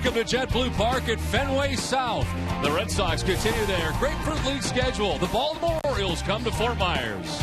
Welcome to JetBlue Park at Fenway South. The Red Sox continue their Grapefruit League schedule. The Baltimore Orioles come to Fort Myers.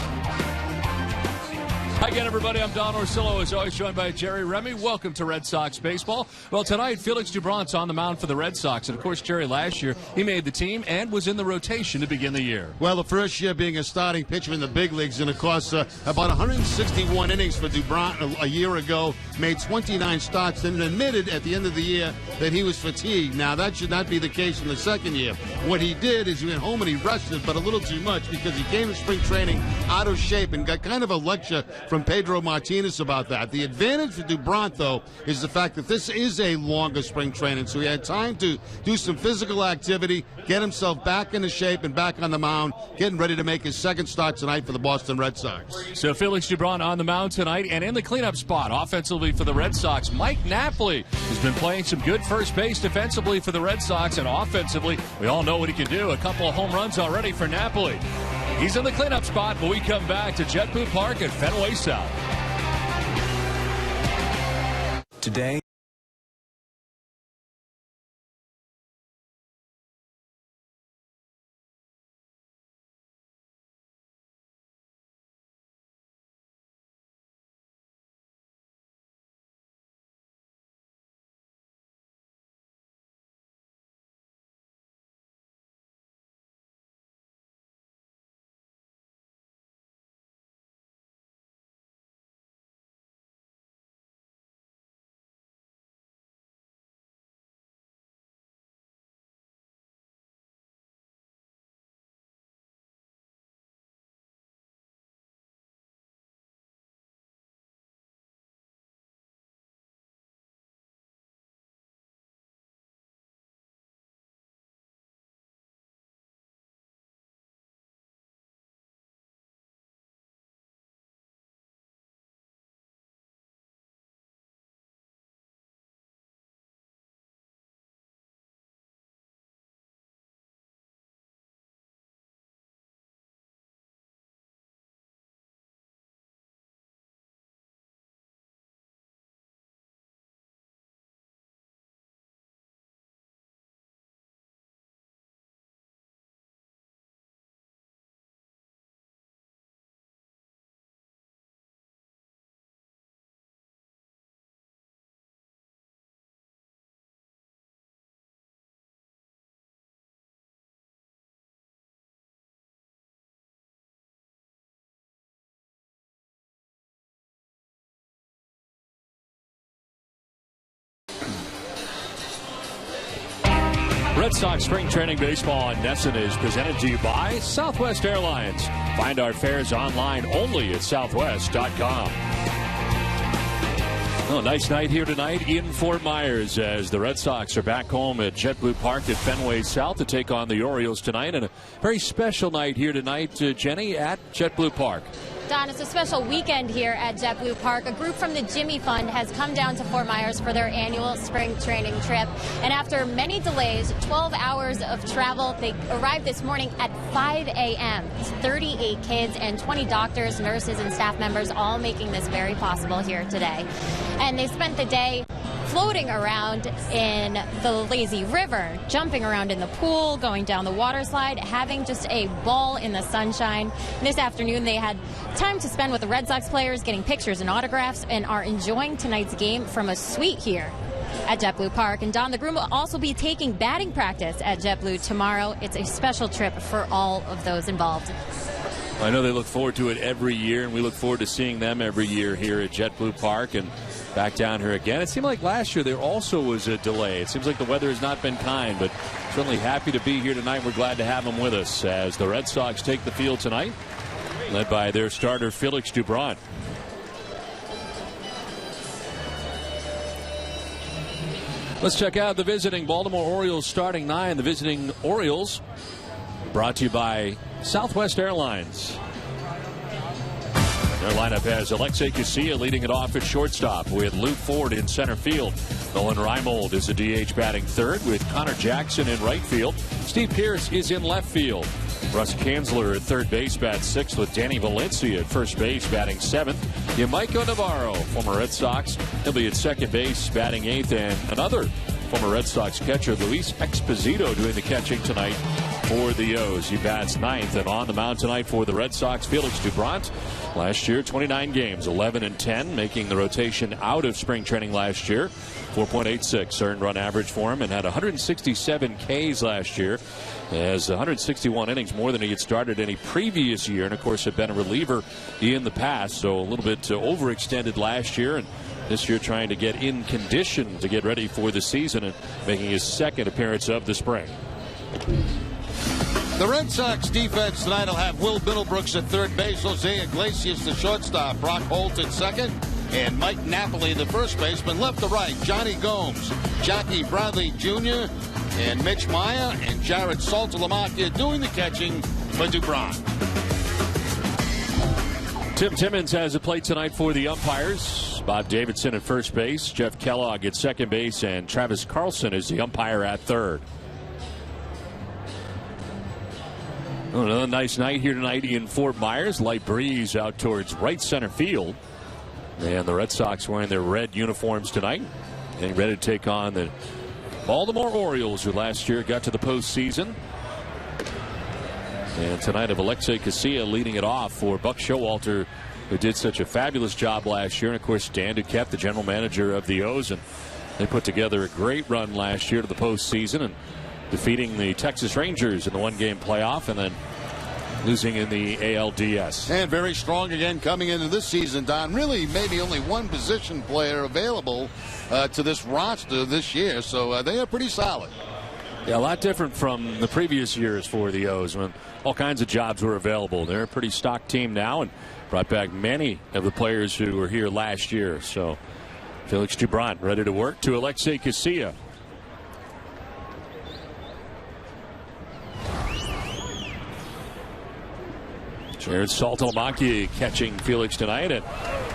Hi again, everybody. I'm Don Orsillo, as always, joined by Jerry Remy. Welcome to Red Sox baseball. Well, tonight, Felix Dubrant's on the mound for the Red Sox. And, of course, Jerry, last year, he made the team and was in the rotation to begin the year. Well, the first year being a starting pitcher in the big leagues, and, of course, about 161 innings for Dubrant a year ago, made 29 starts, and admitted at the end of the year that he was fatigued. Now, that should not be the case in the second year. What he did is he went home and he rested, but a little too much, because he came to spring training out of shape and got kind of a lecture from Pedro Martinez about that. The advantage for Dubrant, though, is the fact that this is a longer spring training, so he had time to do some physical activity, get himself back into shape and back on the mound, getting ready to make his second start tonight for the Boston Red Sox. So Felix Dubrant on the mound tonight, and in the cleanup spot, offensively for the Red Sox, Mike Napoli has been playing some good first base defensively for the Red Sox, and offensively, we all know what he can do. A couple of home runs already for Napoli. He's in the cleanup spot, but we come back to JetBlue Park at Fenway South. Today, Red Sox Spring Training Baseball on NESN is presented to you by Southwest Airlines. Find our fares online only at southwest.com. Well, nice night here tonight in Fort Myers as the Red Sox are back home at JetBlue Park at Fenway South to take on the Orioles tonight. And a very special night here tonight, Jenny, at JetBlue Park. Don, it's a special weekend here at JetBlue Park. A group from the Jimmy Fund has come down to Fort Myers for their annual spring training trip. And after many delays, 12 hours of travel, they arrived this morning at 5 a.m. It's 38 kids and 20 doctors, nurses, and staff members all making this very possible here today. And they spent the day floating around in the lazy river, jumping around in the pool, going down the water slide, having just a ball in the sunshine. This afternoon they had time to spend with the Red Sox players, getting pictures and autographs, and are enjoying tonight's game from a suite here at JetBlue Park. And Don, the groom will also be taking batting practice at JetBlue tomorrow. It's a special trip for all of those involved. I know they look forward to it every year, and we look forward to seeing them every year here at JetBlue Park and back down here again. It seemed like last year there also was a delay. It seems like the weather has not been kind, but certainly happy to be here tonight. We're glad to have them with us as the Red Sox take the field tonight, led by their starter Felix Dubrant. Let's check out the visiting Baltimore Orioles starting nine. The visiting Orioles brought to you by Southwest Airlines. Their lineup has Alexei Casilla leading it off at shortstop with Luke Ford in center field. Nolan Reimold is a DH batting third with Connor Jackson in right field. Steve Pearce is in left field. Russ Kanzler at third base bats sixth with Danny Valencia at first base batting seventh. Yamaiko Navarro, former Red Sox, he'll be at second base batting eighth, and another Former Red Sox catcher Luis Exposito doing the catching tonight for the O's. He bats ninth, and on the mound tonight for the Red Sox, Felix Dubront. Last year, 29 games, 11-10, making the rotation out of spring training last year. 4.86 earned run average for him, and had 167 Ks last year. Has 161 innings, more than he had started any previous year, and of course had been a reliever in the past, so a little bit overextended last year, and this year trying to get in condition to get ready for the season and making his second appearance of the spring. The Red Sox defense tonight will have Will Middlebrooks at third base, Jose Iglesias the shortstop, Brock Holt at second, and Mike Napoli the first baseman. Left to right, Johnny Gomes, Jackie Bradley Jr., and Mitch Meyer, and Jared Saltalamacchia doing the catching for Dubront. Tim Timmons has a plate tonight for the umpires. Bob Davidson at first base, Jeff Kellogg at second base, and Travis Carlson is the umpire at third. Oh, another nice night here tonight in Fort Myers. Light breeze out towards right center field. And the Red Sox wearing their red uniforms tonight, getting ready to take on the Baltimore Orioles, who last year got to the postseason. And tonight of Alexei Casilla leading it off for Buck Showalter, who did such a fabulous job last year. And of course, Dan Duquette, the general manager of the O's, and they put together a great run last year to the postseason and defeating the Texas Rangers in the one-game playoff, and then losing in the ALDS. And very strong again coming into this season, Don. Really maybe only one position player available to this roster this year, so they are pretty solid. Yeah, a lot different from the previous years for the O's when all kinds of jobs were available. They're a pretty stocked team now and brought back many of the players who were here last year. So Felix Dubront ready to work to Alexei Casilla. Jared Saltalamacchia catching Felix tonight, and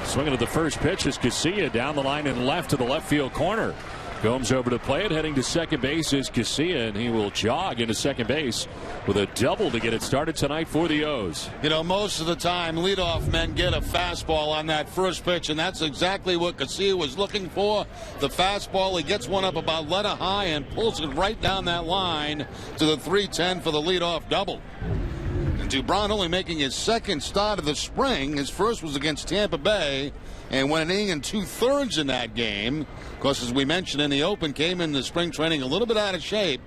swinging at the first pitch is Casilla down the line and left to the left field corner. Gomes over to play it, heading to second base is Casilla, and he will jog into second base with a double to get it started tonight for the O's. You know, most of the time leadoff men get a fastball on that first pitch, and that's exactly what Casilla was looking for. The fastball, he gets one up about letter high and pulls it right down that line to the 310 for the leadoff double. Dubront only making his second start of the spring. His first was against Tampa Bay and went an inning and 2/3 in that game. Of course, as we mentioned in the open, came into spring training a little bit out of shape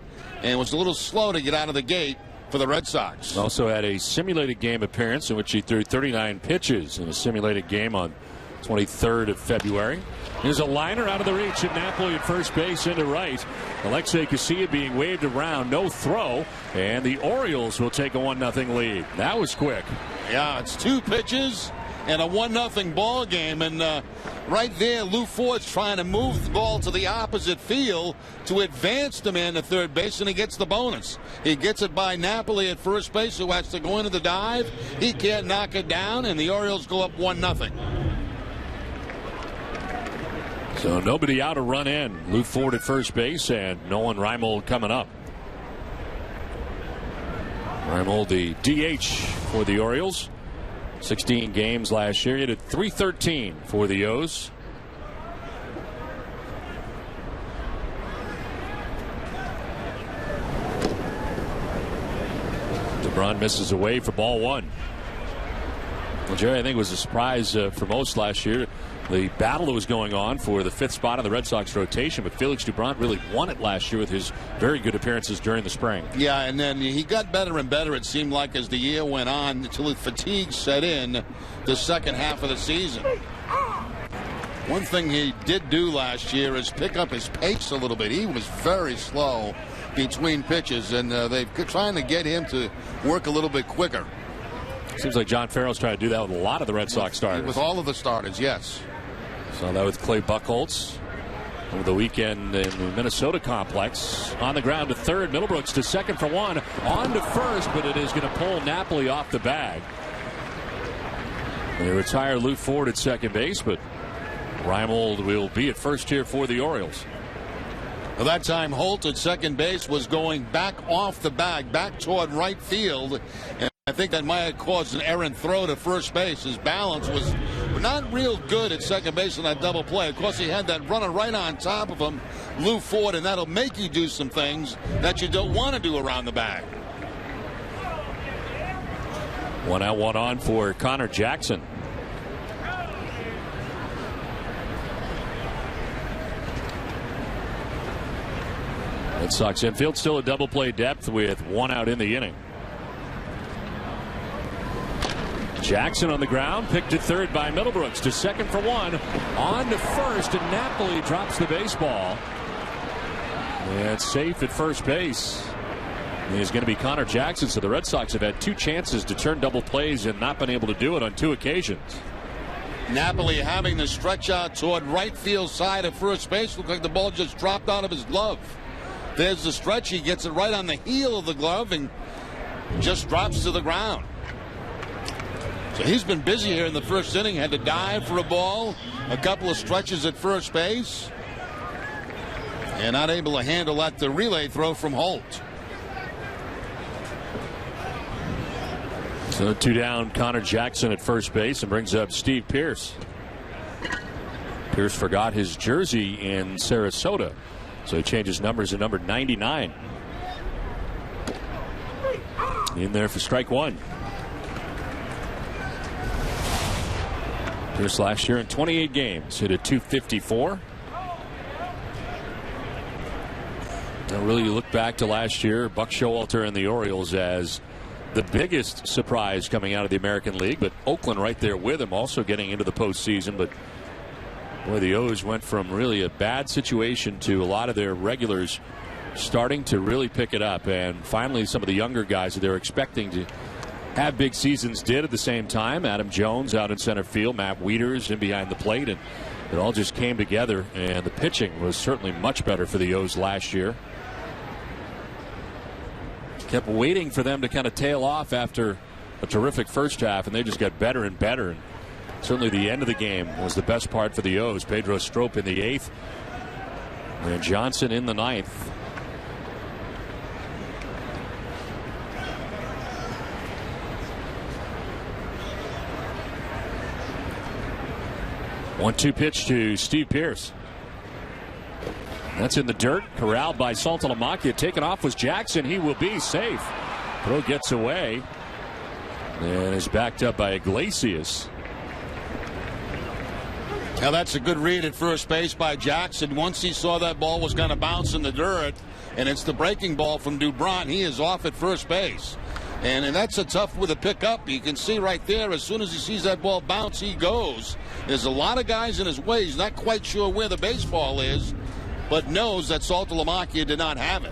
and was a little slow to get out of the gate for the Red Sox. Also had a simulated game appearance in which he threw 39 pitches in a simulated game on 23rd of February. Here's a liner out of the reach of Napoli at first base into right. Alexei Casilla being waved around, no throw, and the Orioles will take a 1-0 lead. That was quick. Yeah, it's two pitches and a 1-0 ball game, and right there Lou Ford's trying to move the ball to the opposite field to advance the man to third base, and he gets the bonus. He gets it by Napoli at first base, who has to go into the dive. He can't knock it down, and the Orioles go up 1-0. So nobody out, a run in. Lou Ford at first base, and Nolan Reimold coming up. Reimold, the DH for the Orioles. 16 games last year. He hit .313 for the O's. Dubront misses away for ball one. Well, Jerry, I think it was a surprise for most last year. The battle that was going on for the fifth spot in the Red Sox rotation, but Felix Dubront really won it last year with his very good appearances during the spring. Yeah, and then he got better and better, it seemed like, as the year went on, until fatigue set in the second half of the season. One thing he did do last year is pick up his pace a little bit. He was very slow between pitches, and they're trying to get him to work a little bit quicker. Seems like John Farrell's trying to do that with a lot of the Red Sox starters. With all of the starters, yes. Saw that with Clay Buchholz over the weekend in the Minnesota complex. On the ground to third, Middlebrooks to second for one, on to first, but it is going to pull Napoli off the bag. They retire Lou Ford at second base, but Reimold will be at first here for the Orioles. Well, that time Holt at second base was going back off the bag, back toward right field, and I think that might have caused an errant throw to first base. His balance was not real good at second base in that double play. Of course, he had that runner right on top of him, Lou Ford, and that'll make you do some things that you don't want to do around the bag. 1 out, 1 on for Connor Jackson. Red Sox infield still a double play depth with 1 out in the inning. Jackson on the ground, picked at third by Middlebrooks, to second for 1, on to first, and Napoli drops the baseball. And it's safe at first base. Is going to be Connor Jackson. So the Red Sox have had 2 chances to turn double plays and not been able to do it on 2 occasions. Napoli having the stretch out toward right field side of first base. Looked like the ball just dropped out of his glove. There's the stretch. He gets it right on the heel of the glove and just drops to the ground. So he's been busy here in the first inning. Had to dive for a ball, a couple of stretches at first base, and not able to handle the relay throw from Holt. So 2 down, Connor Jackson at first base, and brings up Steve Pearce. Pearce forgot his jersey in Sarasota, so he changes numbers to number 99. In there for strike 1. Pearce last year in 28 games hit a .254. Now really, you look back to last year, Buck Showalter and the Orioles as the biggest surprise coming out of the American League, but Oakland right there with him, also getting into the postseason. But boy, the O's went from really a bad situation to a lot of their regulars starting to really pick it up, and finally some of the younger guys that they're expecting to have big seasons did at the same time. Adam Jones out in center field, Matt Wieters in behind the plate, and it all just came together, and the pitching was certainly much better for the O's last year. Kept waiting for them to kind of tail off after a terrific first half, and they just got better and better. And certainly the end of the game was the best part for the O's. Pedro Strop in the 8th, and Johnson in the 9th. One-two pitch to Steve Pearce. That's in the dirt. Corralled by Saltalamacchia. Taken off was Jackson. He will be safe. Throw gets away and is backed up by Iglesias. Now that's a good read at first base by Jackson. Once he saw that ball was going to bounce in the dirt, and it's the breaking ball from Dubront, he is off at first base. And that's a tough with a pickup. You can see right there, as soon as he sees that ball bounce, he goes. There's a lot of guys in his way. He's not quite sure where the baseball is, but knows that Saltalamacchia did not have it.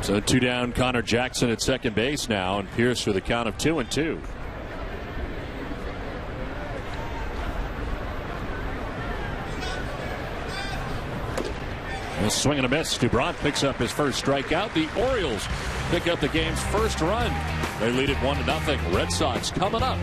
So 2 down, Connor Jackson at second base now, and Pearce for the count of 2-2. A swing and a miss. Dubront picks up his first strikeout. The Orioles pick up the game's first run. They lead it 1-0. Red Sox coming up.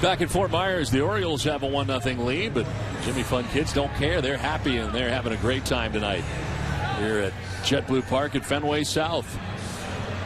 Back in Fort Myers, the Orioles have a 1-0 lead, but Jimmy Fund kids don't care. They're happy and they're having a great time tonight here at JetBlue Park at Fenway South.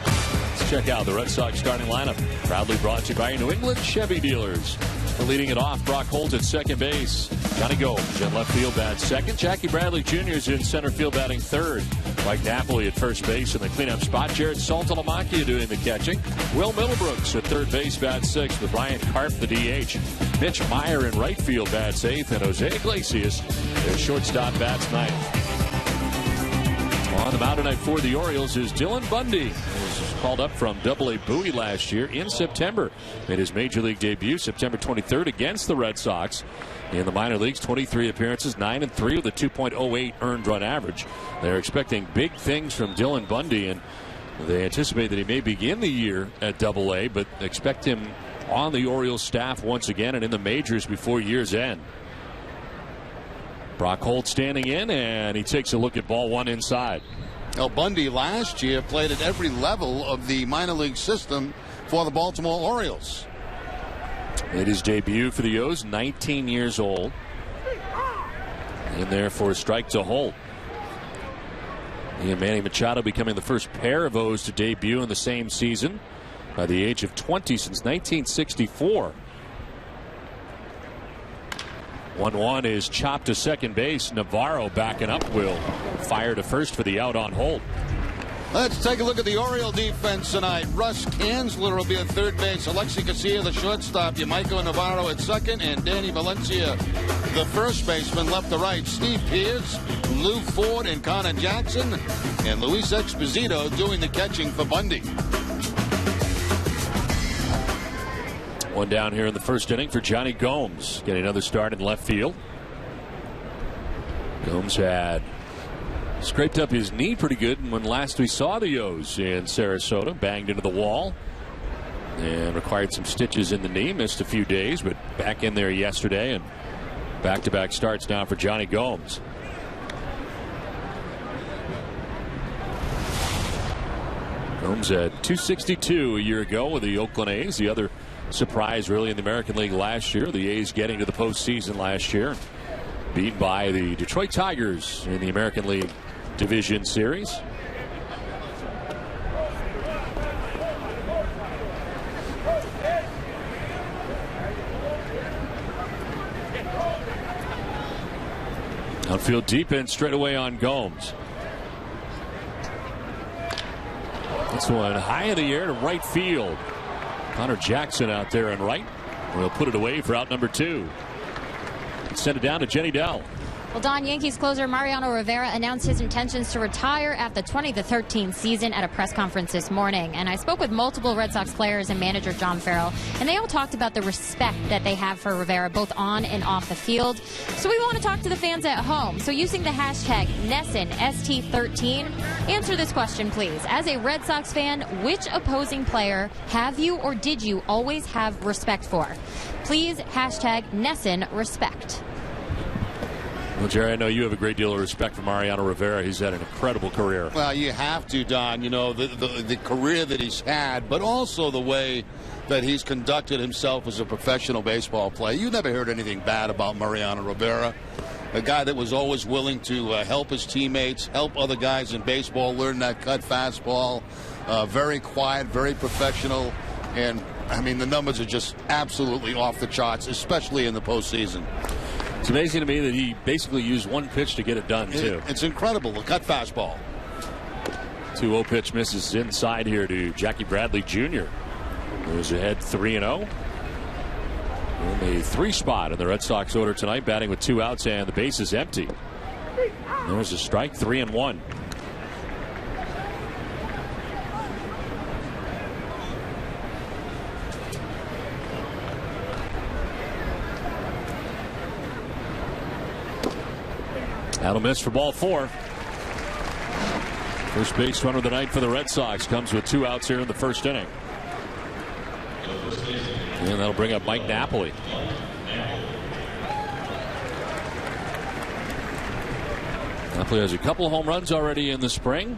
Let's check out the Red Sox starting lineup. Proudly brought to you by your New England Chevy dealers. Leading it off, Brock Holt at second base. Johnny Gomes in left field bats second. Jackie Bradley Jr. is in center field batting third. Mike Napoli at first base in the cleanup spot. Jared Saltalamacchia doing the catching. Will Middlebrooks at third base bats sixth with Ryan Karp the DH. Mitch Meyer in right field bats eighth. And Jose Iglesias their shortstop bats ninth. On the mound tonight for the Orioles is Dylan Bundy. He was called up from Double-A Bowie last year in September. Made his major league debut September 23rd against the Red Sox. In the minor leagues, 23 appearances, 9-3 with a 2.08 earned run average. They're expecting big things from Dylan Bundy, and they anticipate that he may begin the year at Double-A, but expect him on the Orioles staff once again and in the majors before year's end. Brock Holt standing in, and he takes a look at ball one inside. Well, Bundy last year played at every level of the minor league system for the Baltimore Orioles. Made his debut for the O's, 19 years old. In there for a strike to Holt. He and Manny Machado becoming the first pair of O's to debut in the same season by the age of 20 since 1964. 1-1 is chopped to second base. Navarro backing up will fire to first for the out on Holt. Let's take a look at the Oriole defense tonight. Russ Kanzler will be at third base. Alexi Casilla, the shortstop. Yamaiko Navarro at second. And Danny Valencia, the first baseman, left to right. Steve Pierce, Lou Ford, and Connor Jackson. And Luis Exposito doing the catching for Bundy. One down here in the first inning for Johnny Gomes. Getting another start in left field. Gomes had scraped up his knee pretty good when last we saw the O's in Sarasota. Banged into the wall and required some stitches in the knee. Missed a few days, but back in there yesterday, and back-to-back starts now for Johnny Gomes. Gomes had 262 a year ago with the Oakland A's. The other surprise really in the American League last year. The A's getting to the postseason last year, beat by the Detroit Tigers in the American League Division Series. Outfield deep and straight away on Gomes. This one high in the air to right field. Connor Jackson out there in right. We'll put it away for out number two. Send it down to Jenny Dell. Well, Don, Yankees closer Mariano Rivera announced his intentions to retire after the 2013 season at a press conference this morning. And I spoke with multiple Red Sox players and manager John Farrell, and they all talked about the respect that they have for Rivera, both on and off the field. So we want to talk to the fans at home. So using the hashtag Nesson, ST13, answer this question, please. As a Red Sox fan, which opposing player have you or did you always have respect for? Please hashtag Nesson respect. Well, Jerry, I know you have a great deal of respect for Mariano Rivera. He's had an incredible career. Well, you have to, Don. You know, the career that he's had, but also the way that he's conducted himself as a professional baseball player. You never heard anything bad about Mariano Rivera. A guy that was always willing to help his teammates, help other guys in baseball learn that cut fastball. Very quiet, very professional. And, I mean, the numbers are just absolutely off the charts, especially in the postseason. It's amazing to me that he basically used one pitch to get it done, too. It's incredible, the cut fastball. 2-0 pitch misses inside here to Jackie Bradley Jr. Moves ahead 3-0. In the 3 spot in the Red Sox order tonight, batting with 2 outs and the base is empty. There's a strike, 3-1. That'll miss for ball 4. First base runner of the night for the Red Sox comes with 2 outs here in the first inning. And that'll bring up Mike Napoli. Napoli has a couple of home runs already in the spring.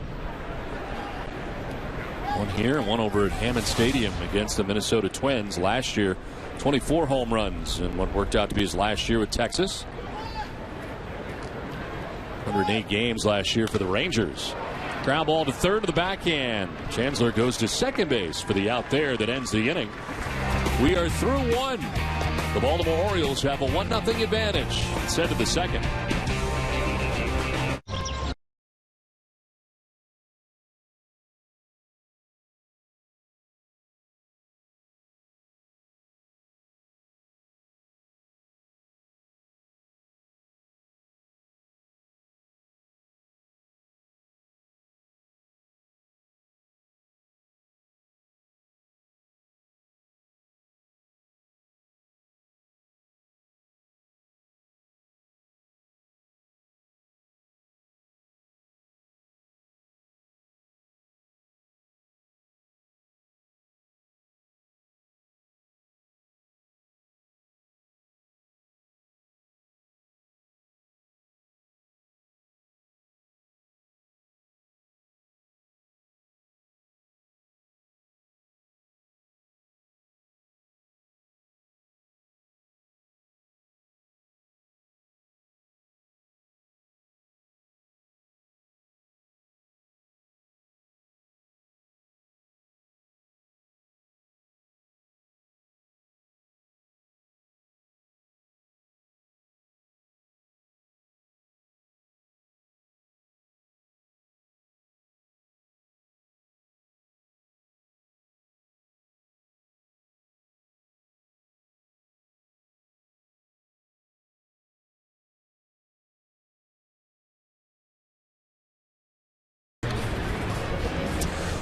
One here and one over at Hammond Stadium against the Minnesota Twins. Last year 24 home runs in what worked out to be his last year with Texas. 108 games last year for the Rangers. Ground ball to third to the backhand. Chandler goes to second base for the out there that ends the inning. We are through one. The Baltimore Orioles have a 1-0 advantage. It's into the second.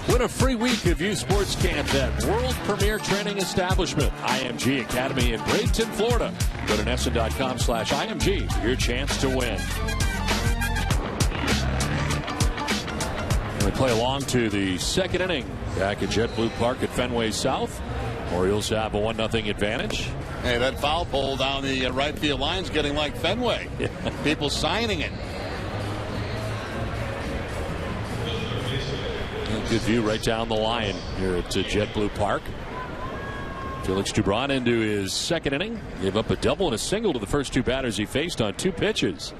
Win a free week of youth sports camp at world premier training establishment, IMG Academy in Bradenton, Florida. Go to NESN.com/IMG for your chance to win. And we play along to the second inning back at JetBlue Park at Fenway South. Orioles have a 1-0 advantage. Hey, that foul pole down the right field line's getting like Fenway. Yeah. People signing it. Good view right down the line here at JetBlue Park. Felix Dubron into his second inning. Gave up a double and a single to the first two batters he faced on 2 pitches.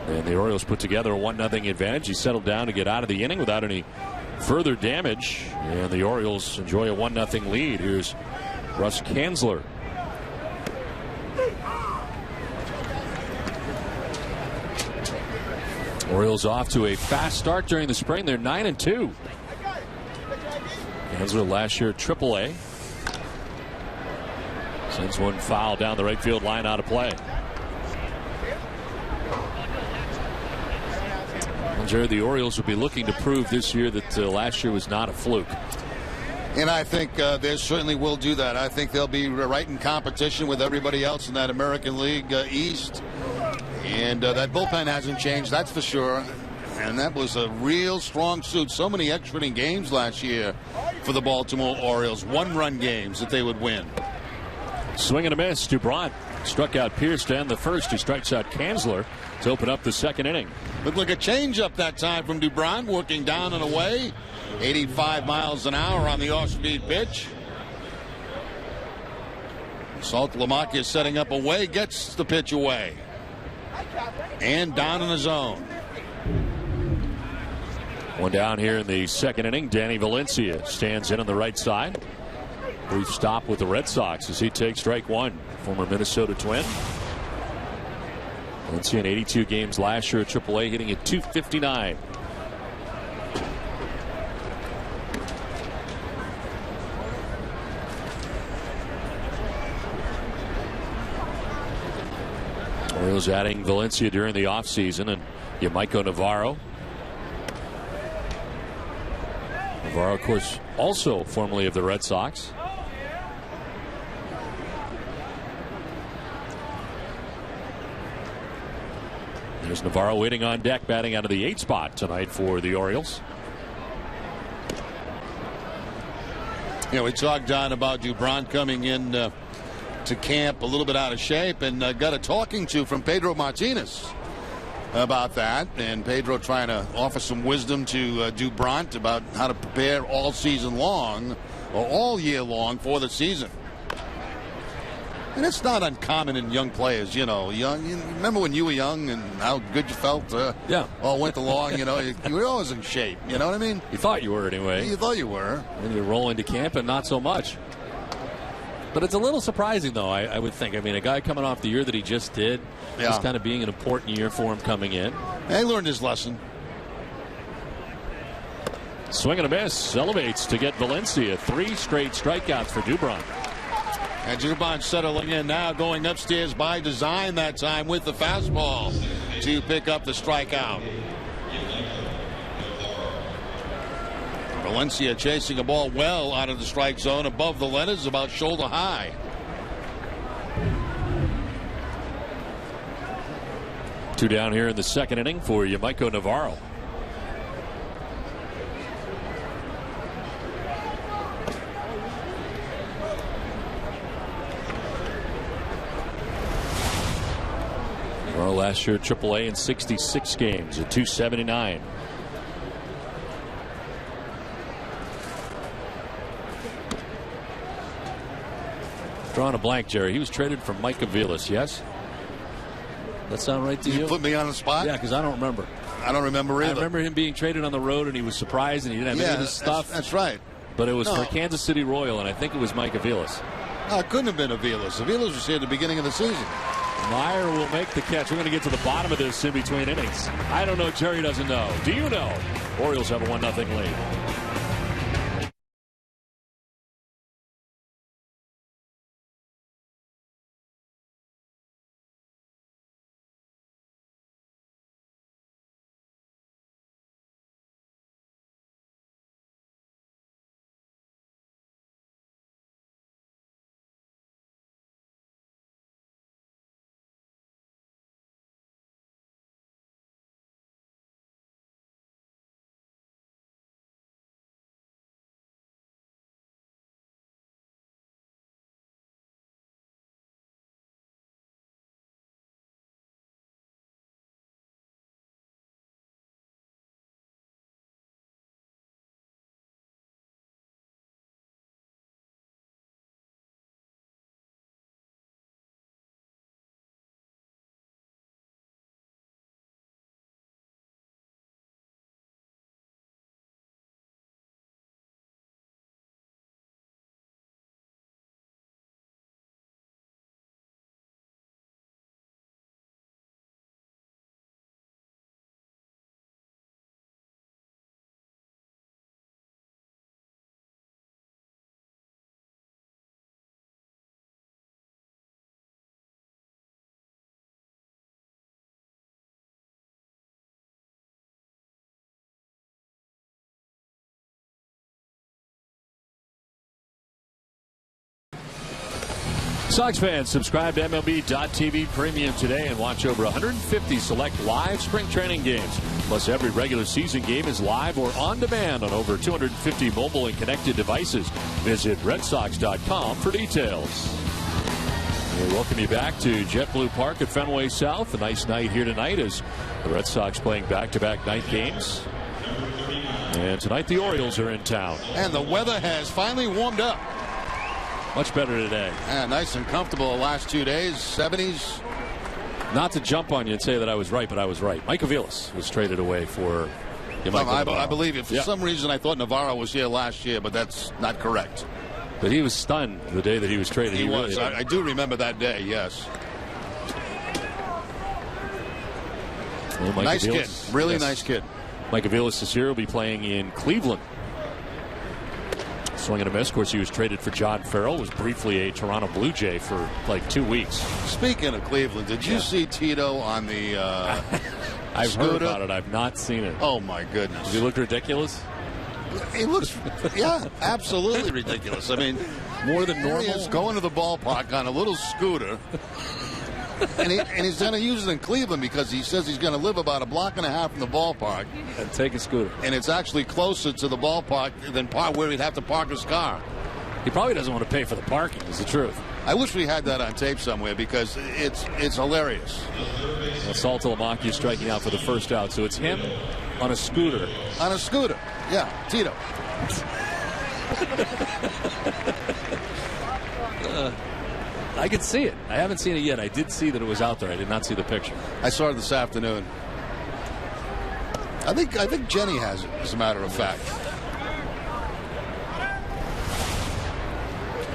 And the Orioles put together a 1-0 advantage. He settled down to get out of the inning without any further damage. And the Orioles enjoy a 1-0 lead. Here's Russ Kanzler. Orioles off to a fast start during the spring. They're 9-2. Kanzler last year AAA. Sends one foul down the right field line out of play. The Orioles will be looking to prove this year that last year was not a fluke. And I think they certainly will do that. I think they'll be right in competition with everybody else in that American League East. And that bullpen hasn't changed, that's for sure. And that was a real strong suit. So many extra inning games last year for the Baltimore Orioles. 1-run games that they would win. Swing and a miss. Dubron struck out Pierce to end the first. He strikes out Kanzler to open up the second inning. Looked like a changeup that time from Dubron, working down and away. 85 miles an hour on the off-speed pitch. Saltalamacchia is setting up away, gets the pitch away. And down in the zone. One down here in the second inning. Danny Valencia stands in on the right side. Brief stop with the Red Sox as he takes strike one. Former Minnesota Twin. Valencia in 82 games last year at AAA, hitting at .259. Orioles adding Valencia during the offseason, and Yamaiko Navarro. Navarro, of course, also formerly of the Red Sox. There's Navarro waiting on deck, batting out of the 8th spot tonight for the Orioles. You know, we talked, Don, about Dubron coming in to camp a little bit out of shape, and got a talking to from Pedro Martinez about that, and Pedro trying to offer some wisdom to Dubron about how to prepare all season long, or all year long, for the season. And it's not uncommon in young players, you know. You remember when you were young and how good you felt? Yeah. All went along, you know. You were always in shape, you know what I mean? You thought you were anyway. You thought you were. And you roll into camp and not so much. But it's a little surprising, though, I would think. I mean, a guy coming off the year that he just did, is kind of being an important year for him coming in. He learned his lesson. Swing and a miss. Elevates to get Valencia 3 straight strikeouts for Dubron. And Dubron settling in now, going upstairs by design that time with the fastball to pick up the strikeout. Valencia chasing a ball well out of the strike zone above the letters, about shoulder high. Two down here in the second inning for Yamaiko Navarro. Navarro last year AAA in 66 games at .279. Drawing a blank, Jerry. He was traded from Mike Aviles, yes? That sound right to you? You put me on the spot? Yeah, because I don't remember. I don't remember either. I remember him being traded on the road, and he was surprised, and he didn't have any of his stuff. That's right. But it was for Kansas City Royal, and I think it was Mike Aviles. No, it couldn't have been Aviles. Aviles was here at the beginning of the season. Meyer will make the catch. We're going to get to the bottom of this in between innings. I don't know. Jerry doesn't know. Do you know? Orioles have a 1-0 lead. Sox fans, subscribe to MLB.TV Premium today and watch over 150 select live spring training games. Plus, every regular season game is live or on demand on over 250 mobile and connected devices. Visit RedSox.com for details. We welcome you back to JetBlue Park at Fenway South. A nice night here tonight as the Red Sox playing back-to-back night games. And tonight the Orioles are in town. And the weather has finally warmed up. Much better today. Yeah, nice and comfortable the last 2 days, 70s. Not to jump on you and say that I was right, but I was right. Mike Aviles was traded away for I believe it. For some reason, I thought Navarro was here last year, but that's not correct. But he was stunned the day that he was traded. He was. Really I do remember that day, yes. Well, nice kid. Really nice kid. Mike Aviles this year will be playing in Cleveland. Swing and a miss. Of course, he was traded for John Farrell. Was briefly a Toronto Blue Jay for like 2 weeks. Speaking of Cleveland, did you see Tito on the I've scooter? heard about it. I've not seen it. Oh, my goodness. Does he look ridiculous? He looks, absolutely ridiculous. I mean, more than normal. He is going to the ballpark on a little scooter. And he's going to use it in Cleveland because he says he's going to live about a block and a half from the ballpark. And take a scooter. And it's actually closer to the ballpark than where he'd have to park his car. He probably doesn't want to pay for the parking, is the truth. I wish we had that on tape somewhere because it's hilarious. Salta Lamacchia striking out for the first out. So it's him on a scooter. On a scooter. Yeah, Tito. I can see it. I haven't seen it yet. I did see that it was out there. I did not see the picture. I saw it this afternoon. I think Jenny has it, as a matter of fact.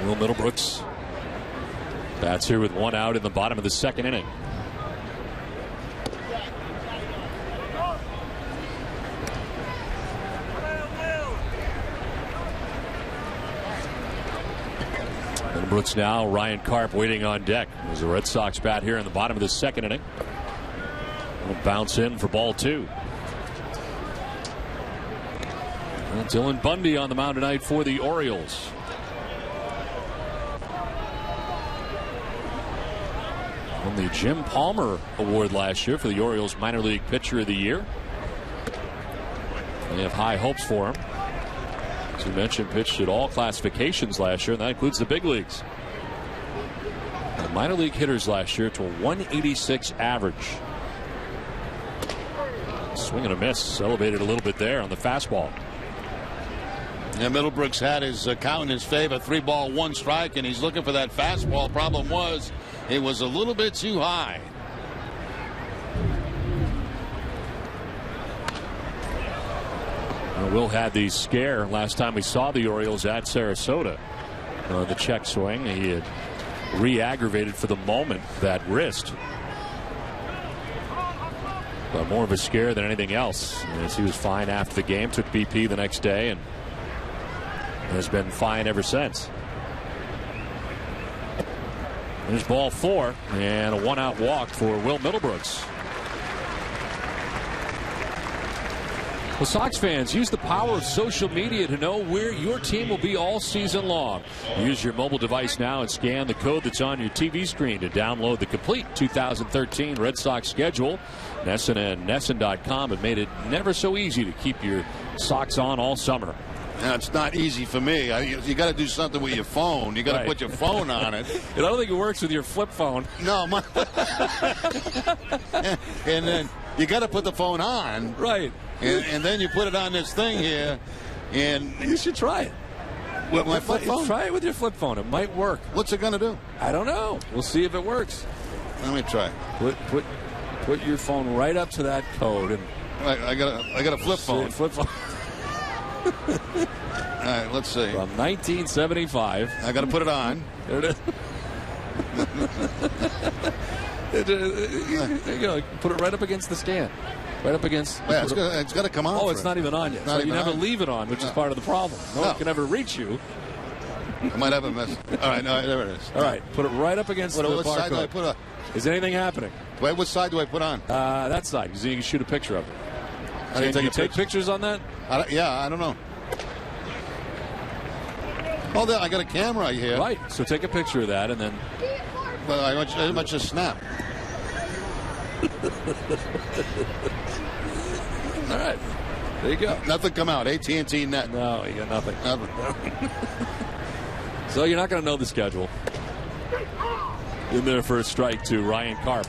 Will Middlebrooks bats here with 1 out in the bottom of the 2nd inning. Middlebrooks now, Ryan Karp waiting on deck. There's the Red Sox bat here in the bottom of the 2nd inning. Will bounce in for ball 2. Well, Dylan Bundy on the mound tonight for the Orioles. Won the Jim Palmer Award last year for the Orioles Minor League Pitcher of the Year. They have high hopes for him. As you mentioned, pitched at all classifications last year, and that includes the big leagues. The minor league hitters last year to a 186 average. Swing and a miss, elevated a little bit there on the fastball. Yeah, Middlebrooks had his count in his favor, 3 ball, 1 strike, and he's looking for that fastball. Problem was, it was a little bit too high. Will had the scare last time we saw the Orioles at Sarasota. The check swing, he had re-aggravated for the moment that wrist. But more of a scare than anything else, as he was fine after the game, took BP the next day, and has been fine ever since. There's ball 4 and a 1-out walk for Will Middlebrooks. Well, Sox fans, use the power of social media to know where your team will be all season long. Use your mobile device now and scan the code that's on your TV screen to download the complete 2013 Red Sox schedule. Nesson and Nesson.com have made it never so easy to keep your Sox on all summer. Now, it's not easy for me. You got to do something with your phone. You got to put your phone on it. I don't think it works with your flip phone. No, and then you got to put the phone on. Right. And then you put it on this thing here, and you should try it. With my flip phone? Try it with your flip phone. It might work. What's it going to do? I don't know. We'll see if it works. Let me try. Put your phone right up to that code, and I got a flip phone. Flip phone. All right, let's see. From 1975. I got to put it on. There it is. There you go. Put it right up against the stand. Right up against. Yeah, it's got to come on. Oh, it's not even on yet. So you never leave it on, which is part of the problem. No one can ever reach you. I might have a mess. All right, no, there it is. All right, put it right up against the barcode. What side do I put on? Is anything happening? Wait, what side do I put on? That side, because you can shoot a picture of it. Can you take pictures on that? I don't know. Oh, there, I got a camera here. Right, so take a picture of that and then. Well, I want you to snap. All right, there you go. Nothing come out. AT&T net. No, you got nothing. So you're not going to know the schedule. In there for a strike to Ryan Karp.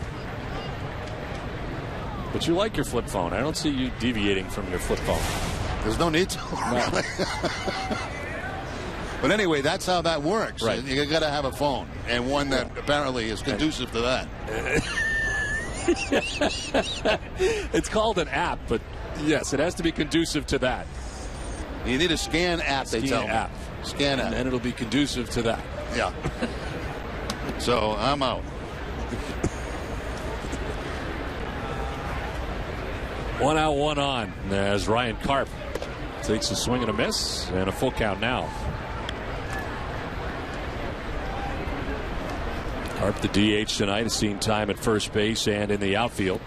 But you like your flip phone. I don't see you deviating from your flip phone. There's no need to. No. But anyway, that's how that works. Right. You got to have a phone, and one that apparently is conducive to that. It's called an app, but yes, it has to be conducive to that. You need a scan app, they tell me. Scan app. And it'll be conducive to that. Yeah. So I'm out. One out, one on, as Ryan Karp takes a swing and a miss, and a full count now. Karp, the DH tonight, has seen time at first base and in the outfield.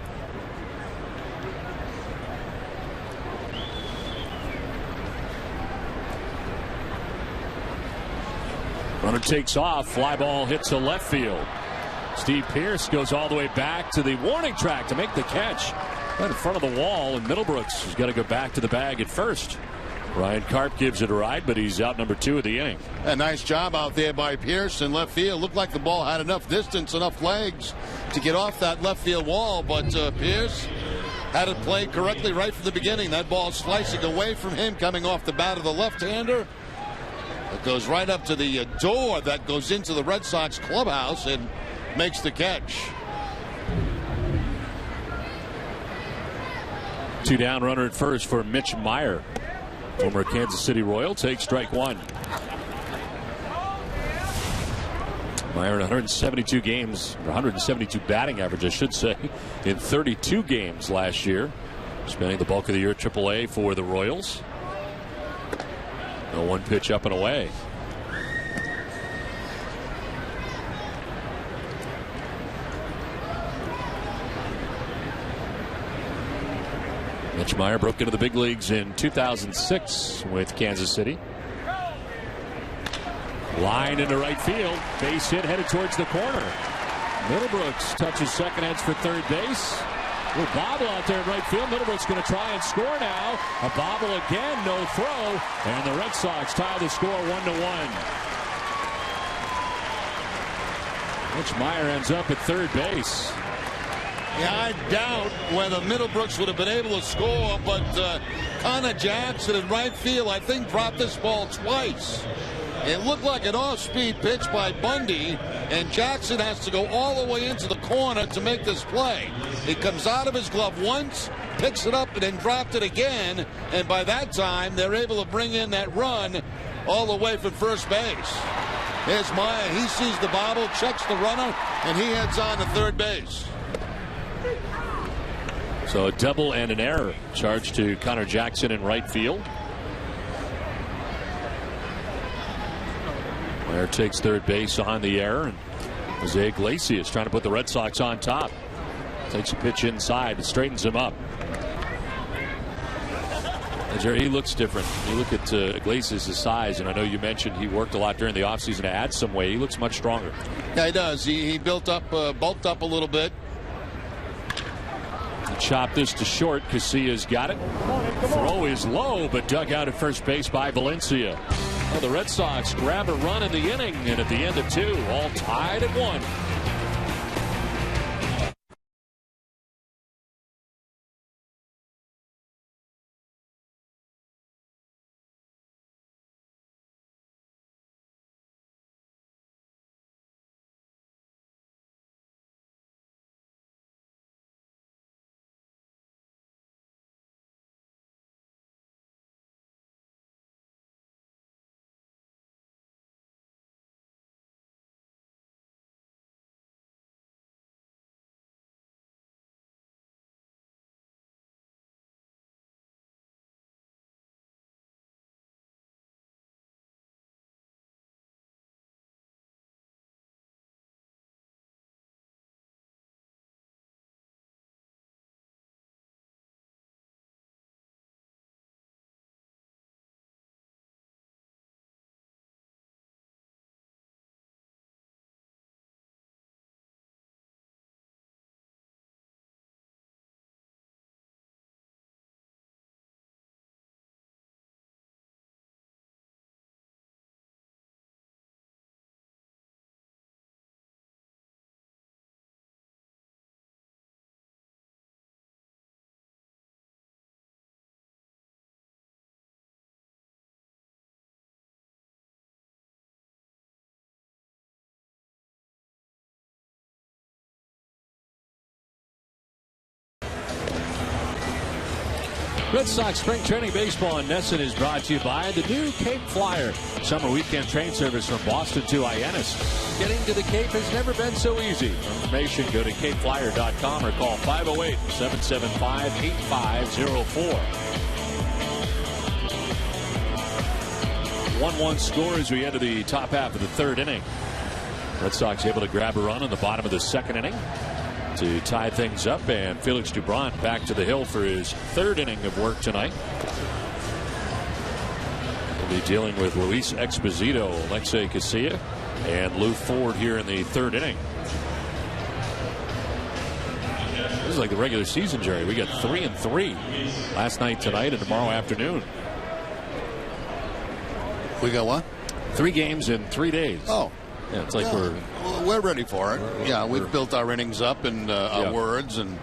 Runner takes off. Fly ball hits to left field. Steve Pearce goes all the way back to the warning track to make the catch. Right in front of the wall, and Middlebrooks has got to go back to the bag at first. Ryan Karp gives it a ride, but he's out number 2 of the inning. A nice job out there by Pearce in left field. Looked like the ball had enough distance, enough legs to get off that left field wall, but Pearce had it played correctly right from the beginning. That ball slicing away from him, coming off the bat of the left-hander. goes right up to the door that goes into the Red Sox clubhouse and makes the catch. 2 down, runner at first for Mitch Meyer. Former Kansas City Royal takes strike one. Meyer in 172 games, or 172 batting average, I should say, in 32 games last year. Spending the bulk of the year at AAA for the Royals. No 1 pitch up and away. Mitch Meyer broke into the big leagues in 2006 with Kansas City. Line into right field. Base hit headed towards the corner. Middlebrooks touches second, heads for third base. A little bobble out there in right field. Middlebrooks going to try and score now. A bobble again, no throw. And the Red Sox tie the score 1-1. Mitch Meyer ends up at third base. Yeah, I doubt whether Middlebrooks would have been able to score, but Connor Jackson in right field, I think, dropped this ball twice. It looked like an off-speed pitch by Bundy, and Jackson has to go all the way into the corner to make this play. It comes out of his glove once, picks it up, and then dropped it again, and by that time, they're able to bring in that run all the way from first base. Here's Meyer. He sees the bobble, checks the runner, and he heads on to third base. So a double and an error charged to Connor Jackson in right field. Meyer takes third base on the error, and Jose Iglesias trying to put the Red Sox on top. Takes a pitch inside and straightens him up. Jerry, he looks different. You look at Iglesias' size, and I know you mentioned he worked a lot during the offseason to add some weight. He looks much stronger. Yeah, he does. He built up, bulked up a little bit. He chopped this to short. Casillas got it. Throw is low, but dug out at first base by Valencia. Well, the Red Sox grab a run in the inning, and at the end of 2, all tied at 1. Red Sox Spring Training Baseball in Nesson is brought to you by the new Cape Flyer. Summer weekend train service from Boston to Hyannis. Getting to the Cape has never been so easy. For information, go to capeflyer.com or call 508-775-8504. 1-1 score as we enter the top half of the third inning. Red Sox able to grab a run in the bottom of the second inning to tie things up, and Felix Doubront back to the hill for his third inning of work tonight. We'll be dealing with Luis Exposito, Alexei Casilla, and Lou Ford here in the third inning. This is like the regular season, Jerry. We got 3 and 3 last night, tonight, and tomorrow afternoon. We got what? 3 games in 3 days. Oh. Yeah, it's like we're ready for it. We've built our innings up and our words, and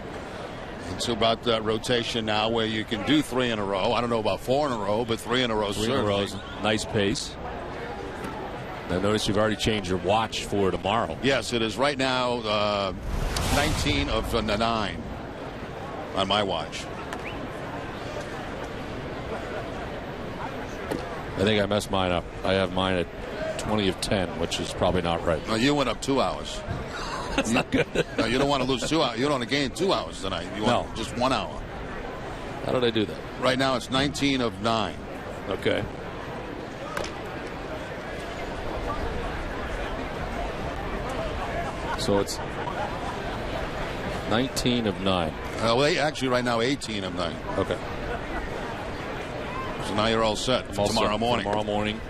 it's about that rotation now where you can do 3 in a row. I don't know about 4 in a row, but 3 in a row. 3 in a row is nice pace. I notice you've already changed your watch for tomorrow. Yes, it is right now 19 of 9 on my watch. I think I messed mine up. I have mine at 20 of 10, which is probably not right. No, you went up 2 hours. That's not good. No, you don't want to lose 2 hours. You don't want to gain 2 hours tonight. You want just 1 hour. How did I do that? Right now it's 19 of 9. Okay. So it's 19 of 9. Well, actually, right now 18 of 9. Okay. So now you're all set for tomorrow morning. Tomorrow morning.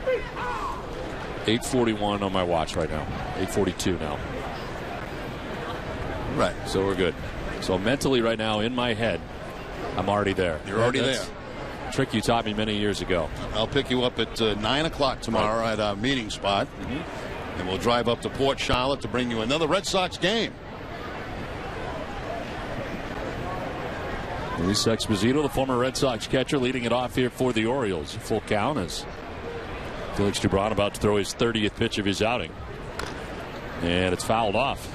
8:41 on my watch right now. 8:42 now. Right. So we're good. So mentally right now in my head, I'm already there. You're already there. A trick you taught me many years ago. I'll pick you up at 9 o'clock tomorrow at our meeting spot. And we'll drive up to Port Charlotte to bring you another Red Sox game. Luis Exposito, the former Red Sox catcher, leading it off here for the Orioles. Full count as Felix Dubron about to throw his 30th pitch of his outing. And it's fouled off.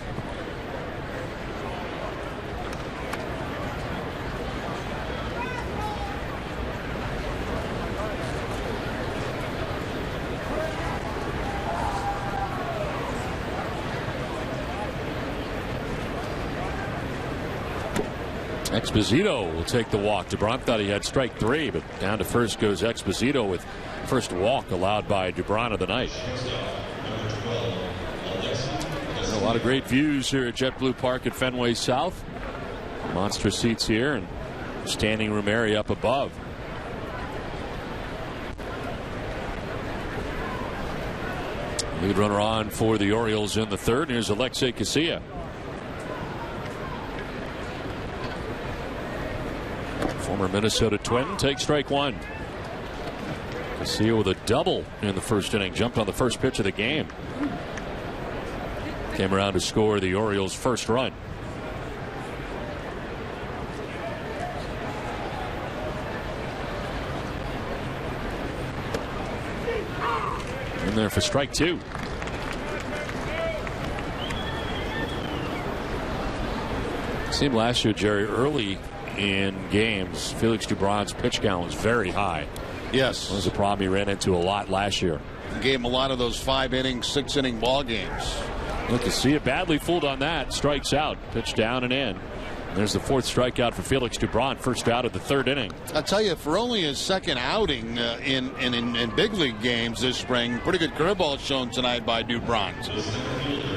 Exposito will take the walk. Dubron thought he had strike 3, but down to first goes Exposito with first walk allowed by Dubron of the night. A lot of great views here at JetBlue Park at Fenway South. Monster seats here and standing room area up above. Lead runner on for the Orioles in the third. Here's Alexei Casilla. Former Minnesota Twin takes strike 1. Casilla with a double in the first inning. Jumped on the first pitch of the game. Came around to score the Orioles' first run. In there for strike 2. Seemed last year, Jerry, early in games, Felix Dubron's pitch count was very high. Yes. That was a problem he ran into a lot last year. Gave him a lot of those 5-inning, 6-inning ball games. Look, to see it badly fooled on that. Strikes out. Pitch down and in. There's the 4th strikeout for Felix Dubron. First out of the 3rd inning. I'll tell you, for only his 2nd outing in big league games this spring, pretty good curveball shown tonight by Dubron.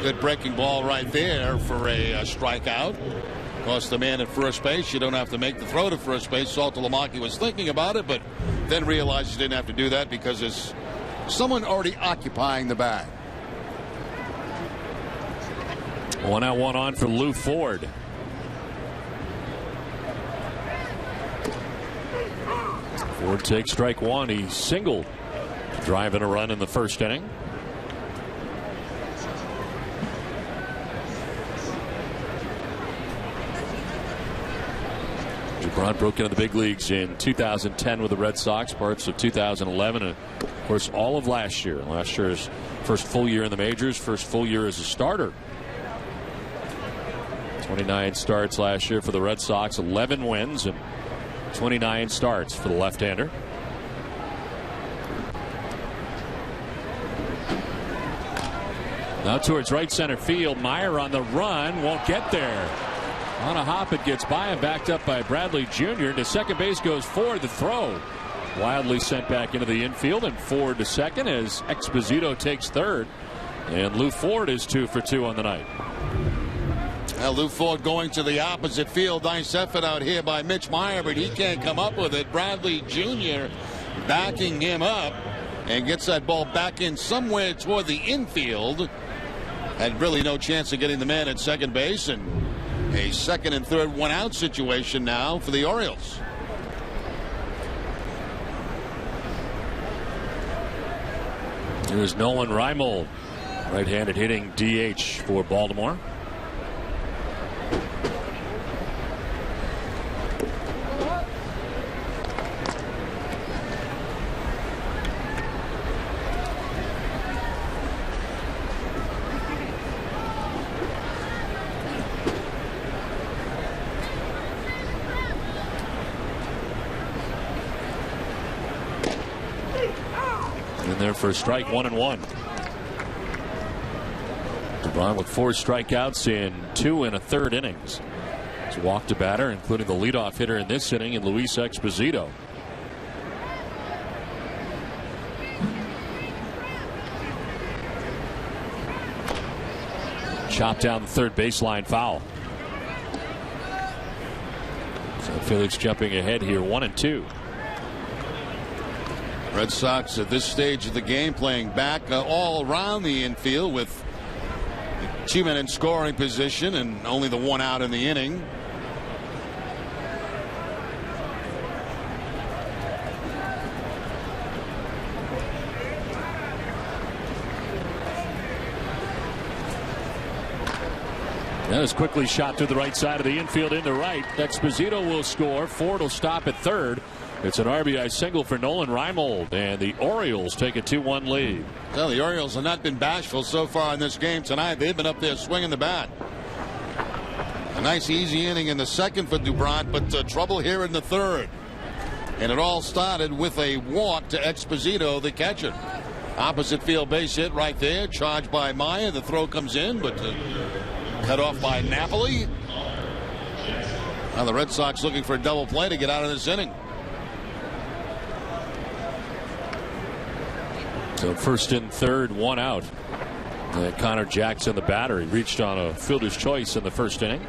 Good breaking ball right there for a strikeout. Of course, the man at first base, you don't have to make the throw to first base. Saltalamacchi was thinking about it, but then realized he didn't have to do that because there's someone already occupying the bag. 1 out, 1 on for Lou Ford. Ford takes strike 1. He singled, driving a run in the first inning. Dubron broke into the big leagues in 2010 with the Red Sox, parts of 2011, and of course all of last year. Last year's first full year in the majors, first full year as a starter. 29 starts last year for the Red Sox, 11 wins and 29 starts for the left-hander. Now towards right center field. Meyer on the run, won't get there. On a hop, it gets by and backed up by Bradley Jr. To second base goes Ford. The throw wildly sent back into the infield, and Ford to second as Exposito takes third. And Lou Ford is 2 for 2 on the night. Now Lou Ford going to the opposite field. Nice effort out here by Mitch Meyer, but he can't come up with it. Bradley Jr. backing him up and gets that ball back in somewhere toward the infield. Had really no chance of getting the man at second base, and a 2nd and 3rd 1-out situation now for the Orioles. Here's Nolan Reimold, right-handed hitting DH for Baltimore. In there for a strike, 1-1. DeBron with 4 strikeouts in 2 1/3 innings. He's walked a batter, including the leadoff hitter in this inning, in Luis Exposito. Chopped down the third baseline foul. So Felix jumping ahead here, 1-2. Red Sox at this stage of the game playing back all around the infield with 2 men in scoring position and only the 1 out in the inning. That is quickly shot to the right side of the infield into right. Exposito will score. Ford will stop at third. It's an RBI single for Nolan Reimold, and the Orioles take a 2-1 lead. Well, the Orioles have not been bashful so far in this game tonight. They've been up there swinging the bat. A nice easy inning in the second for Dubront, but trouble here in the third. And it all started with a walk to Exposito, the catcher. Opposite field base hit right there, charged by Maya. The throw comes in, but cut off by Napoli. Now the Red Sox looking for a double play to get out of this inning. So first and third, 1 out. Connor Jackson, the batter, he reached on a fielder's choice in the first inning.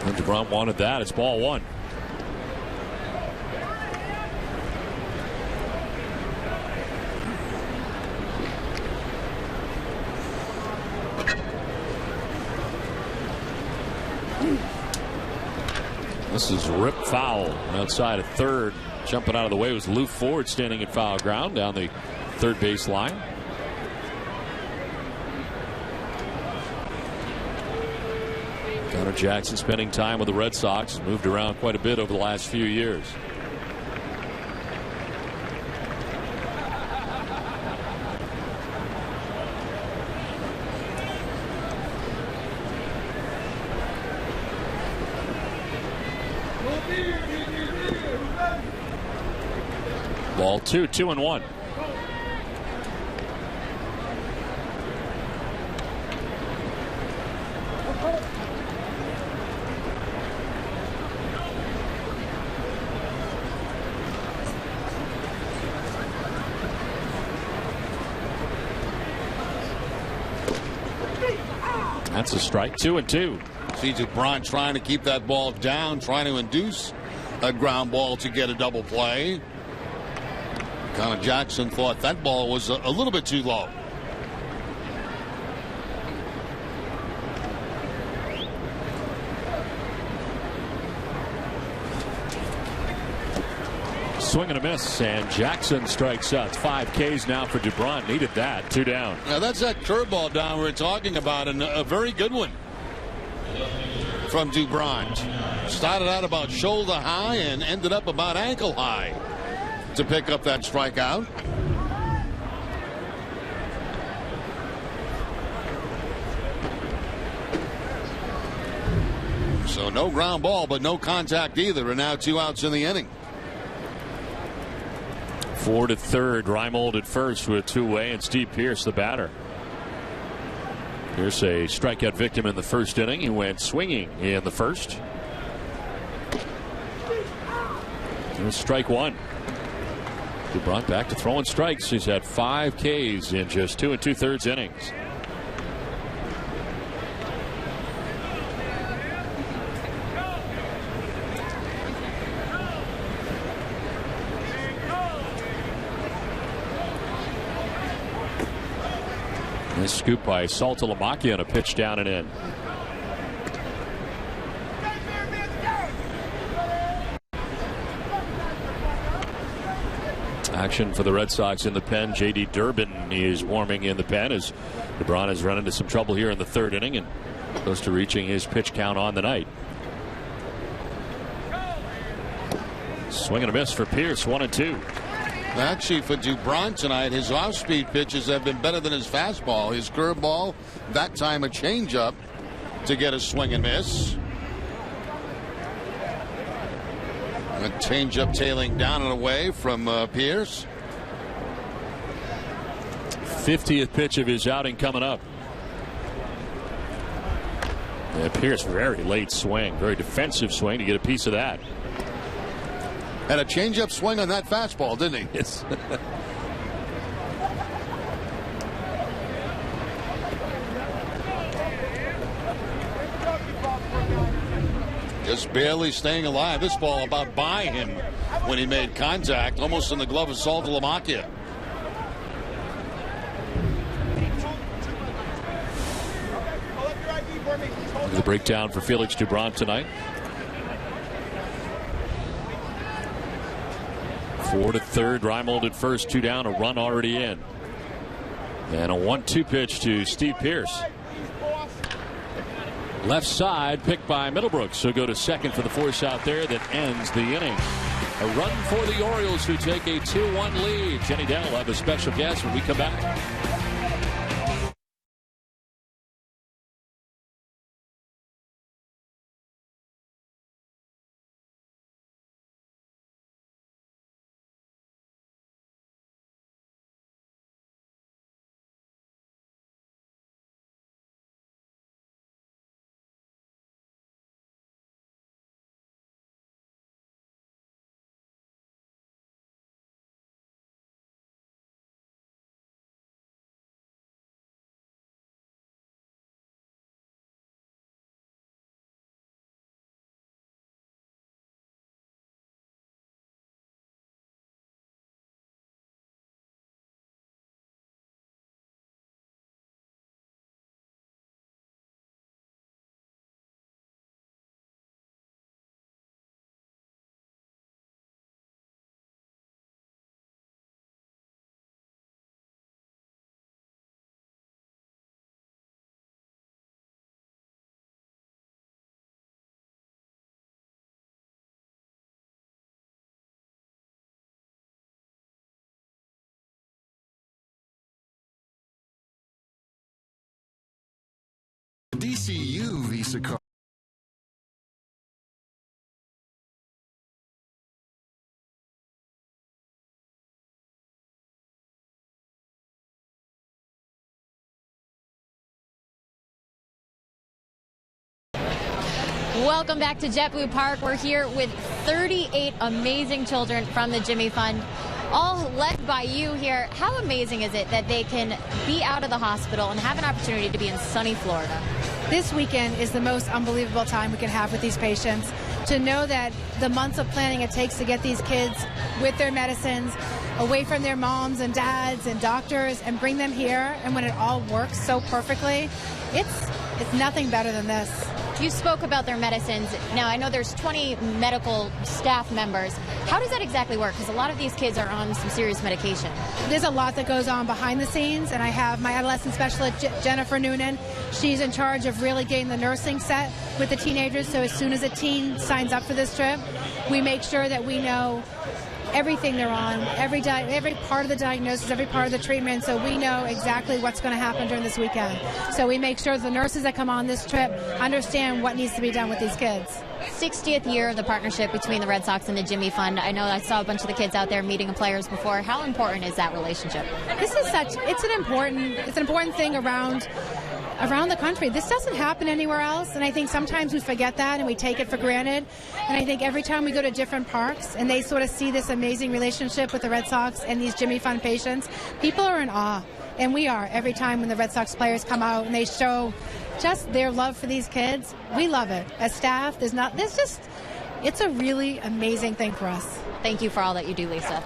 And DeBron wanted that. It's ball 1. This is ripped foul outside of third. Jumping out of the way was Lou Ford, standing at foul ground down the third base line. Connor Jackson spending time with the Red Sox. Has moved around quite a bit over the last few years. Ball 2, 2-1. That's a strike. 2-2. See DeBron trying to keep that ball down, trying to induce a ground ball to get a double play. Connor Jackson thought that ball was a little bit too low. Swing and a miss, and Jackson strikes out. It's 5 Ks now for DeBron. Needed that. 2 down. Now that's that curveball down we're talking about, and a very good one from DeBron. Started out about shoulder high and ended up about ankle high to pick up that strikeout. So no ground ball, but no contact either, and now 2 outs in the inning. Ford at third, Reimold at first with 2 away, and Steve Pearce the batter. Here's a strikeout victim in the first inning. He went swinging in the first. Here's strike 1. DeBron back to throwing strikes. He's had 5 Ks in just 2 2/3 innings. Nice scoop by Saltalamacchia on a pitch down and in. Action for the Red Sox in the pen. J.D. Durbin is warming in the pen as DeBron has run into some trouble here in the third inning and close to reaching his pitch count on the night. Swing and a miss for Pierce, 1-2. Actually, for Dubron tonight, his off-speed pitches have been better than his fastball. His curveball, that time a changeup to get a swing and miss. A changeup tailing down and away from Pierce. 50th pitch of his outing coming up. Yeah, Pierce, very late swing, very defensive swing to get a piece of that. And a changeup swing on that fastball, didn't he? Yes. Just barely staying alive. This ball about by him when he made contact, almost in the glove of Saltalamacchia. The breakdown for Felix Dubron tonight. 4 to third, Reimold at first, 2 down, a run already in. And a 1-2 pitch to Steve Pierce. Left side picked by Middlebrooks. So go to second for the force out there that ends the inning. A run for the Orioles, who take a 2-1 lead. Jenny Dell will have a special guest when we come back. DCU Visa card. Welcome back to JetBlue Park. We're here with 38 amazing children from the Jimmy Fund, all led by you here. How amazing is it that they can be out of the hospital and have an opportunity to be in sunny Florida? This weekend is the most unbelievable time we can have with these patients. To know that the months of planning it takes to get these kids with their medicines away from their moms and dads and doctors and bring them here, and when it all works so perfectly, it's nothing better than this. You spoke about their medicines. Now, I know there's 20 medical staff members. How does that exactly work? Because a lot of these kids are on some serious medication. There's a lot that goes on behind the scenes, and I have my adolescent specialist, Jennifer Noonan. She's in charge of really getting the nursing set with the teenagers, so as soon as a teen signs up for this trip, we make sure that we know everything they're on, every part of the diagnosis, every part of the treatment, so we know exactly what's going to happen during this weekend. So we make sure the nurses that come on this trip understand what needs to be done with these kids. 60th year of the partnership between the Red Sox and the Jimmy Fund. I know I saw a bunch of the kids out there meeting the players before. How important is that relationship? It's an important thing around the country. This doesn't happen anywhere else, and I think sometimes we forget that and we take it for granted. And I think every time we go to different parks and they sort of see this amazing relationship with the Red Sox and these Jimmy Fund patients, people are in awe. And we are every time when the Red Sox players come out and they show just their love for these kids. We love it. As staff, it's a really amazing thing for us. Thank you for all that you do, Lisa.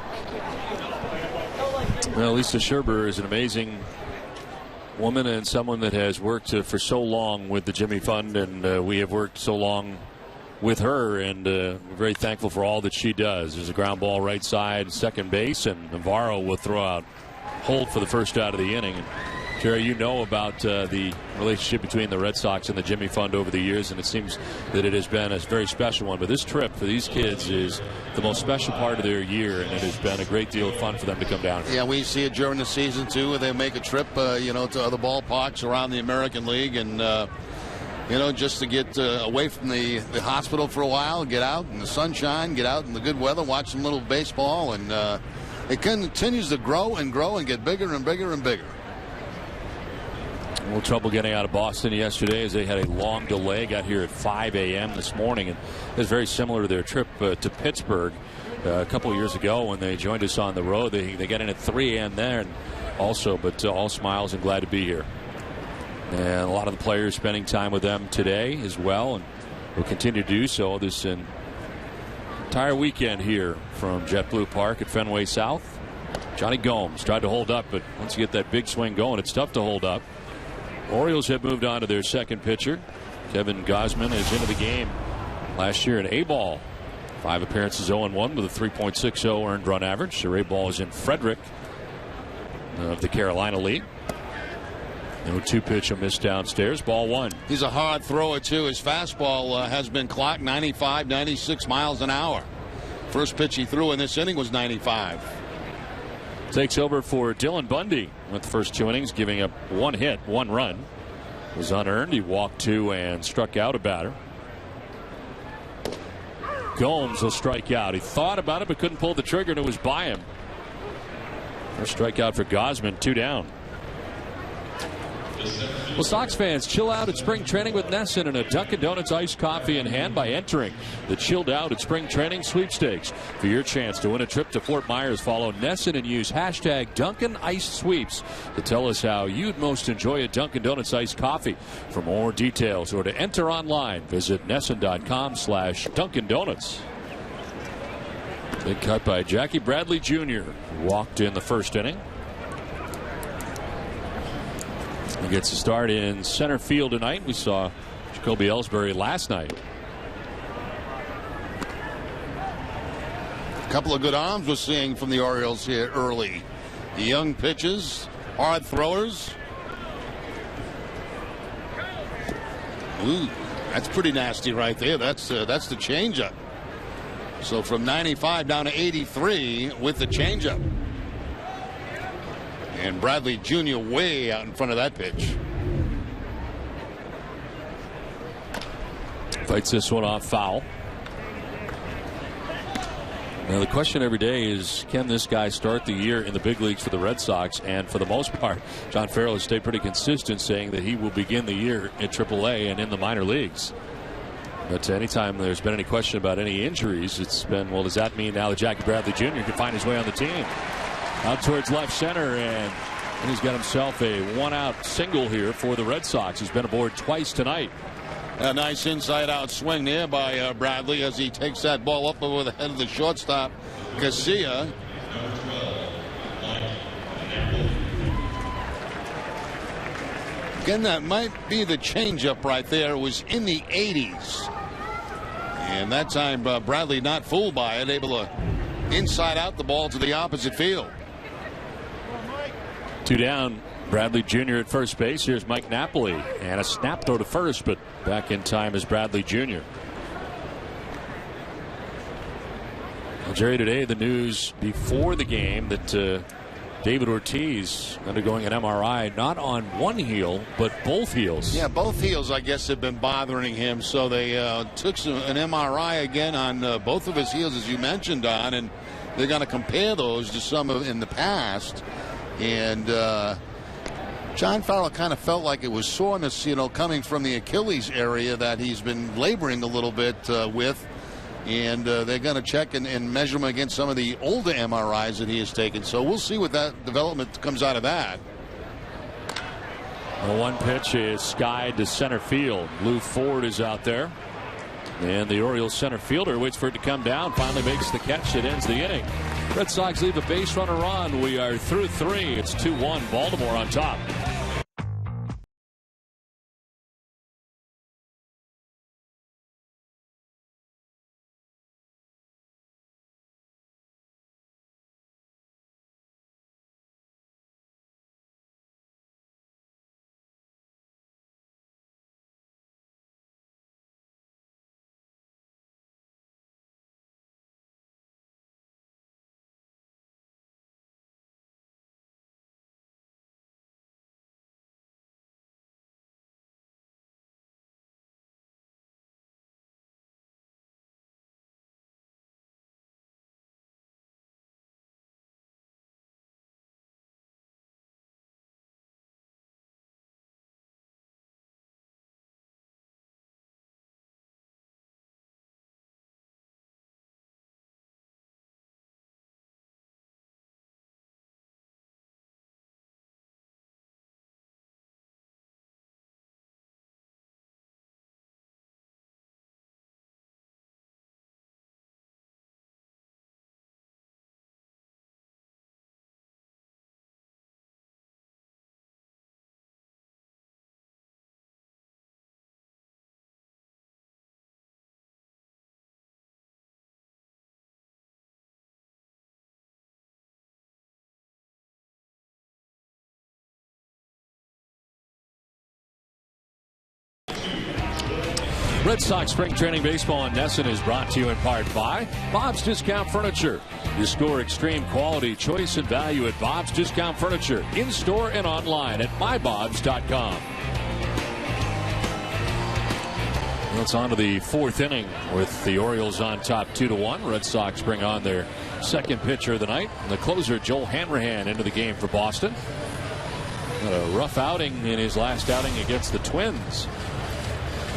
Well, Lisa Scherber is an amazing woman and someone that has worked for so long with the Jimmy Fund, and we have worked so long with her, and we're very thankful for all that she does. There's a ground ball right side, second base, and Navarro will throw out hold for the first out of the inning. And Kerry, you know about the relationship between the Red Sox and the Jimmy Fund over the years, and it seems that it has been a very special one. But this trip for these kids is the most special part of their year, and it has been a great deal of fun for them to come down here. Yeah, we see it during the season, too, where they make a trip, to other ballparks around the American League, and, just to get away from the hospital for a while, get out in the sunshine, get out in the good weather, watch some little baseball, and it continues to grow and grow and get bigger and bigger and bigger. A little trouble getting out of Boston yesterday as they had a long delay. Got here at 5 a.m. this morning, and it was very similar to their trip to Pittsburgh a couple of years ago when they joined us on the road. They got in at 3 a.m. there, and also, but all smiles and glad to be here. And a lot of the players spending time with them today as well, and will continue to do so this entire weekend here from JetBlue Park at Fenway South. Johnny Gomes tried to hold up, but once you get that big swing going, it's tough to hold up. Orioles have moved on to their second pitcher. Kevin Gausman is into the game last year in A-ball. 5 appearances, 0-1 with a 3.60 earned run average. The A-ball is in Frederick of the Carolina League. No 2-pitch, a miss downstairs. Ball 1. He's a hard thrower, too. His fastball has been clocked 95, 96 miles an hour. First pitch he threw in this inning was 95. Takes over for Dylan Bundy with the first 2 innings, giving up 1 hit, 1 run. It was unearned. He walked 2 and struck out a batter. Gomes will strike out. He thought about it but couldn't pull the trigger, and it was by him. First strikeout for Gausman, 2 down. Well, Sox fans, chill out at spring training with Nesson and a Dunkin' Donuts iced coffee in hand by entering the Chilled Out at Spring Training sweepstakes. For your chance to win a trip to Fort Myers, follow Nesson and use hashtag Dunkin' Iced Sweeps to tell us how you'd most enjoy a Dunkin' Donuts iced coffee. For more details or to enter online, visit Nesson.com/Dunkin' Donuts. Big cut by Jackie Bradley Jr., who walked in the first inning. He gets a start in center field tonight. We saw Jacoby Ellsbury last night. A couple of good arms we're seeing from the Orioles here early. The young pitches, hard throwers. Ooh, that's pretty nasty right there. That's the changeup. So from 95 down to 83 with the changeup. And Bradley Jr. way out in front of that pitch. Fights this one off foul. Now the question every day is, can this guy start the year in the big leagues for the Red Sox? And for the most part, John Farrell has stayed pretty consistent, saying that he will begin the year in AAA and in the minor leagues. But anytime there's been any question about any injuries, it's been, well, does that mean now that Jackie Bradley Jr. can find his way on the team? Out towards left center, and he's got himself a 1-out single here for the Red Sox. He's been aboard twice tonight. A nice inside-out swing there by Bradley as he takes that ball up over the head of the shortstop, Casilla. Again, that might be the changeup right there. It was in the 80s. And that time, Bradley not fooled by it, able to inside out the ball to the opposite field. 2 down. Bradley Jr. at first base. Here's Mike Napoli, and a snap throw to first, but back in time is Bradley Jr. Well, Jerry, today the news before the game that David Ortiz undergoing an MRI, not on one heel but both heels. Yeah, both heels I guess have been bothering him, so they took an MRI again on both of his heels, as you mentioned, Don, and they're going to compare those to some of in the past. And John Farrell kind of felt like it was soreness, coming from the Achilles area that he's been laboring a little bit with. And they're going to check and measure him against some of the older MRIs that he has taken. So we'll see what that development comes out of that. The 1 pitch is skied to center field. Lou Ford is out there. And the Orioles center fielder waits for it to come down. Finally makes the catch. It ends the inning. Red Sox leave a base runner on. We are through 3. It's 2-1. Baltimore on top. Red Sox Spring Training Baseball in Nesson is brought to you in part by Bob's Discount Furniture. You score extreme quality, choice, and value at Bob's Discount Furniture. In-store and online at mybobs.com. It's on to the fourth inning with the Orioles on top 2-1. Red Sox bring on their second pitcher of the night. And the closer, Joel Hanrahan, into the game for Boston. Had a rough outing in his last outing against the Twins.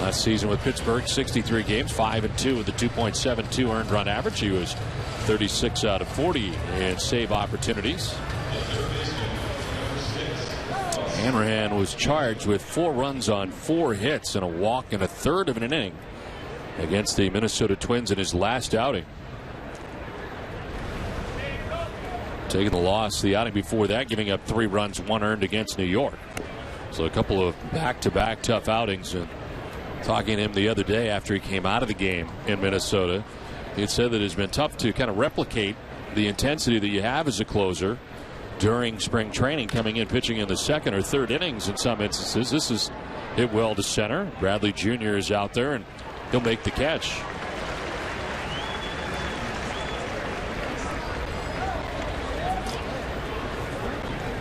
Last season with Pittsburgh, 63 games, 5-2 with a 2.72 earned run average. He was 36 out of 40 in save opportunities. Hanrahan was charged with 4 runs on 4 hits and a walk in a third of an inning against the Minnesota Twins in his last outing. Taking the loss the outing before that, giving up 3 runs, 1 earned against New York. So a couple of back-to-back tough outings. And talking to him the other day after he came out of the game in Minnesota, he had said that it's been tough to kind of replicate the intensity that you have as a closer during spring training, coming in pitching in the second or third innings in some instances. This is hit well to center. Bradley Jr. is out there and he'll make the catch.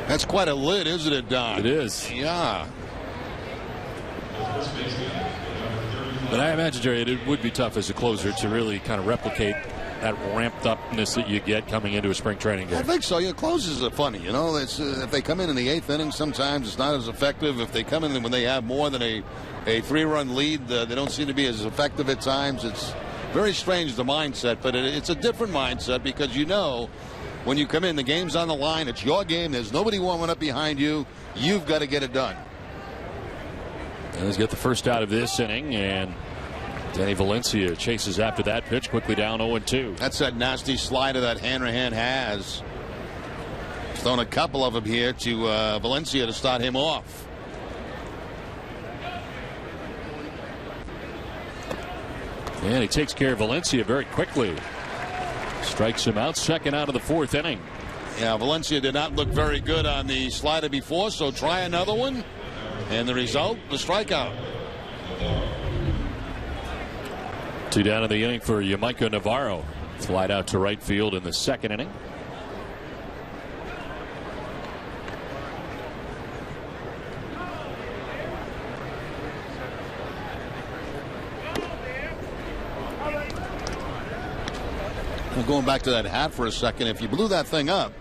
That's quite a lid, isn't it, Don? It is. Yeah. But I imagine, Jerry, it would be tough as a closer to really kind of replicate that ramped upness that you get coming into a spring training game. I think so. Closers are funny. It's, if they come in the 8th inning, sometimes it's not as effective. If they come in when they have more than a 3-run lead, they don't seem to be as effective at times. It's very strange, the mindset, but it's a different mindset because when you come in, the game's on the line. It's your game. There's nobody warming up behind you. You've got to get it done. And he's got the first out of this inning, and Danny Valencia chases after that pitch, quickly down 0-2. That's that nasty slider that Hanrahan has. He's thrown a couple of them here to Valencia to start him off. And he takes care of Valencia very quickly. Strikes him out, second out of the 4th inning. Yeah, Valencia did not look very good on the slider before, so try another one. And the result, the strikeout. 2 down in the inning for Yamaika Navarro. Flied out to right field in the second inning. Going back to that hat for a second, if you blew that thing up,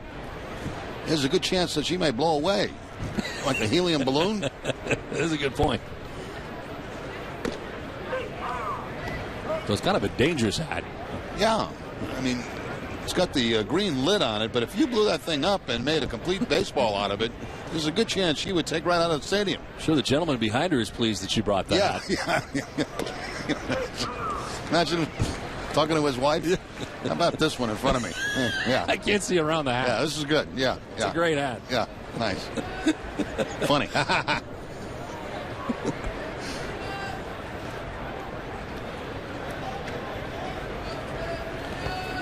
there's a good chance that she may blow away. Like a helium balloon. That's a good point. So it's kind of a dangerous hat. Yeah. I mean, it's got the green lid on it, but if you blew that thing up and made a complete baseball out of it, there's a good chance she would take right out of the stadium. Sure, the gentleman behind her is pleased that she brought that hat. Yeah. Imagine talking to his wife. How about this one in front of me? Yeah. I can't see around the hat. Yeah, this is good. Yeah. It's a great hat. Yeah. Nice. Funny.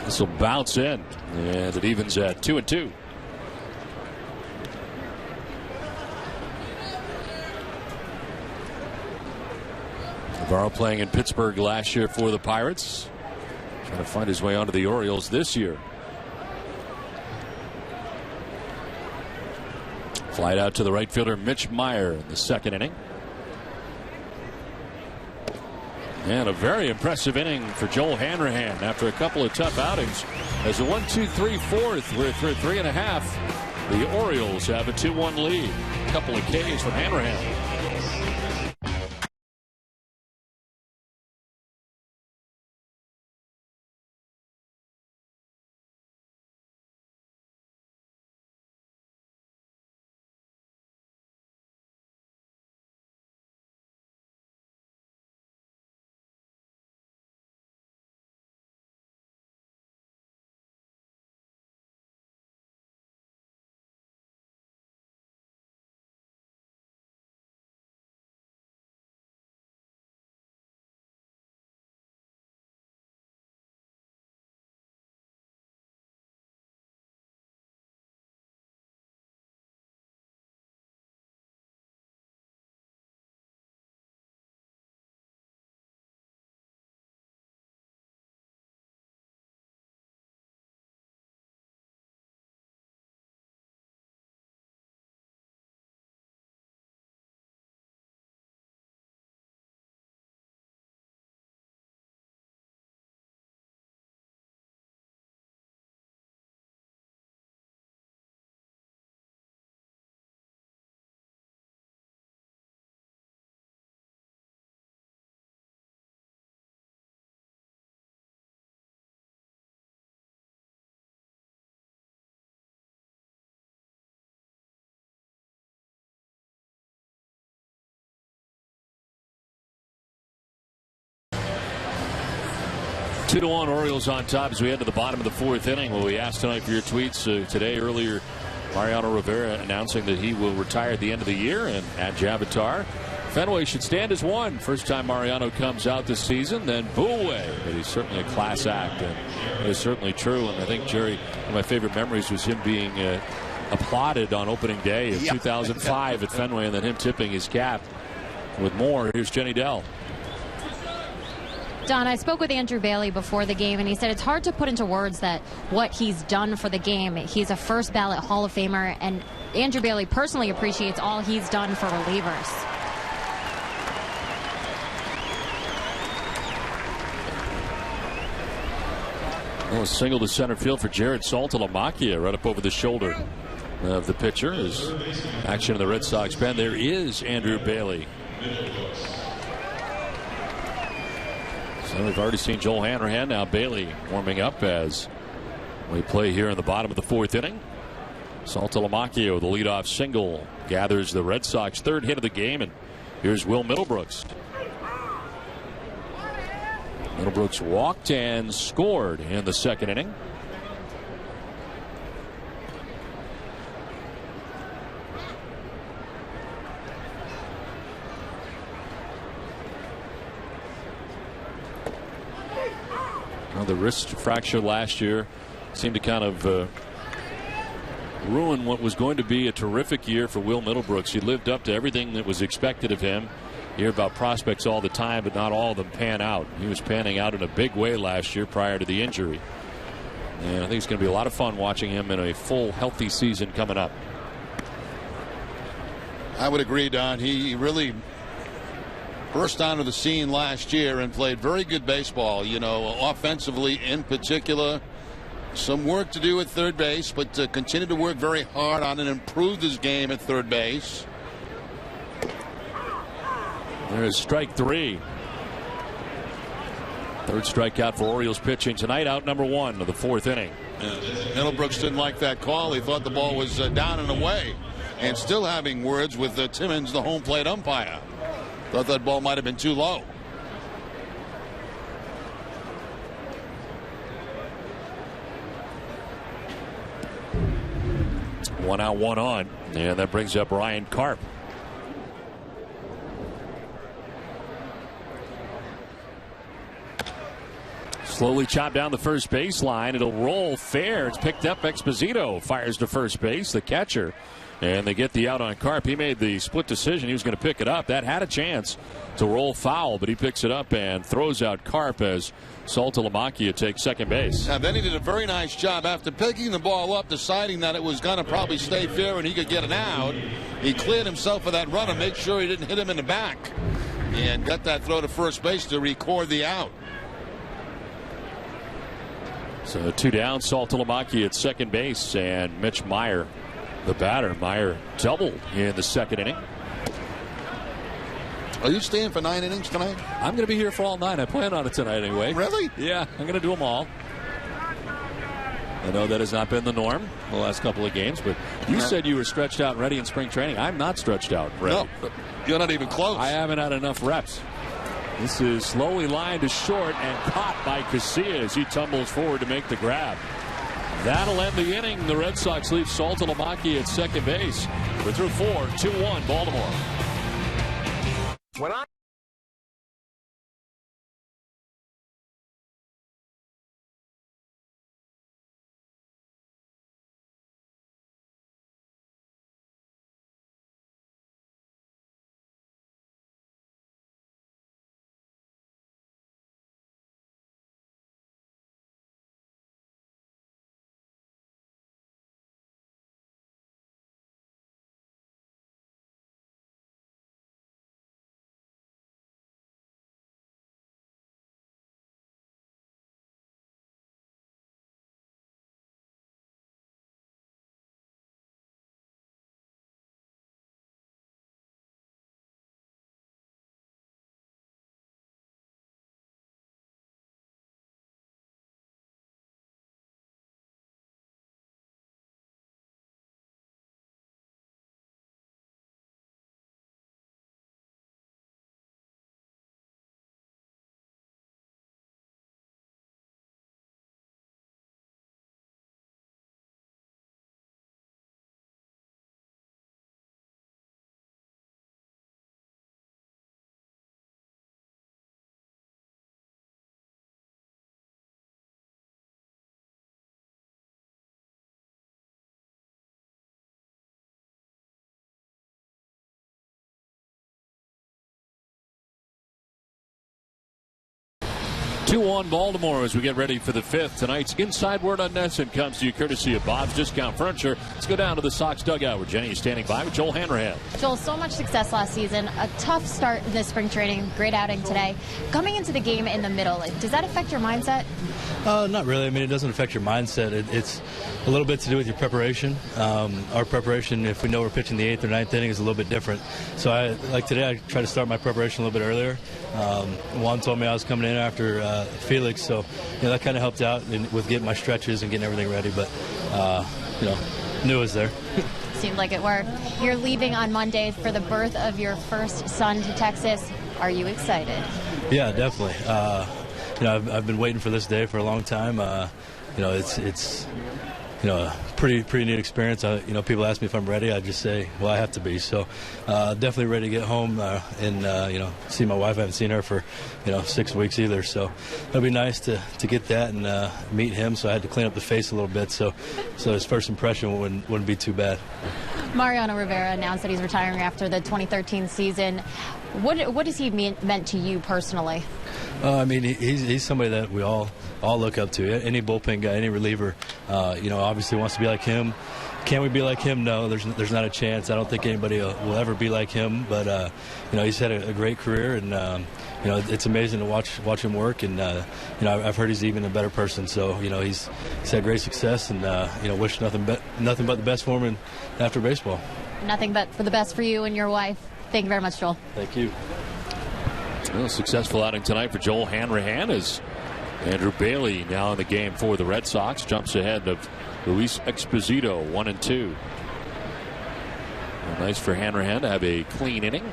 This will bounce in, and it evens at 2-2. Navarro playing in Pittsburgh last year for the Pirates. Trying to find his way onto the Orioles this year. Flied out to the right fielder Mitch Meyer in the second inning. And a very impressive inning for Joel Hanrahan after a couple of tough outings. As a 1-2-3 fourth, we're through 3.5. The Orioles have a 2-1 lead. A couple of Ks from Hanrahan. 2-1 Orioles on top as we head to the bottom of the fourth inning. Well, we asked tonight for your tweets earlier. Mariano Rivera announcing that he will retire at the end of the year, and at Javatar, Fenway should stand as one. First time Mariano comes out this season, then boo away. But he's certainly a class act, and it is certainly true. And I think, Jerry, one of my favorite memories was him being applauded on opening day of 2005 at Fenway, and then him tipping his cap. With more, here's Jenny Dell. Don, I spoke with Andrew Bailey before the game, and he said it's hard to put into words that what he's done for the game. He's a first ballot Hall of Famer, and Andrew Bailey personally appreciates all he's done for relievers. Well, a single to center field for Jared Saltalamacchia, right up over the shoulder of the pitcher. As action in the Red Sox pen, there is Andrew Bailey. So we've already seen Joel Hanrahan. Now Bailey warming up as we play here in the bottom of the fourth inning. Saltalamacchia with the leadoff single gathers the Red Sox third hit of the game, and here's Will Middlebrooks. Middlebrooks walked and scored in the second inning. Well, the wrist fracture last year seemed to kind of ruin what was going to be a terrific year for Will Middlebrooks. He lived up to everything that was expected of him. You hear about prospects all the time, but not all of them pan out. He was panning out in a big way last year prior to the injury. And I think it's going to be a lot of fun watching him in a full, healthy season coming up. I would agree, Don. He really burst onto the scene last year and played very good baseball, you know, offensively in particular. Some work to do at third base, but continued to work very hard on and improved his game at third base. There's strike three. Third strikeout for Orioles pitching tonight, out number one of the fourth inning. Middlebrooks didn't like that call. He thought the ball was down and away, and still having words with Timmons, the home plate umpire. Thought that ball might have been too low. One out, one on, and that brings up Ryan Karp. Slowly chopped down the first baseline. It'll roll fair. It's picked up. Exposito fires to first base, the catcher. And they get the out on Karp. He made the split decision. He was going to pick it up. That had a chance to roll foul, but he picks it up and throws out Karp as Saltalamacchia takes second base. And then he did a very nice job after picking the ball up, deciding that it was going to probably stay fair and he could get an out. He cleared himself for that run and made sure he didn't hit him in the back. And got that throw to first base to record the out. So two down, Saltalamacchia at second base, and Mitch Meyer, the batter. Meyer doubled in the second inning. Are you staying for 9 innings tonight? I'm going to be here for all 9. I plan on it tonight anyway. Really? Yeah, I'm going to do them all. I know that has not been the norm the last couple of games, but you said you were stretched out and ready in spring training. I'm not stretched out and ready. No, you're not even close. I haven't had enough reps. This is slowly lined to short and caught by Casillas. He tumbles forward to make the grab. That'll end the inning. The Red Sox leave Saltalamacchia at second base. We're through 4, 2-1 Baltimore. When I 2-1 Baltimore as we get ready for the fifth. Tonight's Inside Word on NESN comes to you courtesy of Bob's Discount Furniture. Let's go down to the Sox dugout where Jenny is standing by with Joel Hanrahan. Joel, so much success last season. A tough start in this spring training. Great outing today. Coming into the game in the middle, does that affect your mindset? Not really. I mean, it doesn't affect your mindset. It's a little bit to do with your preparation. Our preparation, if we know we're pitching the 8th or 9th inning, is a little bit different. So, like today, I try to start my preparation a little bit earlier. Juan told me I was coming in after Felix, so that kind of helped out with getting my stretches and getting everything ready. But knew it was there. Seemed like it worked. You're leaving on Monday for the birth of your first son to Texas. Are you excited? Yeah, definitely. I've been waiting for this day for a long time. It's a pretty neat experience. People ask me if I'm ready. I just say, well, I have to be. So definitely ready to get home and see my wife. I haven't seen her for 6 weeks either. So it'll be nice to get that and meet him. So I had to clean up the face a little bit. So his first impression wouldn't be too bad. Mariano Rivera announced that he's retiring after the 2013 season. What does he meant to you personally? He's somebody that we all look up to. Any bullpen guy, any reliever, obviously wants to be like him. Can we be like him? No, there's not a chance. I don't think anybody will ever be like him. But he's had a great career, and it's amazing to watch him work. And I've heard he's even a better person. So he's had great success, and wish nothing but the best for him after baseball. Nothing but for the best for you and your wife. Thank you very much, Joel. Thank you. Well, successful outing tonight for Joel Hanrahan as Andrew Bailey now in the game for the Red Sox. Jumps ahead of Luis Exposito, 1-2. Well, nice for Hanrahan to have a clean inning.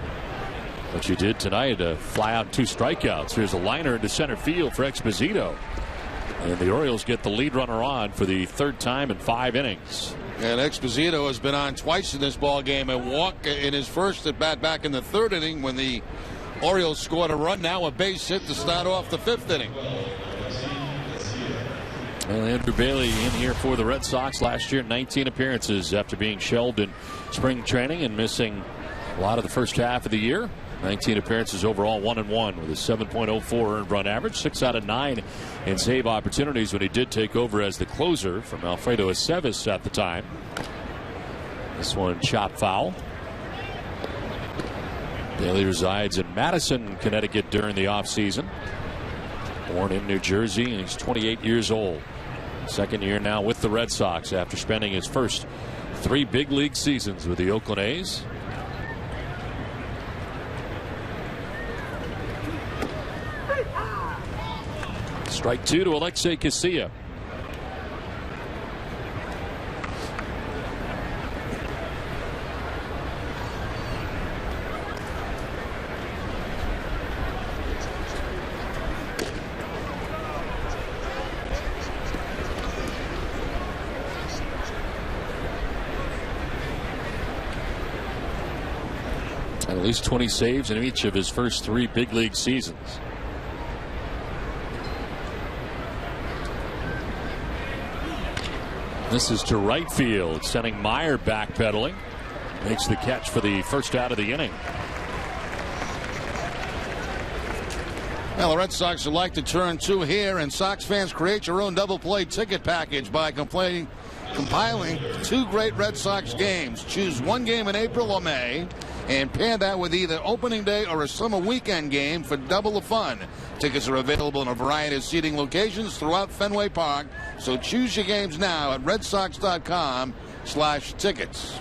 What you did tonight to fly out 2 strikeouts. Here's a liner into center field for Exposito. And the Orioles get the lead runner on for the 3rd time in 5 innings. And Exposito has been on twice in this ball game and walked in his first at bat back in the 3rd inning when the Orioles scored a run. Now a base hit to start off the 5th inning. Well, Andrew Bailey in here for the Red Sox last year, 19 appearances after being shelved in spring training and missing a lot of the first half of the year. 19 appearances overall, 1-1 with a 7.04 earned run average, 6 out of 9 in save opportunities when he did take over as the closer from Alfredo Aceves at the time. This one chopped foul. Bailey resides in Madison, Connecticut during the offseason. Born in New Jersey, and he's 28 years old. 2nd year now with the Red Sox after spending his first 3 big league seasons with the Oakland A's. Strike 2 to Alexei Casilla. At least 20 saves in each of his first 3 big league seasons. This is to right field, sending Meyer backpedaling. Makes the catch for the first out of the inning. Well, the Red Sox would like to turn 2 here, and Sox fans, create your own double play ticket package by compiling 2 great Red Sox games. Choose 1 game in April or May and pair that with either opening day or a summer weekend game for double the fun. Tickets are available in a variety of seating locations throughout Fenway Park, so choose your games now at redsox.com/tickets.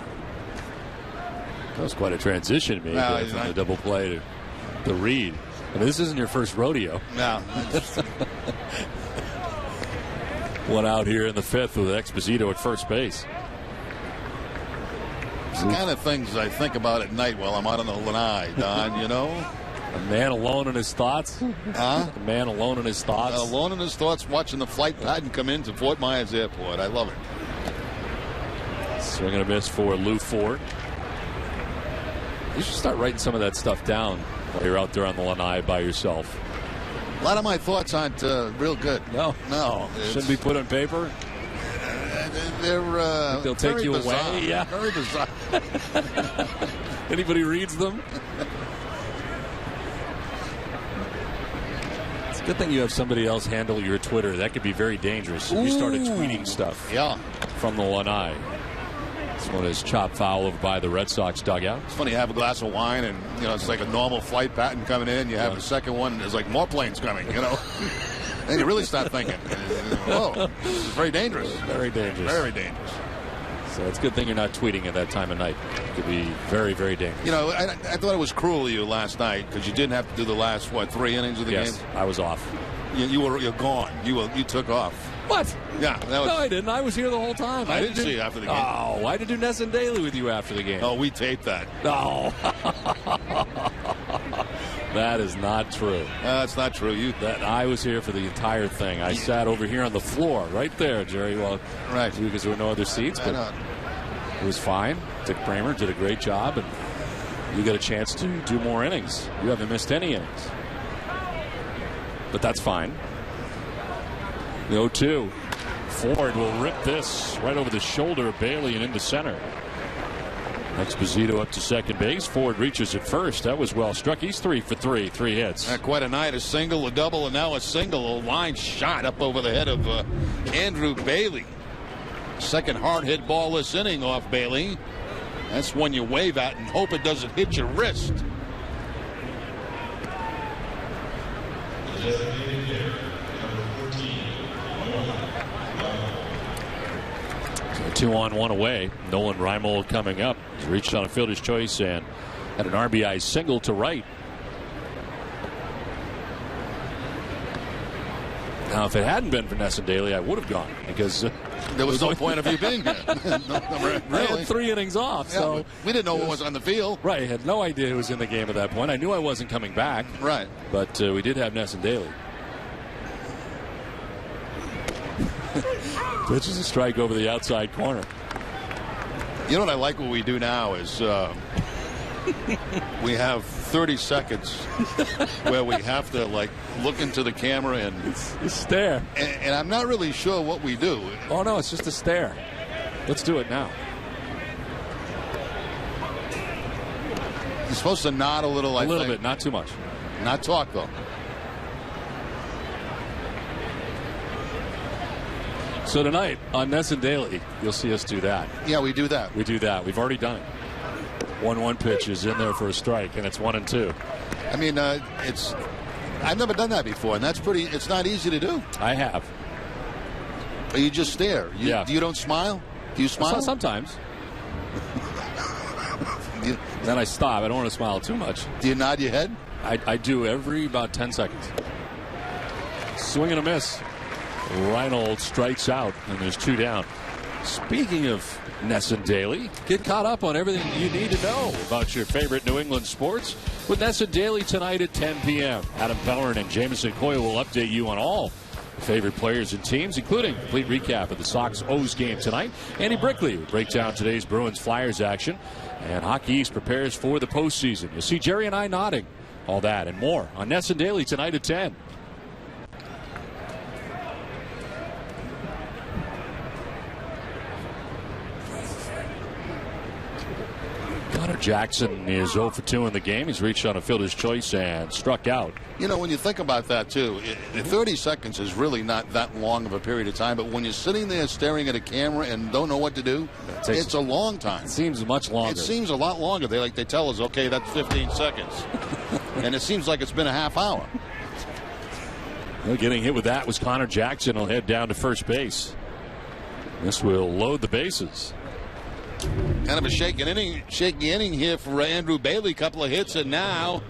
That was quite a transition, maybe, from the double play to read. I mean, this isn't your first rodeo. No. One out here in the 5th with Exposito at first base. It's the kind of things I think about at night while I'm out on the lanai, Don, A man alone in his thoughts? Huh? A man alone in his thoughts? Alone in his thoughts watching the flight pattern come into Fort Myers Airport. I love it. Swing and a miss for Lou Ford. You should start writing some of that stuff down while you're out there on the lanai by yourself. A lot of my thoughts aren't real good. No. Shouldn't be put on paper. They'll take you bizarre. away. Yeah. Very bizarre. Anybody reads them? It's a good thing you have somebody else handle your Twitter. That could be very dangerous if you started tweeting stuff from the lanai. This one is chopped foul over by the Red Sox dugout. It's funny, you have a glass of wine, and it's like a normal flight pattern coming in. You have a second one, there's like more planes coming, And you really start thinking, whoa, this is very dangerous. Very dangerous. Very dangerous. So it's a good thing you're not tweeting at that time of night. It could be very, very dangerous. I thought it was cruel of you last night because you didn't have to do the last, 3 innings of the game? Yes, I was off. You're gone. You took off. What? Yeah. No, I didn't. I was here the whole time. I didn't see you after the game. Oh, I had to do Ness and Daly with you after the game. Oh, we taped that. No. That is not true. That's not true. I was here for the entire thing. I sat over here on the floor, right there, Jerry. Well, right, because there were no other seats, but it was fine. Dick Kramer did a great job, and you got a chance to do more innings. You haven't missed any innings, but that's fine. The 0-2. Ford will rip this right over the shoulder of Bailey and into center. Exposito up to second base. Ford reaches at first. That was well struck. He's 3 for 3, 3 hits. Quite a night. A single, a double, and now a single. A line shot up over the head of Andrew Bailey. Second hard hit ball this inning off Bailey. That's one you wave at and hope it doesn't hit your wrist. 2-on-1 away. Nolan Reimold coming up. He's reached on a fielder's choice and had an RBI single to right. Now, if it hadn't been for Ness and Daly, I would have gone because there was no point of you being here. Really. I had 3 innings off, so we didn't know what was on the field. Right, I had no idea who was in the game at that point. I knew I wasn't coming back. Right, but we did have Ness and Daly. Pitch is a strike over the outside corner. You know what I like what we do now is we have 30 seconds where we have to look into the camera and stare. And I'm not really sure what we do. Oh no, it's just a stare. Let's do it now. You're supposed to nod a little. A little bit, not too much. Not talk though. So tonight on Ness and Daly, you'll see us do that. Yeah, we do that. We do that. We've already done it. 1-1 pitch is in there for a strike, and it's 1-2. I mean, I've never done that before, and it's not easy to do. I have. But you just stare. You don't smile? Do you smile? Sometimes. Then I stop. I don't want to smile too much. Do you nod your head? I do every about 10 seconds. Swing and a miss. Reinold strikes out, and there's 2 down. Speaking of Ness and Daly, get caught up on everything you need to know about your favorite New England sports with Ness and Daly tonight at 10 p.m. Adam Pellerin and Jamison Coyle will update you on all favorite players and teams, including a complete recap of the Sox-O's game tonight. Andy Brickley will break down today's Bruins-Flyers action, and Hockey East prepares for the postseason. You'll see Jerry and I nodding. All that and more on Ness and Daly tonight at 10. Jackson is 0 for 2 in the game. He's reached on a fielder's choice and struck out. You know, when you think about that, too, 30 seconds is really not that long of a period of time. But when you're sitting there staring at a camera and don't know what to do, it's a long time. It seems much longer. It seems a lot longer. They tell us, okay, that's 15 seconds. And it seems like it's been a half hour. Well, getting hit with that was Connor Jackson. He'll head down to first base. This will load the bases. Kind of a shaky inning here for Andrew Bailey. Couple of hits, and now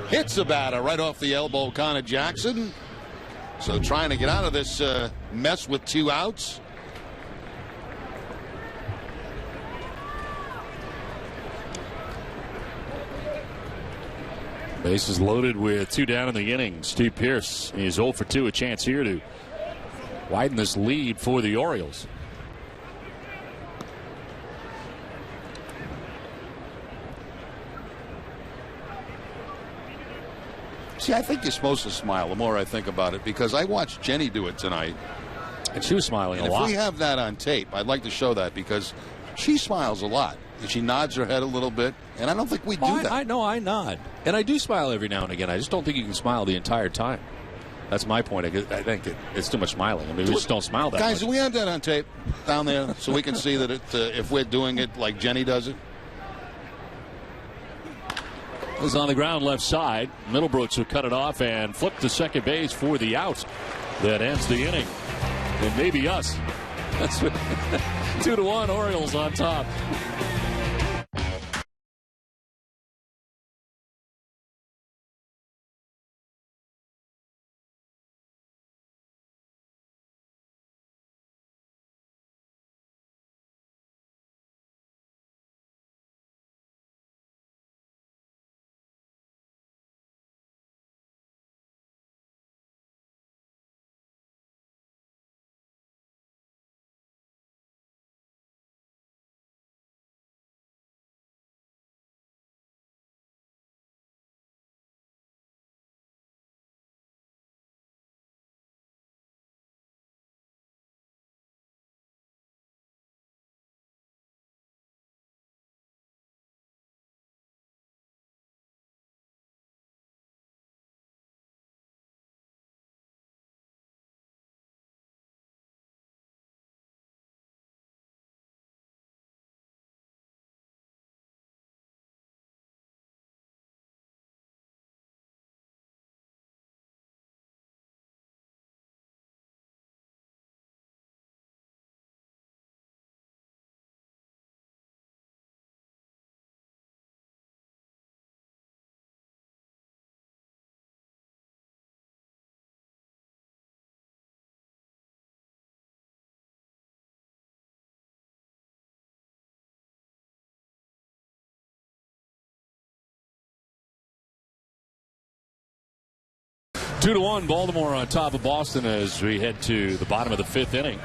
hits the batter right off the elbow, Connor Jackson. So trying to get out of this mess with 2 outs. Bases loaded with 2 down in the inning. Steve Pearce is 0 for 2. A chance here to widen this lead for the Orioles. See, I think you're supposed to smile the more I think about it, because I watched Jenny do it tonight. And she was smiling a lot. If we have that on tape, I'd like to show that, because she smiles a lot. She nods her head a little bit, and I don't think we do that. I know I nod. And I do smile every now and again. I just don't think you can smile the entire time. That's my point. I think it's too much smiling. I mean, we just don't smile that Guys, much. do we have that on tape down there so we can see that if we're doing it like Jenny does it? Is on the ground left side. Middlebrooks will cut it off and flip to second base for the out. That ends the inning. And maybe us. That's 2-1 Orioles on top. Two to one, Baltimore on top of Boston as we head to the bottom of the fifth inning.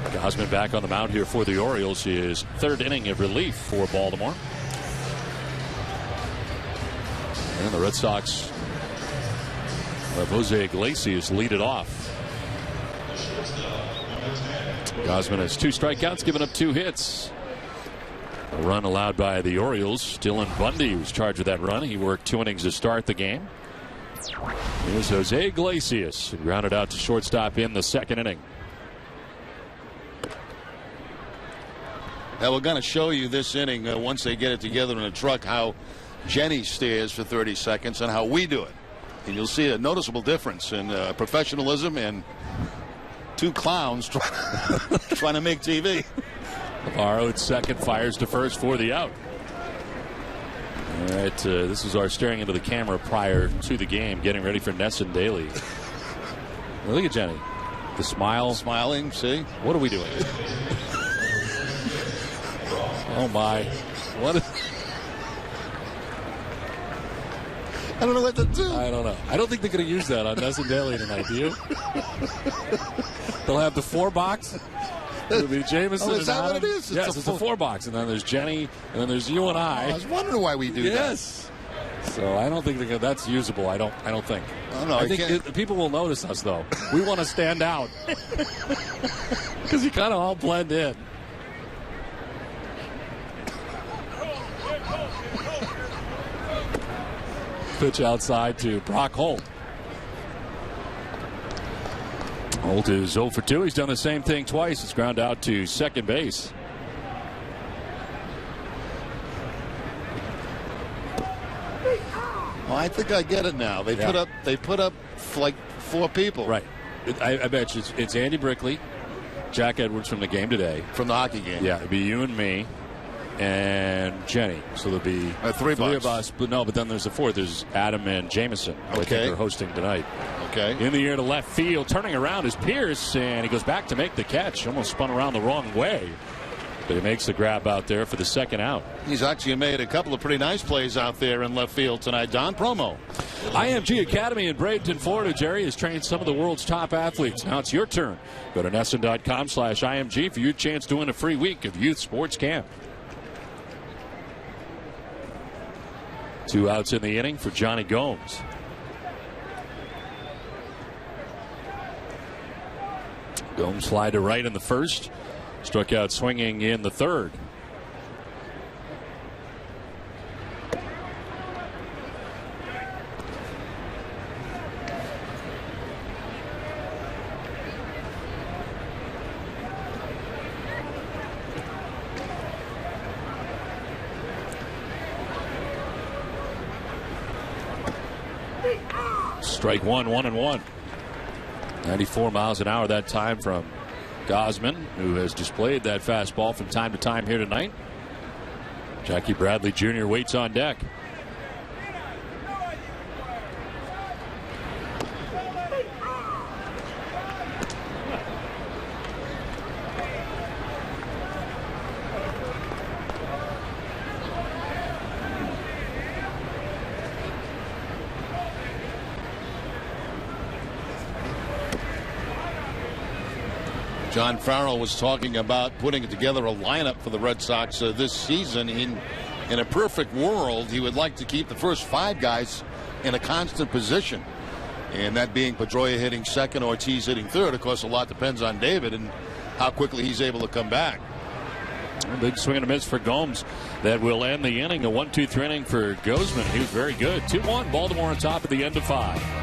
Gausman back on the mound here for the Orioles. His third inning of relief for Baltimore. And the Red Sox have Jose Iglesias lead it off. Gausman has 2 strikeouts, giving up 2 hits. A run allowed by the Orioles. Dylan Bundy was charged with that run. He worked 2 innings to start the game. Here's Jose Iglesias, who grounded out to shortstop in the second inning. Now we're going to show you this inning once they get it together in a truck how Jenny stares for 30 seconds and how we do it. And you'll see a noticeable difference in professionalism and 2 clowns trying to make TV. Navarro at second, fires to first for the out. All right, this is our staring into the camera prior to the game, getting ready for Nesson Daly. Well, look at Jenny. The smile. Smiling, see? What are we doing? Oh, my. What? I don't know what to do. I don't know. I don't think they're going to use that on Nesson Daly tonight, do you? They'll have the 4-box. It'll be Jameson. Oh, is that what it is? Yes, it's a 4-box. And then there's Jenny, and then there's you and I. I was wondering why we do that. Yes. So I don't think that's usable. I don't think. Oh, no, I think people will notice us, though. We want to stand out. Because you kind of all blend in. Pitch outside to Brock Holt. Holt is 0 for 2. He's done the same thing twice. It's ground out to second base. Oh, I think I get it now. They put up like 4 people. Right. I bet you it's Andy Brickley, Jack Edwards from the game today. From the hockey game. Yeah, it'd be you and me and Jenny. So there'll be 3 of us. But then there's a 4th. There's Adam and Jameson. I think they're hosting tonight. Okay. In the air to left field. Turning around is Pierce, and he goes back to make the catch. Almost spun around the wrong way. But he makes the grab out there for the second out. He's actually made a couple of pretty nice plays out there in left field tonight. Don Promo. IMG Academy in Bradenton, Florida. Jerry has trained some of the world's top athletes. Now it's your turn. Go to NESN.com/IMG for your chance to win a free week of youth sports camp. 2 outs in the inning for Johnny Gomes. Gomes fly to right in the first. Struck out swinging in the third. Strike one, 1-1. 94 miles an hour that time from Gosman, who has displayed that fastball from time to time here tonight. Jackie Bradley Jr. waits on deck. John Farrell was talking about putting together a lineup for the Red Sox this season. In a perfect world, he would like to keep the first 5 guys in a constant position, and that being Pedroia hitting second, Ortiz hitting third. Of course, a lot depends on David and how quickly he's able to come back. A big swing and a miss for Gomes that will end the inning. A 1-2-3 inning for Gosman. He was very good. 2-1, Baltimore on top at the end of 5.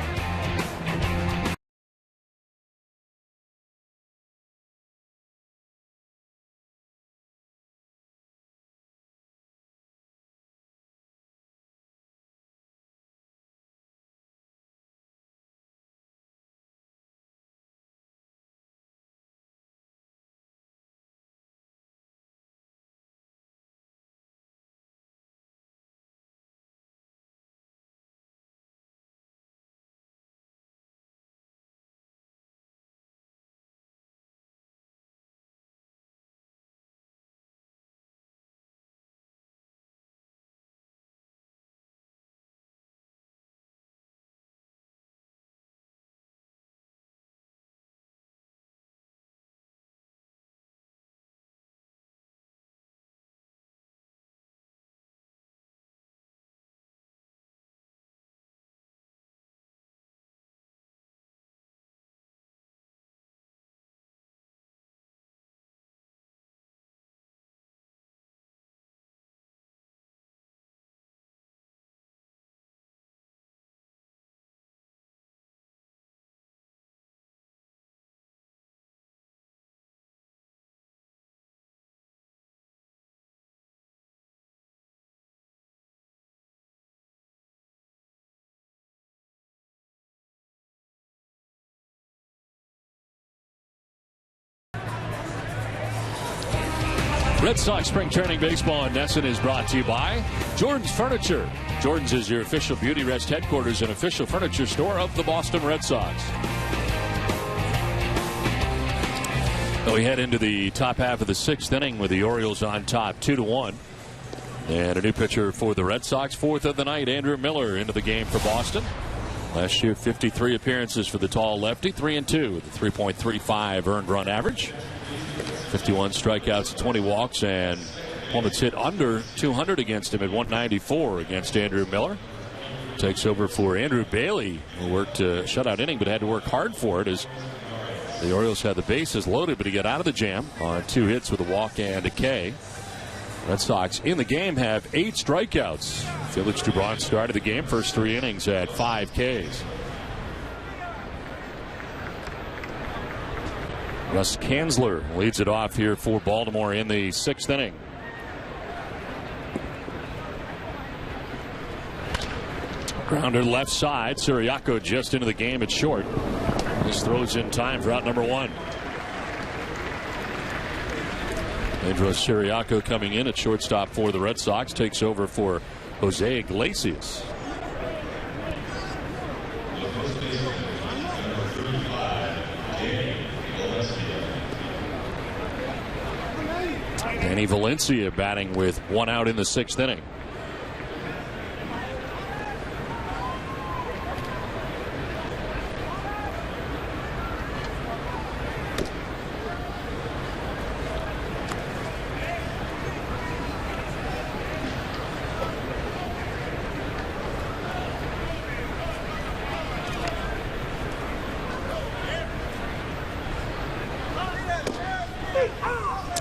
Red Sox spring training baseball in Nesson is brought to you by Jordan's Furniture. Jordan's is your official beauty rest headquarters and official furniture store of the Boston Red Sox. We head into the top half of the 6th inning with the Orioles on top 2-1. And a new pitcher for the Red Sox, 4th of the night, Andrew Miller into the game for Boston. Last year, 53 appearances for the tall lefty, 3-2 with a 3.35 earned run average. 51 strikeouts, 20 walks, and one that's hit under 200 against him at 194 against Andrew Miller. Takes over for Andrew Bailey, who worked a shutout inning but had to work hard for it as the Orioles had the bases loaded, but he got out of the jam on 2 hits with a walk and a K. Red Sox in the game have 8 strikeouts. Felix Dubron started the game, first 3 innings at 5 Ks. Russ Kanzler leads it off here for Baltimore in the 6th inning. Grounder left side. Siriaco just into the game at short. This throws in time for out number 1. Pedro Siriaco coming in at shortstop for the Red Sox. Takes over for Jose Iglesias. Danny Valencia batting with 1 out in the 6th inning.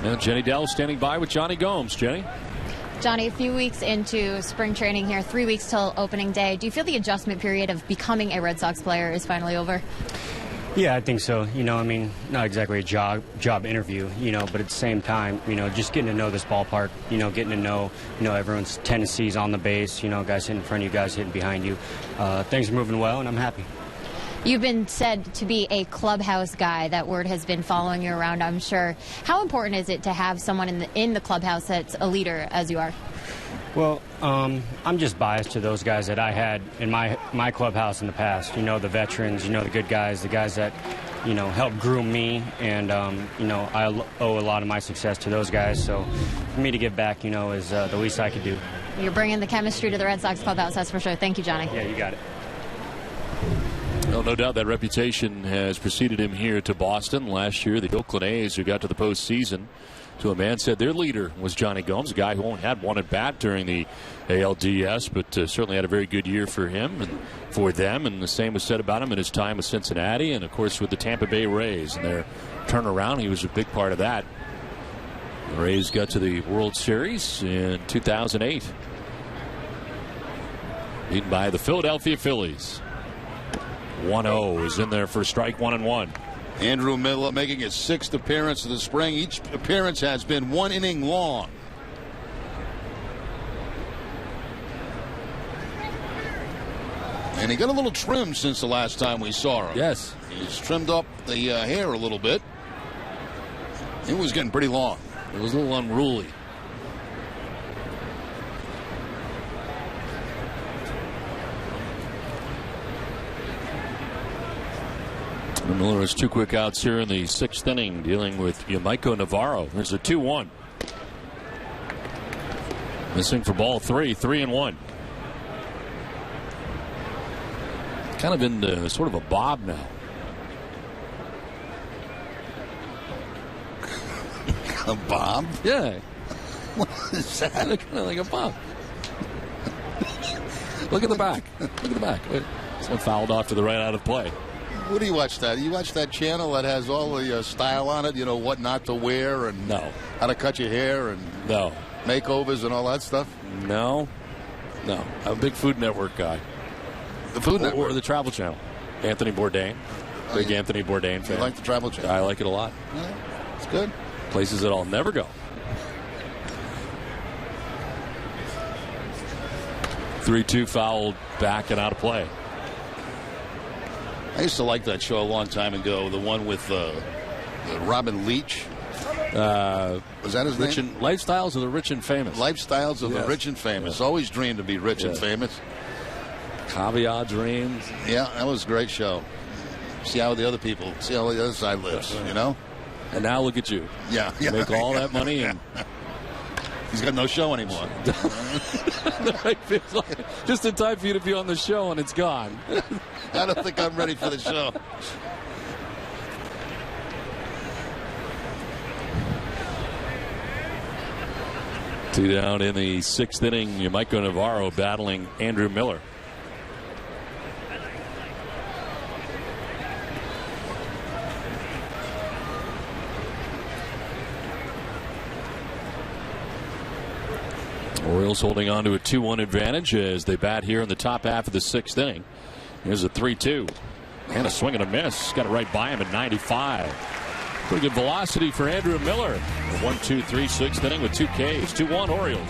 And Jenny Dell standing by with Johnny Gomes. Jenny? Johnny, a few weeks into spring training here, 3 weeks till opening day. Do you feel the adjustment period of becoming a Red Sox player is finally over? Yeah, I think so. Not exactly a job interview, but at the same time, just getting to know this ballpark, getting to know, everyone's tendencies on the base, guys hitting in front of you, guys hitting behind you. Things are moving well, and I'm happy. You've been said to be a clubhouse guy. That word has been following you around, I'm sure. How important is it to have someone in the clubhouse that's a leader as you are? Well, I'm just biased to those guys that I had in my clubhouse in the past. You know, the veterans, you know, the good guys, the guys that, you know, helped groom me. And, you know, I owe a lot of my success to those guys. So for me to give back, you know, is the least I could do. You're bringing the chemistry to the Red Sox clubhouse, that's for sure. Thank you, Johnny. Yeah, you got it. Well, no doubt that reputation has preceded him here to Boston. Last year, the Oakland A's, who got to the postseason, to a man said their leader was Johnny Gomes, a guy who only had one at bat during the ALDS, but certainly had a very good year for him and for them. And the same was said about him in his time with Cincinnati and, of course, with the Tampa Bay Rays and their turnaround. He was a big part of that. The Rays got to the World Series in 2008, beaten by the Philadelphia Phillies. 1-0 is in there for strike 1-1. Andrew Miller making his 6th appearance of the spring. Each appearance has been 1 inning long. And he got a little trim since the last time we saw him. Yes. He's trimmed up the hair a little bit. It was getting pretty long. It was a little unruly. Miller has 2 quick outs here in the 6th inning, dealing with Yamaiko Navarro. There's a 2-1. Missing for ball 3, 3-1. Kind of in sort of a bob now. A bob? Yeah. What is that? Kind of like a bob. Look at the back. Look at the back. Someone fouled off to the right out of play. What do you watch that? You watch that channel that has all the style on it, you know, what not to wear and No. how to cut your hair and No. makeovers and all that stuff? No. No. I'm a big Food Network guy. The Food Network? Or the Travel Channel. Anthony Bourdain. Big Anthony Bourdain fan. You like the Travel Channel? I like it a lot. Yeah, it's good. Places that I'll never go. 3-2 fouled back and out of play. I used to like that show a long time ago, the one with Robin Leach. Was that his name? Lifestyles of the Rich and Famous. Lifestyles of the Rich and Famous. Yes. Always dreamed to be rich and famous. Caviar Dreams. Yeah, that was a great show. See how the other other side lives, you know? And now look at you. Yeah. You make all that money and he's got no show anymore. Just in time for you to be on the show and it's gone. I don't think I'm ready for the show. Two down in the 6th inning. Yamaiko Navarro battling Andrew Miller. Orioles holding on to a 2-1 advantage as they bat here in the top half of the 6th inning. Here's a 3-2. And a swing and a miss. Got it right by him at 95. Pretty good velocity for Andrew Miller. 1-2-3 6th inning with 2 Ks. 2-1 Orioles.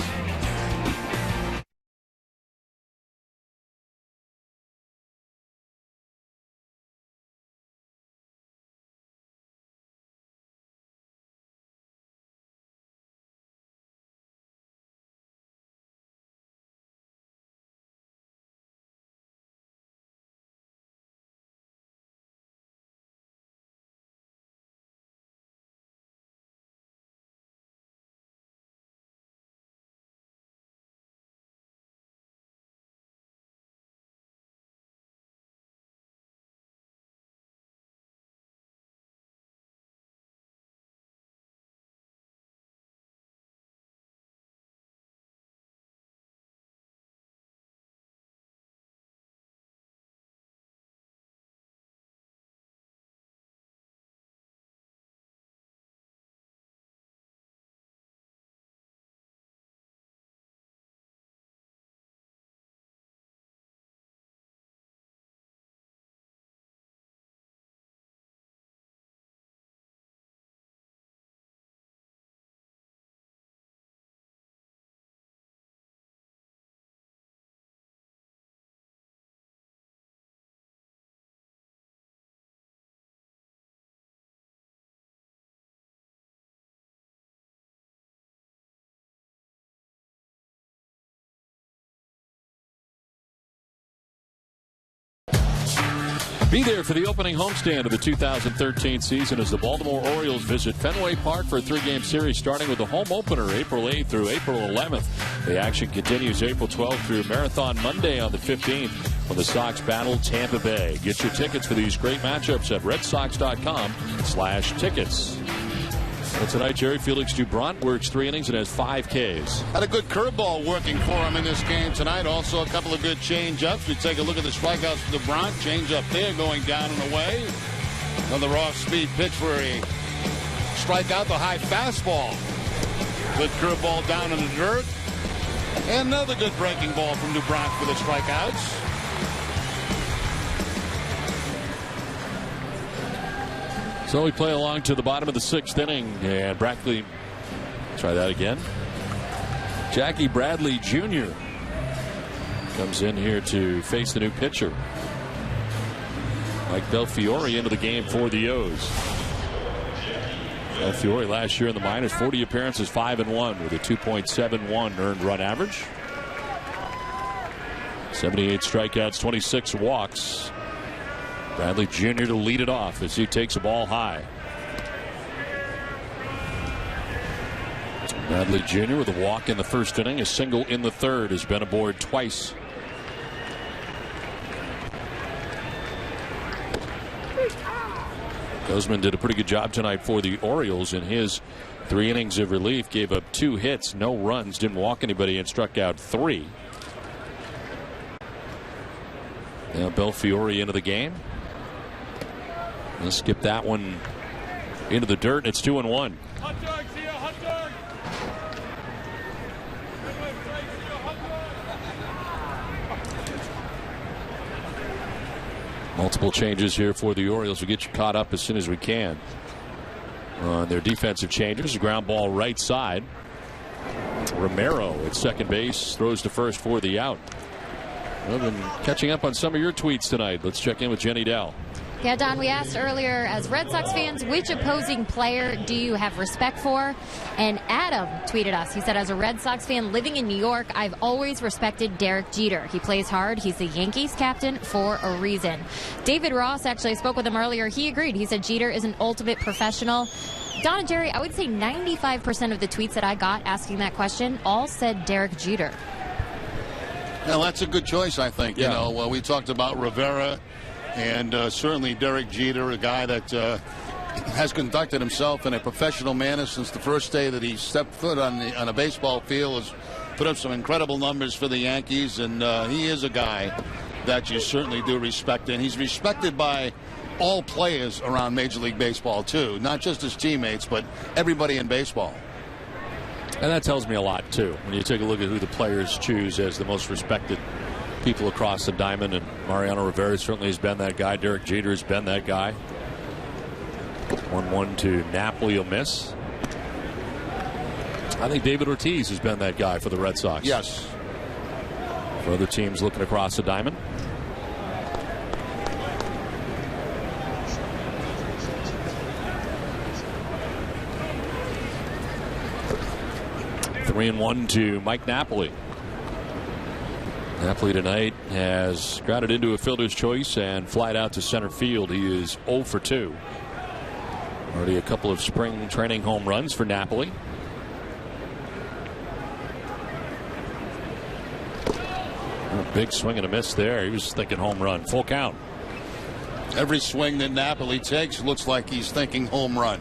Be there for the opening homestand of the 2013 season as the Baltimore Orioles visit Fenway Park for a 3-game series starting with the home opener April 8th through April 11th. The action continues April 12th through Marathon Monday on the 15th when the Sox battle Tampa Bay. Get your tickets for these great matchups at redsox.com/tickets. Well, tonight, Jerry, Felix Doubront works 3 innings and has 5 Ks. Had a good curveball working for him in this game tonight. Also, a couple of good change-ups. We take a look at the strikeouts for Doubront. Change up there going down and away. Another off-speed pitch for a strikeout, the high fastball. Good curveball down in the dirt. And another good breaking ball from Doubront for the strikeouts. So we play along to the bottom of the 6th inning, and Brackley, try that again. Jackie Bradley Jr. comes in here to face the new pitcher. Mike Belfiore into the game for the O's. Belfiore last year in the minors, 40 appearances, 5-1 with a 2.71 earned run average. 78 strikeouts, 26 walks. Bradley Jr. to lead it off as he takes a ball high. Bradley Jr. with a walk in the 1st inning, a single in the 3rd, has been aboard twice. Guzman did a pretty good job tonight for the Orioles in his 3 innings of relief. Gave up 2 hits, no runs, didn't walk anybody, and struck out 3. Now Belfiore into the game. Let's skip that one into the dirt. It's 2-1. Multiple changes here for the Orioles. We'll get you caught up as soon as we can on their defensive changes. A ground ball right side. Romero at second base throws to first for the out. I've been catching up on some of your tweets tonight. Let's check in with Jenny Dell. Yeah, Don, we asked earlier, as Red Sox fans, which opposing player do you have respect for? And Adam tweeted us. He said, as a Red Sox fan living in New York, I've always respected Derek Jeter. He plays hard. He's the Yankees captain for a reason. David Ross, actually, I spoke with him earlier. He agreed. He said Jeter is an ultimate professional. Don and Jerry, I would say 95% of the tweets that I got asking that question all said Derek Jeter. Well, that's a good choice, I think. Yeah. You know, we talked about Rivera. And certainly Derek Jeter, a guy that has conducted himself in a professional manner since the first day that he stepped foot on a baseball field, has put up some incredible numbers for the Yankees, and he is a guy that you certainly do respect, and he's respected by all players around Major League Baseball too, not just his teammates, but everybody in baseball. And that tells me a lot too when you take a look at who the players choose as the most respected people across the diamond, and Mariano Rivera certainly has been that guy. Derek Jeter has been that guy. 1-1 to Napoli, a miss. I think David Ortiz has been that guy for the Red Sox. Yes. For other teams looking across the diamond. Three and 1 to Mike Napoli. Napoli tonight has grounded into a fielder's choice and flied out to center field. He is 0 for 2. Already a couple of spring training home runs for Napoli. A big swing and a miss there. He was thinking home run. Full count. Every swing that Napoli takes looks like he's thinking home run.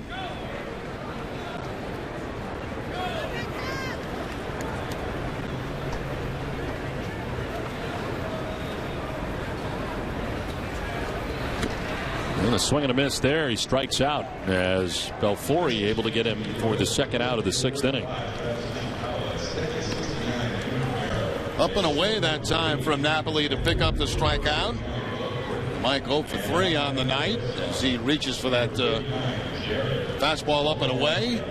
And a swing and a miss there. He strikes out as Belfiore able to get him for the 2nd out of the 6th inning. Up and away that time from Napoli to pick up the strikeout. Mike 0 for 3 on the night as he reaches for that fastball up and away.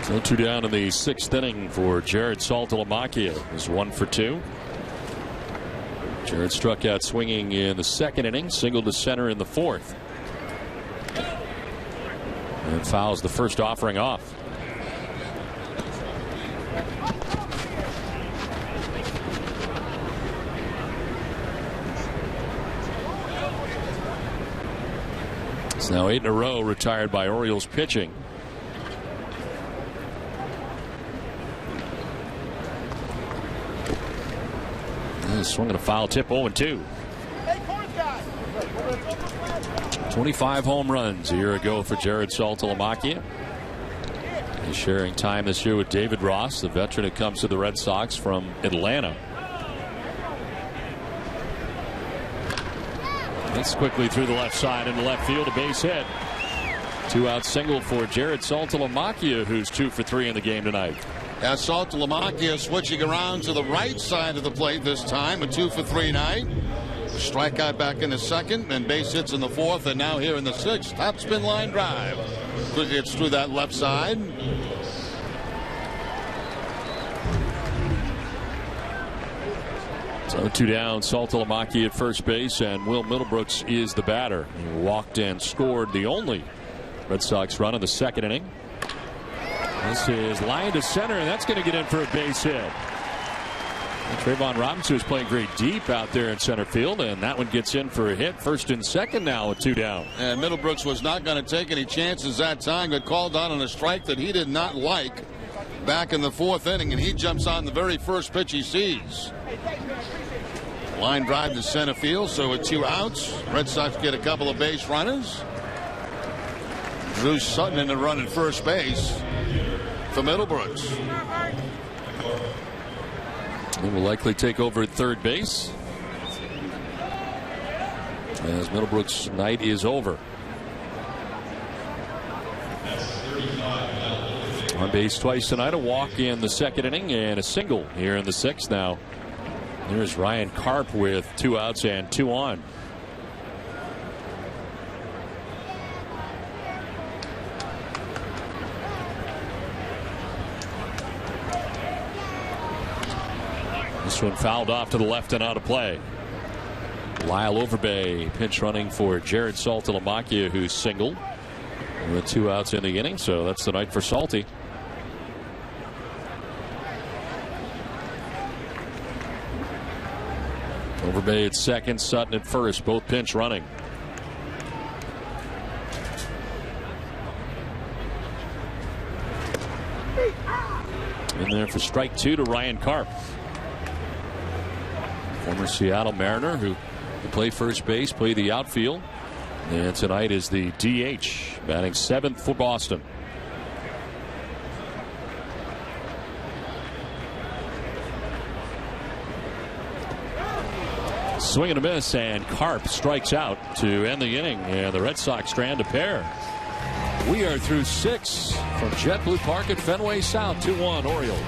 So 2 down in the 6th inning for Jared Saltalamacchia. Is 1 for 2. Jared struck out swinging in the 2nd inning, singled to center in the 4th. And fouls the first offering off. It's now 8 in a row retired by Orioles pitching. Swinging a foul tip, 0-2. 25 home runs a year ago for Jared Saltalamacchia. He's sharing time this year with David Ross, the veteran that comes to the Red Sox from Atlanta. It's quickly through the left side into left field, a base hit. 2-out single for Jared Saltalamacchia, who's 2 for 3 in the game tonight. As Saltalamacchia switching around to the right side of the plate this time, a 2 for 3 night. Strikeout back in the second, and base hits in the fourth, and now here in the sixth. Top spin line drive. Quickly gets through that left side. So 2 down, Saltalamacchia at first base, and Will Middlebrooks is the batter. He walked and scored the only Red Sox run in the second inning. This is line to center, and that's going to get in for a base hit. And Trayvon Robinson is playing very deep out there in center field, and that one gets in for a hit. First and second now with 2 down. And Middlebrooks was not going to take any chances that time, but called out on a strike that he did not like back in the fourth inning, and he jumps on the very first pitch he sees. Line drive to center field, so with 2 outs, Red Sox get a couple of base runners. Drew Sutton in the run at first base for Middlebrooks. He will likely take over at third base as Middlebrooks' night is over. On base twice tonight, a walk in the second inning and a single here in the sixth. Now there's Ryan Karp with 2 outs and 2 on. This one fouled off to the left and out of play. Lyle Overbay pinch running for Jared Saltalamacchia, who's singled with 2 outs in the inning, so that's the night for Salty. Overbay at second, Sutton at first, both pinch running. In there for strike 2 to Ryan Karp. Former Seattle Mariner who played first base, played the outfield, and tonight is the DH, batting 7th for Boston. Swing and a miss, and Karp strikes out to end the inning, and the Red Sox strand a pair. We are through 6 from JetBlue Park at Fenway South. 2-1 Orioles.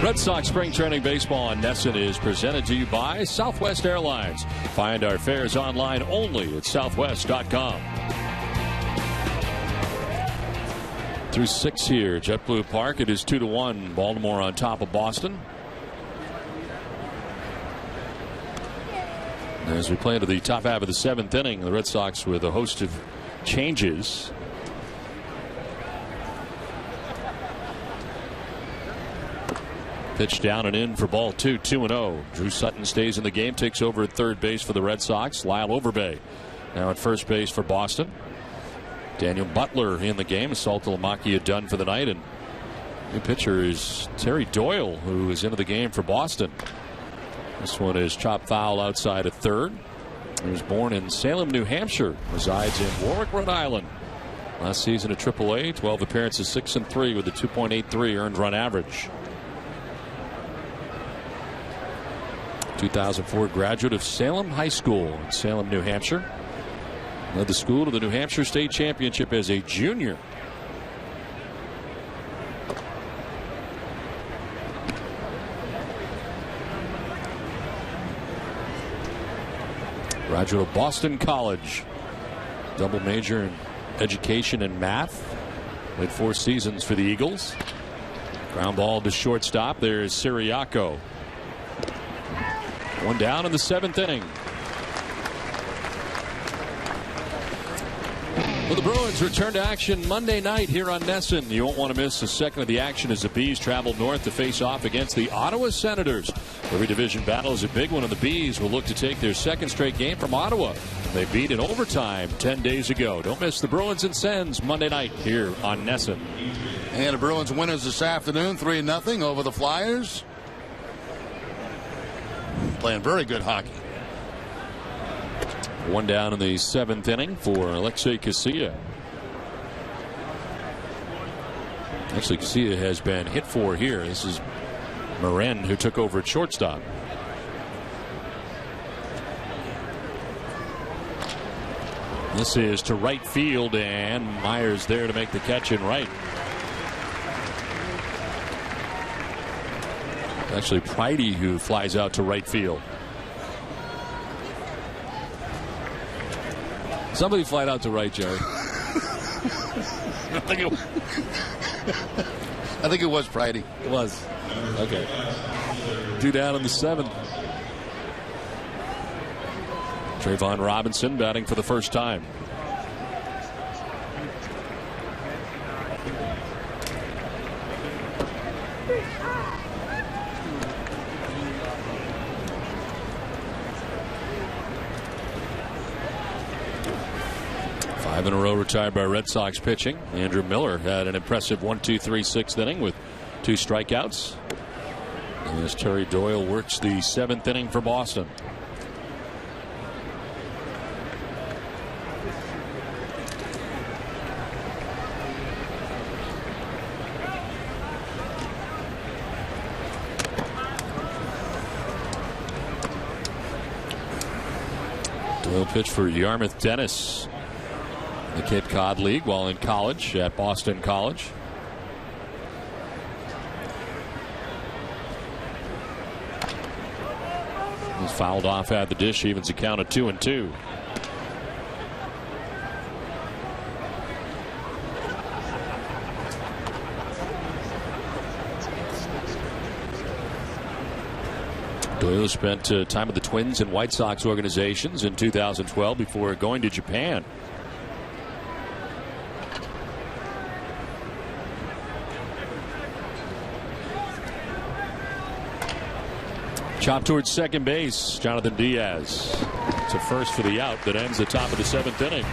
Red Sox Spring Training Baseball on NESN is presented to you by Southwest Airlines. Find our fares online only at southwest.com. Through 6 here, JetBlue Park. It is 2-1. Baltimore on top of Boston. As we play into the top half of the 7th inning, the Red Sox with a host of changes. Pitch down and in for ball 2, 2-0. Drew Sutton stays in the game, takes over at third base for the Red Sox. Lyle Overbay now at first base for Boston. Daniel Butler in the game. Saltalamacchia done for the night. And new pitcher is Terry Doyle, who is into the game for Boston. This one is chopped foul outside of third. He was born in Salem, New Hampshire. Resides in Warwick, Rhode Island. Last season at AAA, 12 appearances, 6-3 with a 2.83 earned run average. 2004 graduate of Salem High School in Salem, New Hampshire. Led the school to the New Hampshire State Championship as a junior. Graduate of Boston College. Double major in education and math. Played 4 seasons for the Eagles. Ground ball to shortstop. There's Siriaco. One down in the 7th inning. Well, the Bruins return to action Monday night here on NESN. You won't want to miss a second of the action as the Bees travel north to face off against the Ottawa Senators. Every division battle is a big one, and the Bees will look to take their 2nd straight game from Ottawa. They beat in overtime 10 days ago. Don't miss the Bruins and Sens Monday night here on NESN. And the Bruins winners this afternoon, 3-0 over the Flyers. Playing very good hockey. One down in the 7th inning for Alexei Casilla. Actually, Casilla has been hit for here. This is Marin, who took over at shortstop. This is to right field, and Myers there to make the catch in right. Actually, Pridey who flies out to right field. Somebody flied out to right, Jerry. I think it was Pridey. It was. Okay. 2 down in the 7th. Trayvon Robinson batting for the first time. In a row retired by Red Sox pitching. Andrew Miller had an impressive 1-2-3 6th inning with 2 strikeouts. As Terry Doyle works the 7th inning for Boston. Doyle pitched for Yarmouth Dennis, the Cape Cod League, while in college at Boston College. He's fouled off at the dish, evens a count of 2-2. Doyle spent time with the Twins and White Sox organizations in 2012 before going to Japan. Chop towards second base. Jonathan Diaz. It's a first for the out that ends the top of the 7th inning.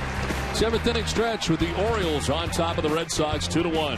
7th inning stretch with the Orioles on top of the Red Sox 2-1.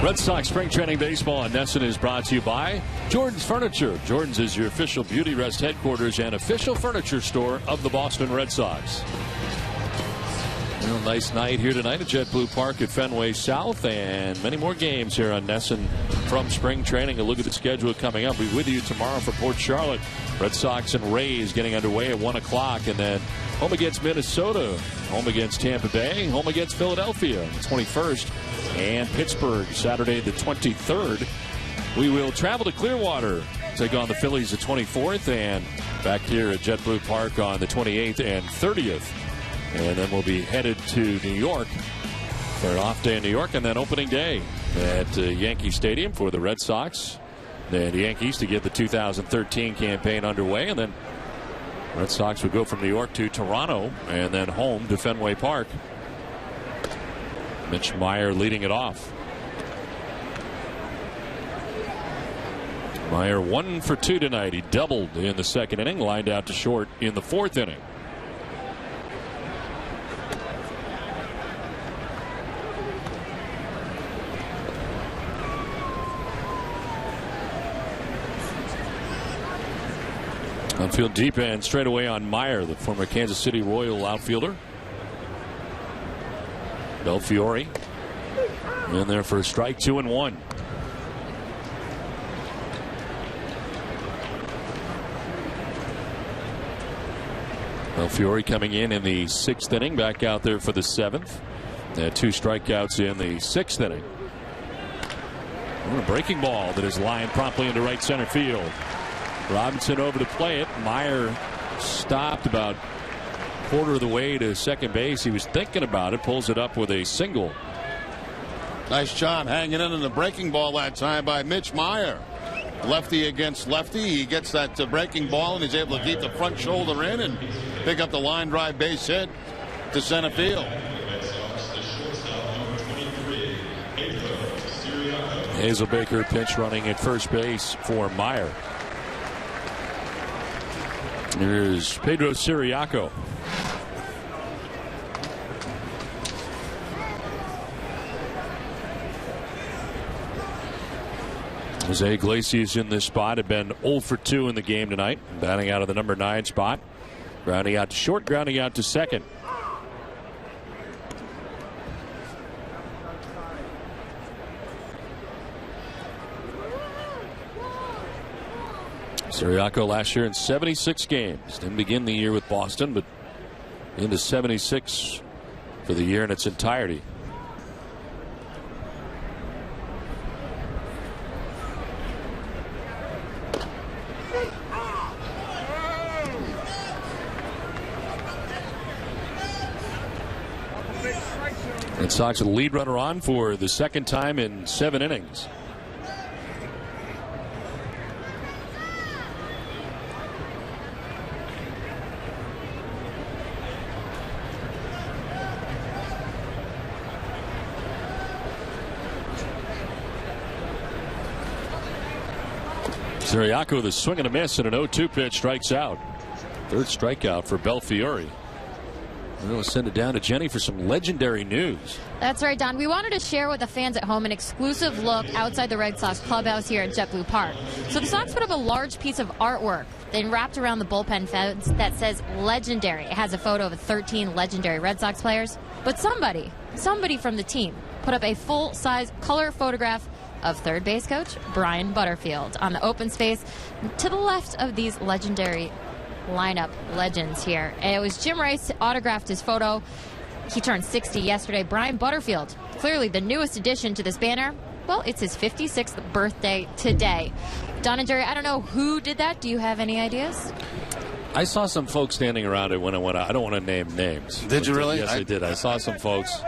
Red Sox Spring Training Baseball on Nesson is brought to you by Jordan's Furniture. Jordan's is your official Beauty Rest headquarters and official furniture store of the Boston Red Sox. Well, nice night here tonight at JetBlue Park at Fenway South, and many more games here on Nesson from spring training. A look at the schedule coming up. We'll be with you tomorrow for Port Charlotte. Red Sox and Rays getting underway at 1 o'clock, and then home against Minnesota, home against Tampa Bay, home against Philadelphia on the 21st, and Pittsburgh Saturday the 23rd. We will travel to Clearwater, take on the Phillies the 24th, and back here at JetBlue Park on the 28th and 30th. And then we'll be headed to New York for an off day in New York, and then opening day at Yankee Stadium for the Red Sox and the Yankees to get the 2013 campaign underway. And then Red Sox would go from New York to Toronto and then home to Fenway Park. Mitch Meyer leading it off. Meyer 1 for 2 tonight. He doubled in the second inning, lined out to short in the fourth inning. Outfield deep and straight away on Meyer, the former Kansas City Royal outfielder. Belfiore in there for a strike, 2-1. Belfiore coming in the 6th inning, back out there for the 7th. They had 2 strikeouts in the 6th inning. And a breaking ball that is lined promptly into right center field. Robinson over to play it. Meyer stopped about quarter of the way to second base. He was thinking about it, pulls it up with a single. Nice job hanging in the breaking ball that time by Mitch Meyer. Lefty against lefty. He gets that breaking ball and he's able to keep the front shoulder in and pick up the line drive base hit to center field. Hazelbaker pinch running at first base for Meyer. Here's Pedro Siriaco. Jose Iglesias in this spot had been 0 for 2 in the game tonight, batting out of the number 9 spot, grounding out to short, grounding out to second. Siriaco last year in 76 games. Didn't begin the year with Boston, but into 76 for the year in its entirety. Red Sox with a lead runner on for the second time in 7 innings. Siriaco, the swing and a miss and an 0-2 pitch, strikes out. 3rd strikeout for Belfiore. We'll send it down to Jenny for some legendary news. That's right, Don. We wanted to share with the fans at home an exclusive look outside the Red Sox clubhouse here at JetBlue Park. So the Sox put up a large piece of artwork, then wrapped around the bullpen fence that says legendary. It has a photo of 13 legendary Red Sox players. But somebody from the team put up a full-size color photograph of third base coach Brian Butterfield on the open space to the left of these legendary lineup legends here. And it was Jim Rice autographed his photo. He turned 60 yesterday. Brian Butterfield, clearly the newest addition to this banner. Well, it's his 56th birthday today. Don and Jerry, I don't know who did that. Do you have any ideas? I saw some folks standing around it when I went out. I don't want to name names. Did you really? Yes, I did. I saw some folks.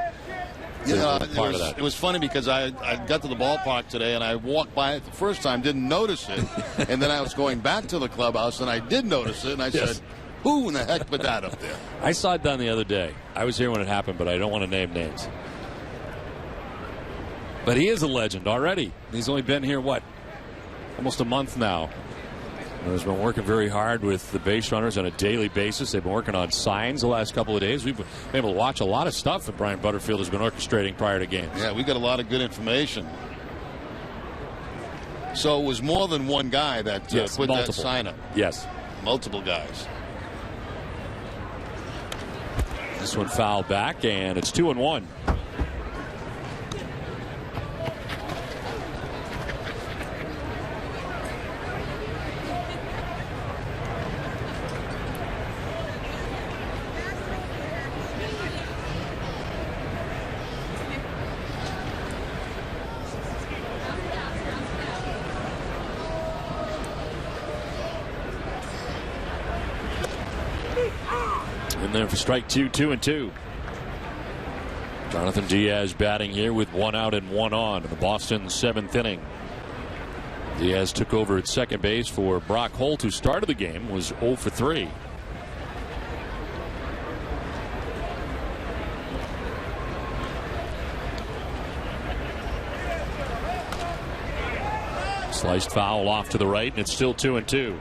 It was funny because I got to the ballpark today and I walked by it the first time, didn't notice it, and then I was going back to the clubhouse and I did notice it, and I said, who in the heck put that up there? I saw it done the other day. I was here when it happened, but I don't want to name names. But he is a legend already. He's only been here, what, almost a month now. He's been working very hard with the base runners on a daily basis. They've been working on signs the last couple of days. We've been able to watch a lot of stuff that Brian Butterfield has been orchestrating prior to games. Yeah, we got a lot of good information. So it was more than one guy that Yes, put multiple. that sign up. Yes. Multiple guys. This one fouled back, and it's 2-1. In there for strike 2, 2-2. Jonathan Diaz batting here with 1 out and 1 on in the Boston 7th inning. Diaz took over at second base for Brock Holt, who started the game, was 0 for 3. Sliced foul off to the right, and it's still 2-2.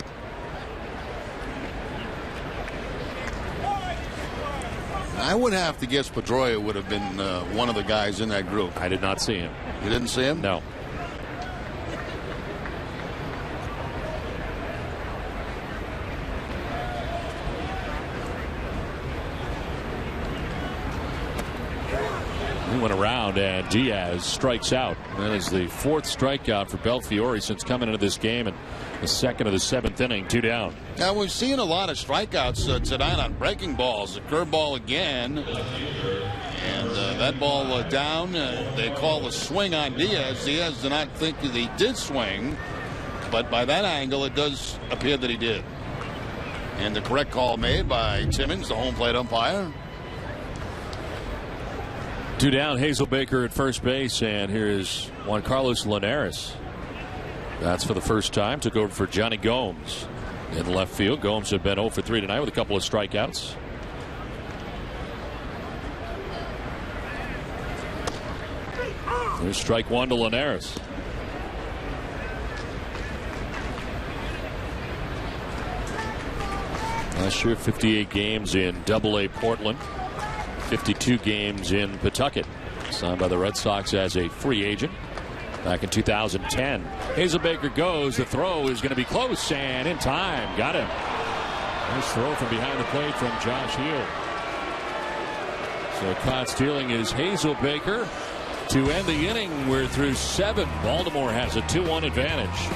I would have to guess Pedroia would have been one of the guys in that group. I did not see him. You didn't see him? No. He went around, and Diaz strikes out. That is the 4th strikeout for Belfiore since coming into this game, and the 2nd of the 7th inning, 2 down. Now, we've seen a lot of strikeouts tonight on breaking balls. The curveball again. And that ball down. They call a swing on Diaz. Diaz did not think that he did swing. But by that angle, it does appear that he did. And the correct call made by Timmons, the home plate umpire. 2 down, Hazelbaker at first base, and here is Juan Carlos Linares. That's for the first time. Took over for Johnny Gomes in left field. Gomes had been 0 for 3 tonight with a couple of strikeouts. There's strike 1 to Linares. Last year, 58 games in AA Portland. 52 games in Pawtucket. Signed by the Red Sox as a free agent back in 2010. Hazelbaker goes. The throw is going to be close and in time. Got him. Nice throw from behind the plate from Josh Heel. So caught stealing is Hazelbaker. To end the inning, we're through 7. Baltimore has a 2-1 advantage.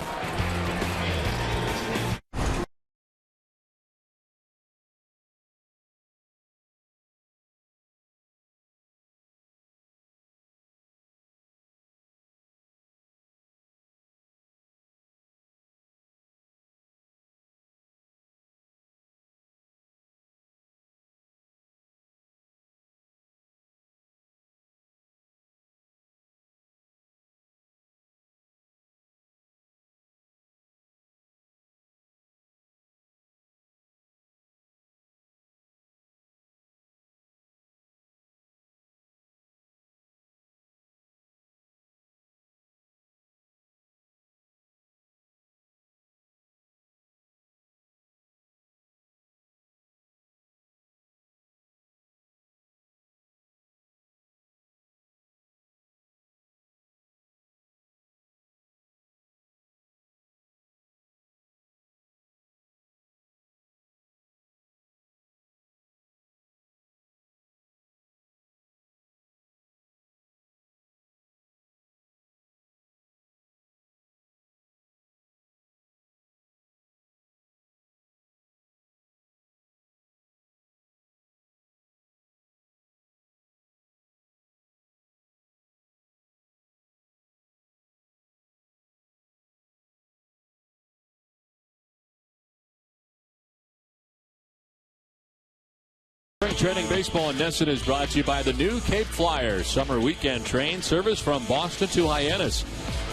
Spring training baseball in Nesson is brought to you by the new Cape Flyers summer weekend train service from Boston to Hyannis.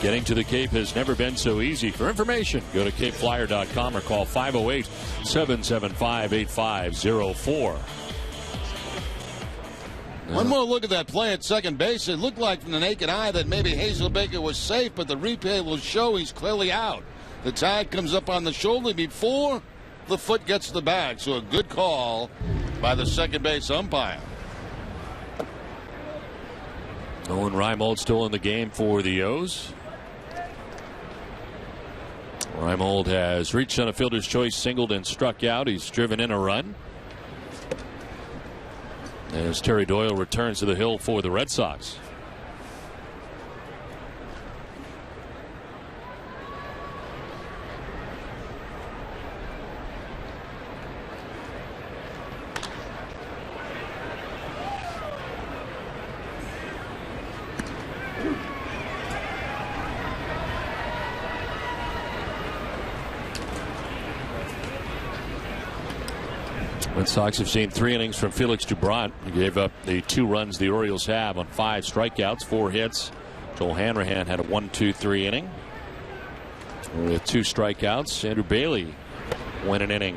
Getting to the Cape has never been so easy. For information, go to capeflyer.com or call 508-775-8504. One more look at that play at second base. It looked like from the naked eye that maybe Hazelbaker was safe, but the replay will show he's clearly out. The tag comes up on the shoulder before the foot gets the bag. So a good call by the second base umpire. Owen Reimold still in the game for the O's. Reimold has reached on a fielder's choice, singled and struck out. He's driven in a run. As Terry Doyle returns to the hill for the Red Sox. Red Sox have seen 3 innings from Felix Dubront. He gave up the 2 runs the Orioles have on 5 strikeouts, 4 hits. Joel Hanrahan had a 1-2-3 inning with 2 strikeouts. Andrew Bailey went an inning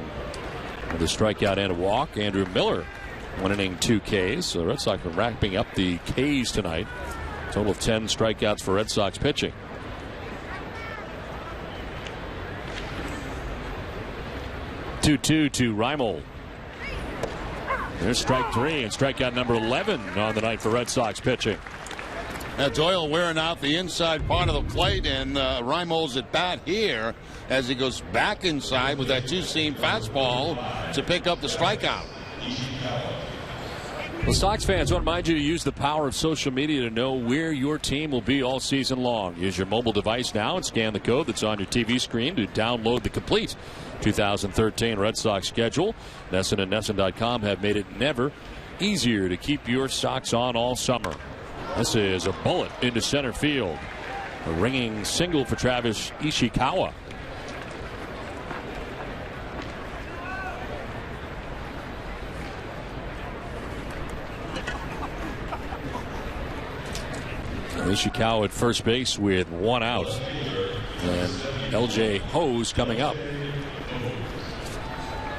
with a strikeout and a walk. Andrew Miller 1 inning, 2 Ks. So the Red Sox are wrapping up the Ks tonight. Total of 10 strikeouts for Red Sox pitching. 2-2 to Reimold. There's strike 3 and strikeout number 11 on the night for Red Sox pitching. Now Doyle wearing out the inside part of the plate, and Reimold's at bat here as he goes back inside with that 2-seam fastball to pick up the strikeout. Well, Sox fans, I want to remind you to use the power of social media to know where your team will be all season long. Use your mobile device now and scan the code that's on your TV screen to download the complete 2013 Red Sox schedule. Nesson and Nesson.com have made it never easier to keep your Sox on all summer. This is a bullet into center field. A ringing single for Travis Ishikawa. Ishikawa at first base with 1 out. And LJ Hose coming up.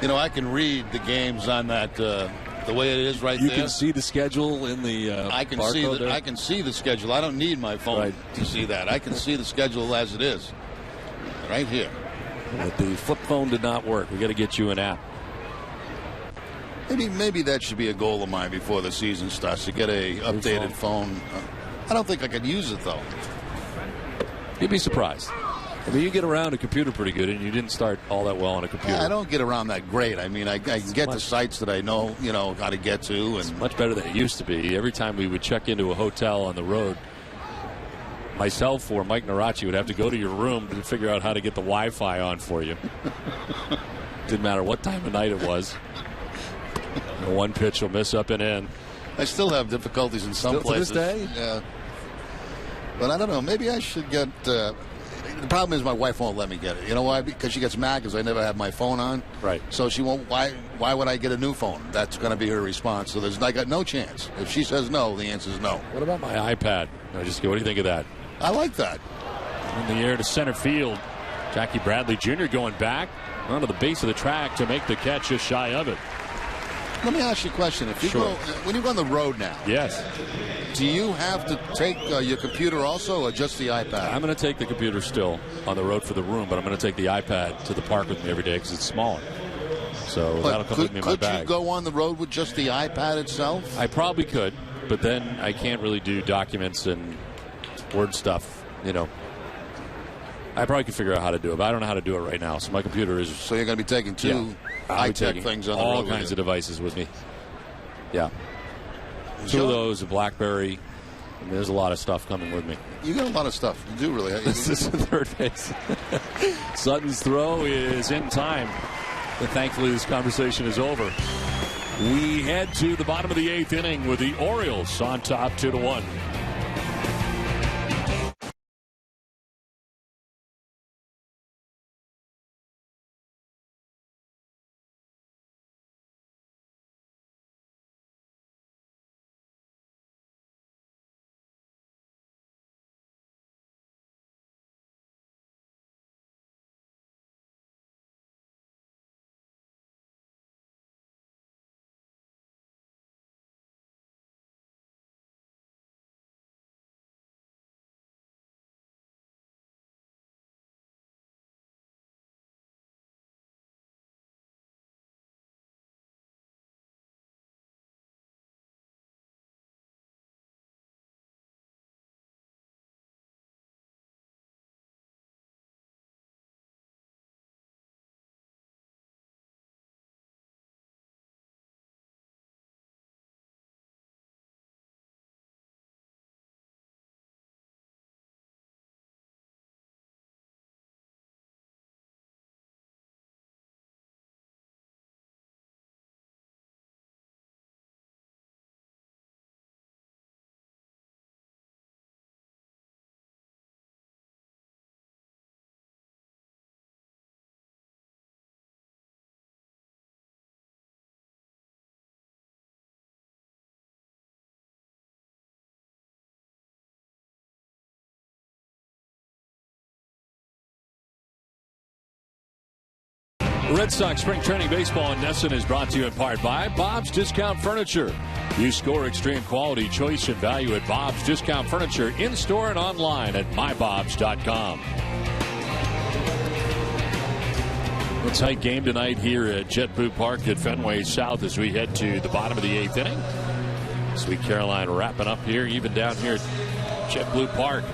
You know, I can read the games on that the way it is right there. You can see the schedule in the I can see the schedule. I don't need my phone to see that. I can see the schedule as it is. Right here. But the flip phone did not work. We got to get you an app. Maybe that should be a goal of mine before the season starts, to get a updated phone. I don't think I could use it, though. You'd be surprised. I mean, you get around a computer pretty good, and you didn't start all that well on a computer. I don't get around that great. I mean, I can get to sites that I know, how to get to. And it's much better than it used to be. Every time we would check into a hotel on the road, myself or Mike Narachi would have to go to your room to figure out how to get the Wi-Fi on for you. Didn't matter what time of night it was. And one pitch will miss up and in. I still have difficulties in some places. To this day? Yeah. But I don't know. Maybe I should get. The problem is my wife won't let me get it. You know why? Because she gets mad because I never have my phone on. Right. So she won't. Why would I get a new phone? That's going to be her response. So I got no chance. If she says no, the answer is no. What about my iPad? What do you think of that? I like that. In the air to center field. Jackie Bradley Jr. going back onto the base of the track to make the catch just shy of it. Let me ask you a question. If you go, when you go on the road now, yes, do you have to take your computer also, or just the iPad? I'm going to take the computer still on the road for the room, but I'm going to take the iPad to the park with me every day because it's smaller. So that'll come with me in my bag. Could you go on the road with just the iPad itself? I probably could, but then I can't really do documents and Word stuff, I probably could figure out how to do it, but I don't know how to do it right now. So my computer is. So you're going to be taking two high-tech things on the road. All kinds of devices with me. Yeah. 2 of those, a BlackBerry. There's a lot of stuff coming with me. You got a lot of stuff. You do really. This is the third base. Sutton's throw is in time. But thankfully, this conversation is over. We head to the bottom of the 8th inning with the Orioles on top 2-1. Red Sox Spring Training Baseball in Nesson is brought to you in part by Bob's Discount Furniture. You score extreme quality, choice, and value at Bob's Discount Furniture in-store and online at mybobs.com. A tight game tonight here at JetBlue Park at Fenway South as we head to the bottom of the 8th inning. Sweet Caroline wrapping up here, even down here at JetBlue Park.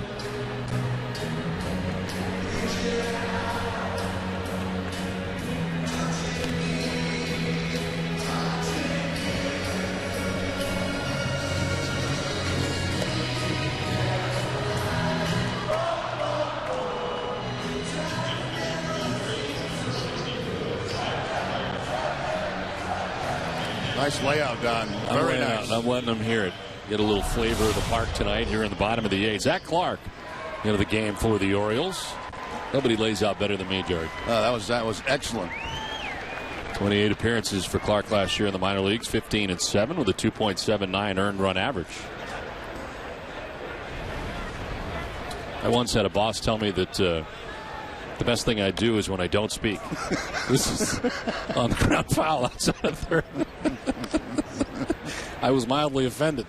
Nice layout, Don. Very nice. I'm letting them hear it. Get a little flavor of the park tonight here in the bottom of the 8th. Zach Clark into the game for the Orioles. Nobody lays out better than me, Jared. That was excellent. 28 appearances for Clark last year in the minor leagues, 15-7 with a 2.79 earned run average. I once had a boss tell me that the best thing I do is when I don't speak. This is on the ground foul outside of third. I was mildly offended.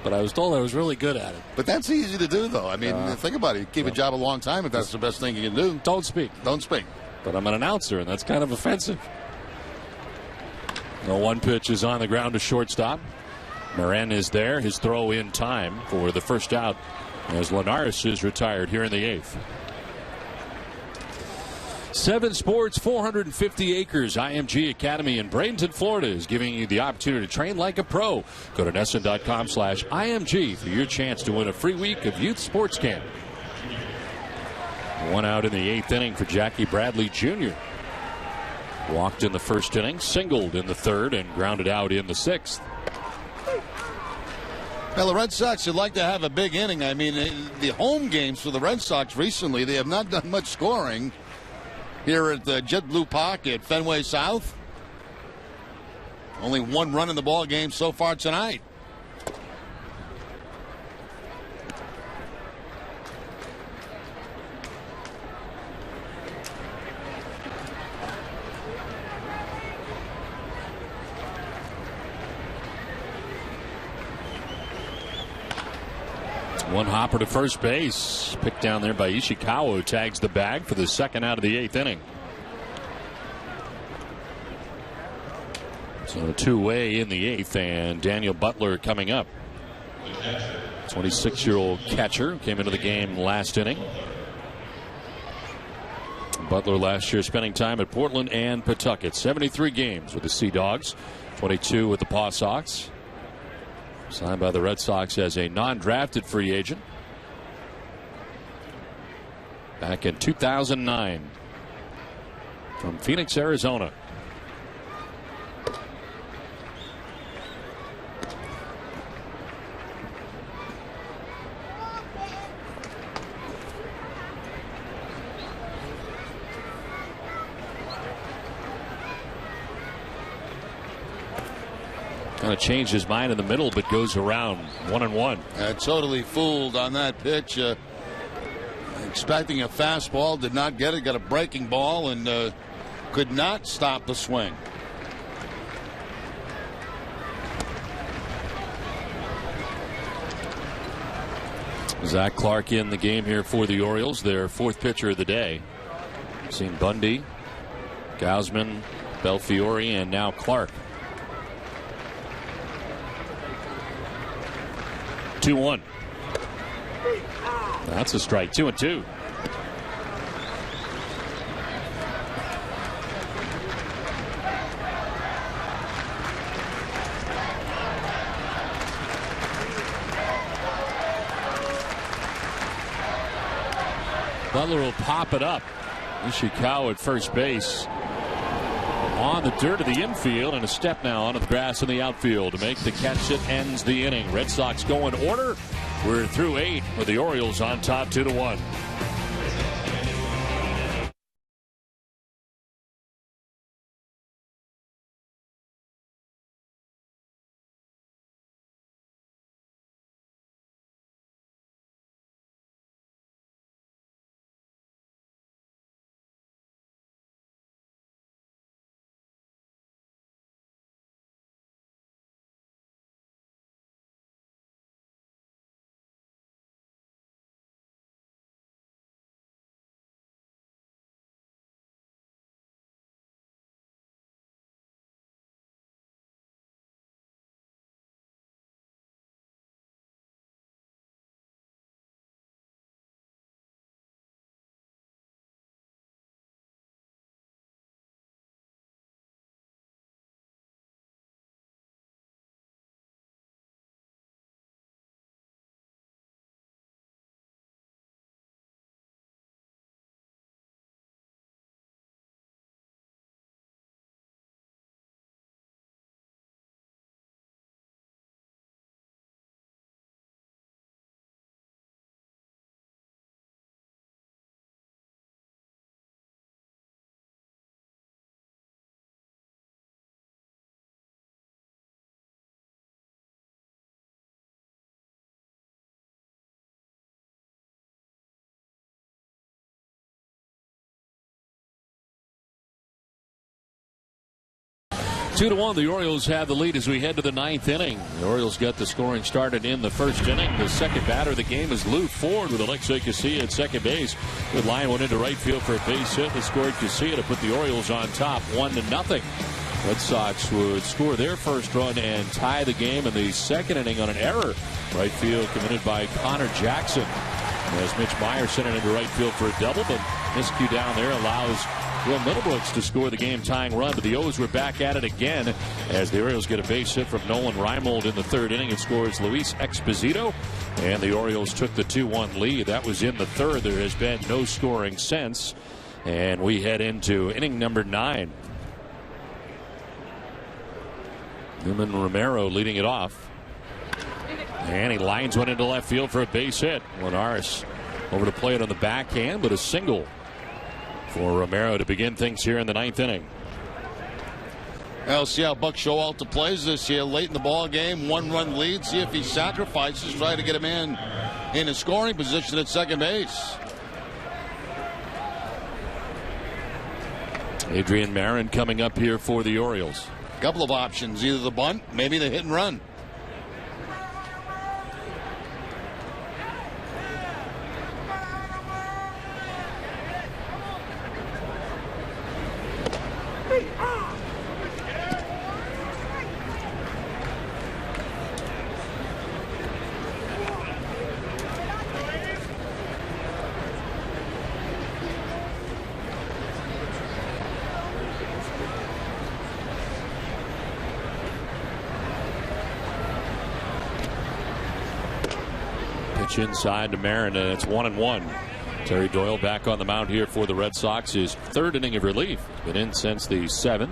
But I was told I was really good at it. But that's easy to do, though. I mean, think about it. You keep a job a long time if that's the best thing you can do. Don't speak. Don't speak. But I'm an announcer, and that's kind of offensive. The one pitch is on the ground to shortstop. Moran is there. His throw in time for the first out as Linares is retired here in the 8th. 7 Sports, 450 acres. IMG Academy in Bradenton, Florida is giving you the opportunity to train like a pro. Go to NESN.com/IMG for your chance to win a free week of youth sports camp. One out in the 8th inning for Jackie Bradley Jr. Walked in the first inning, singled in the 3rd, and grounded out in the 6th. Well, the Red Sox would like to have a big inning. I mean, the home games for the Red Sox recently, they have not done much scoring here at the JetBlue Park at Fenway South. Only one run in the ball game so far tonight. One hopper to first base. Picked down there by Ishikawa, who tags the bag for the second out of the 8th inning. So a two-way in the 8th, and Daniel Butler coming up. 26-year-old catcher came into the game last inning. Butler last year spending time at Portland and Pawtucket. 73 games with the Sea Dogs, 22 with the Paw Sox. Signed by the Red Sox as a non-drafted free agent back in 2009 from Phoenix, Arizona. Kind of changed his mind in the middle, but goes around 1-1. Totally fooled on that pitch. Expecting a fastball, did not get it. Got a breaking ball and could not stop the swing. Zach Clark in the game here for the Orioles, their 4th pitcher of the day. We've seen Bundy, Gausman, Belfiore, and now Clark. 2-1. That's a strike. 2-2. Butler will pop it up. Ishikawa at first base. On the dirt of the infield, and a step now onto the grass in the outfield to make the catch that ends the inning. Red Sox go in order. We're through 8 with the Orioles on top 2-1. 2-1, the Orioles have the lead as we head to the ninth inning. The Orioles got the scoring started in the first inning. The second batter of the game is Lou Ford with Alexei Casilla at second base. Good line went into right field for a base hit that scored Casilla to put the Orioles on top 1-0. Red Sox would score their first run and tie the game in the second inning on an error. Right field committed by Connor Jackson. As Mitch Meyer sent it into right field for a double, but miscue down there allows Will Middlebrooks to score the game-tying run. But the O's were back at it again as the Orioles get a base hit from Nolan Reimold in the third inning. It scores Luis Exposito, and the Orioles took the 2-1 lead. That was in the third. There has been no scoring since, and we head into inning number 9. Newman Romero leading it off. And he lines one into left field for a base hit. Linares over to play it on the backhand, but a single for Romero to begin things here in the ninth inning. Well, see how Buck Showalter plays this year late in the ball game. 1-run lead. See if he sacrifices, try to get him in a scoring position at second base. Adrian Marin coming up here for the Orioles. A couple of options, either the bunt, maybe the hit and run. Inside to Marin, and it's 1-1. Terry Doyle back on the mound here for the Red Sox. His third inning of relief. Been in since the 7th.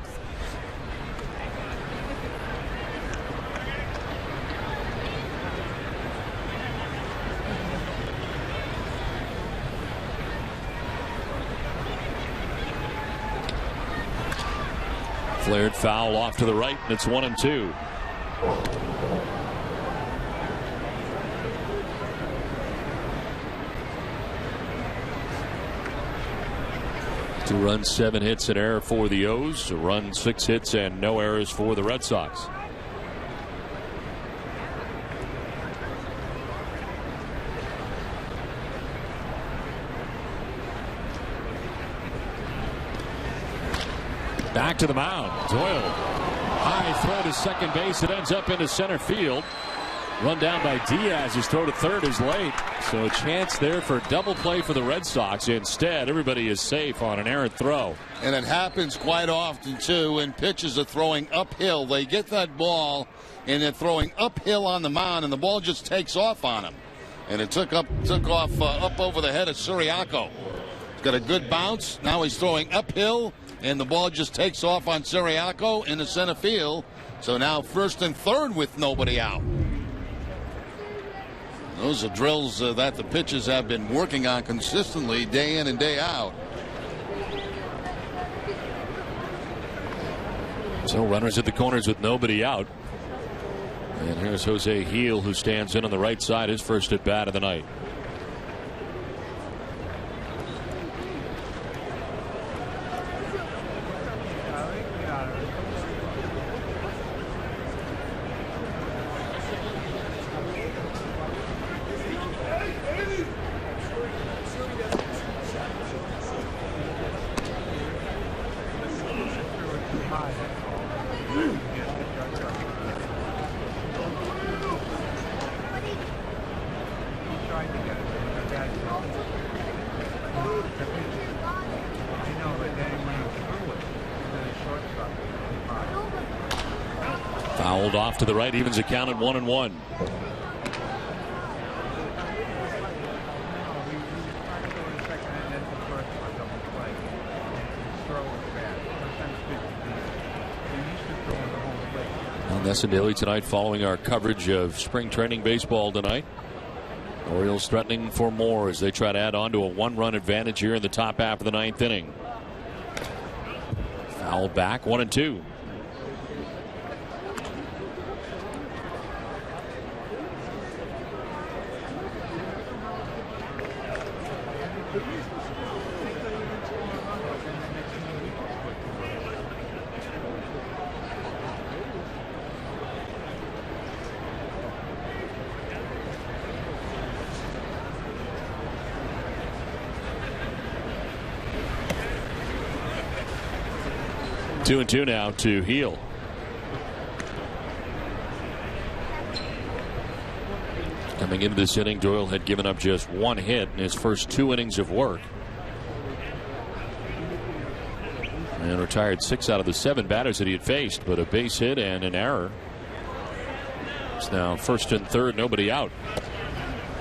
Flared foul off to the right, and it's 1-2. 2 runs, 7 hits, an error for the O's. A run, 6 hits, and no errors for the Red Sox. Back to the mound. Doyle. High throw to second base. It ends up into center field. Run down by Diaz. His throw to third is late. So a chance there for a double play for the Red Sox. Instead, everybody is safe on an errant throw. And it happens quite often, too, when pitchers are throwing uphill. They get that ball, and they're throwing uphill on the mound, and the ball just takes off on him. And it took off up over the head of Siriaco. He's got a good bounce. Now he's throwing uphill, and the ball just takes off on Siriaco in the center field. So now first and third with nobody out. Those are drills that the pitchers have been working on consistently day in and day out. So runners at the corners with nobody out. And here's Jose Heel, who stands in on the right side, his first at bat of the night. Fouled off to the right, evens the count at 1-1. On Nessa Daily tonight, following our coverage of spring training baseball tonight. Orioles threatening for more as they try to add on to a 1-run advantage here in the top half of the ninth inning. Foul back, 1-2. 2-2 now to Heel. Coming into this inning, Doyle had given up just 1 hit in his first 2 innings of work. And retired 6 out of the 7 batters that he had faced, but a base hit and an error. It's now 1st and 3rd, nobody out.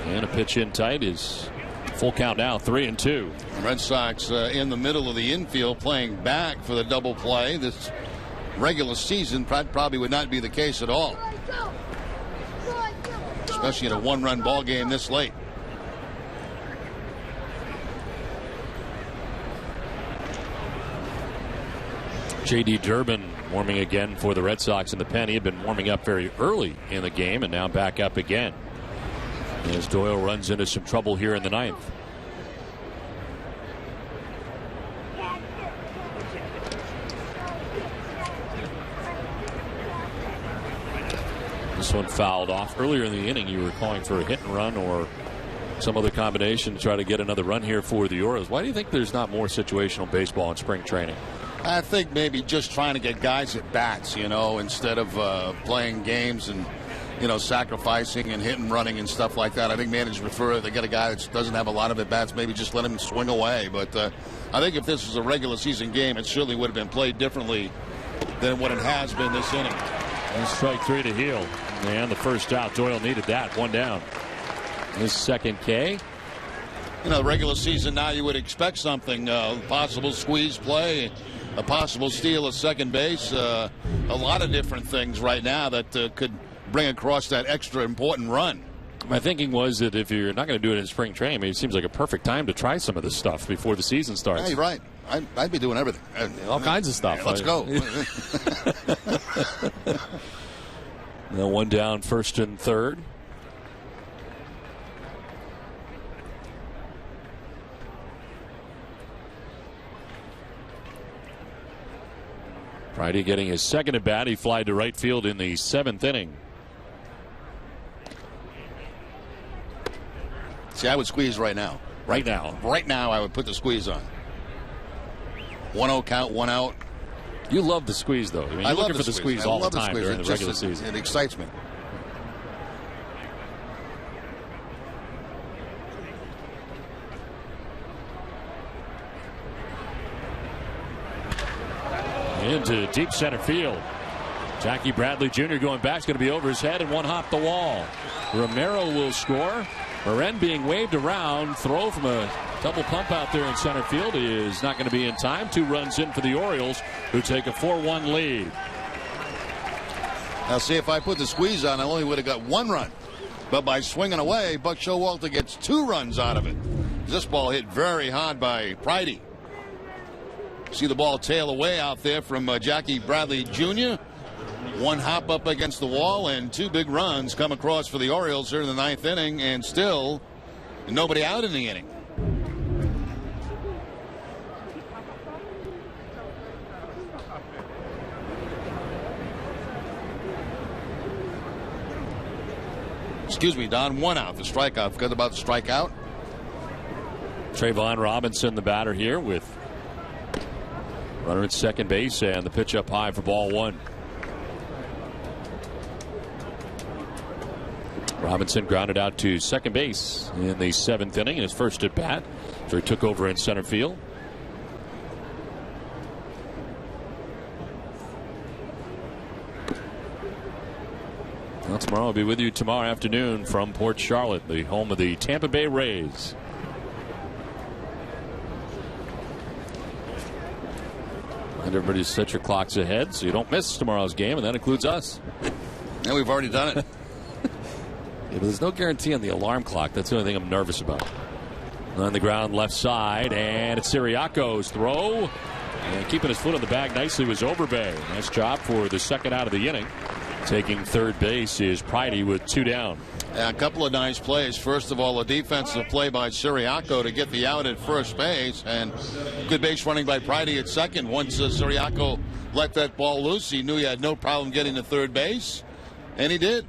And a pitch in tight is full count now, 3-2. Red Sox in the middle of the infield playing back for the double play. This regular season probably would not be the case at all, especially in a 1-run ball game this late. J.D. Durbin warming again for the Red Sox in the pen. He had been warming up very early in the game and now back up again as Doyle runs into some trouble here in the 9th. This one fouled off. Earlier in the inning, you were calling for a hit and run or some other combination to try to get another run here for the Orioles. Why do you think there's not more situational baseball in spring training? I think maybe just trying to get guys at bats, instead of playing games and, sacrificing and hit and running and stuff like that. I think managers prefer they get a guy that doesn't have a lot of at bats, maybe just let him swing away. But I think if this was a regular season game, it certainly would have been played differently than what it has been this inning. And strike 3 to Heel. And the first out. Doyle needed that. 1 down. His second K. Regular season now you would expect something. Possible squeeze play, a possible steal at second base. A lot of different things right now that could bring across that extra important run. My thinking was that if you're not going to do it in spring training, it seems like a perfect time to try some of this stuff before the season starts. Yeah, you're right. I'd be doing everything. All kinds of stuff. Yeah, let's go. Now 1 down, 1st and 3rd. Friday getting his second at bat. He flied to right field in the 7th inning. See, I would squeeze right now. Right now, I would put the squeeze on. 1-0 count, 1 out. You love the squeeze, though. You're looking for the squeeze all the time during the regular season. It excites me. Into deep center field. Jackie Bradley Jr. going back is going to be over his head and 1 hop the wall. Romero will score. Moren being waved around. Throw from a double pump out there in center field is not going to be in time. 2 runs in for the Orioles, who take a 4-1 lead. Now, see, if I put the squeeze on, I only would have got 1 run. But by swinging away, Buck Showalter gets 2 runs out of it. This ball hit very hard by Pridey. See the ball tail away out there from Jackie Bradley Jr. 1 hop up against the wall, and 2 big runs come across for the Orioles here in the 9th inning, and still nobody out in the inning. Excuse me, Don. 1 out. The strikeout. Forgot about the strikeout. Trayvon Robinson, the batter here, with runner at second base, and the pitch up high for ball 1. Robinson grounded out to second base in the 7th inning in his first at bat. So he took over in center field. Well, tomorrow I'll be with you tomorrow afternoon from Port Charlotte, the home of the Tampa Bay Rays. And everybody set your clocks ahead so you don't miss tomorrow's game, and that includes us. And we've already done it. Yeah, but there's no guarantee on the alarm clock. That's the only thing I'm nervous about. On the ground, left side, and it's Siriaco's throw. And keeping his foot on the bag nicely was Overbay. Nice job for the second out of the inning. Taking third base is Pridey with 2 down. A couple of nice plays. First of all, a defensive play by Siriaco to get the out at first base, and good base running by Pridey at second. Once Siriaco let that ball loose, he knew he had no problem getting to third base, and he did.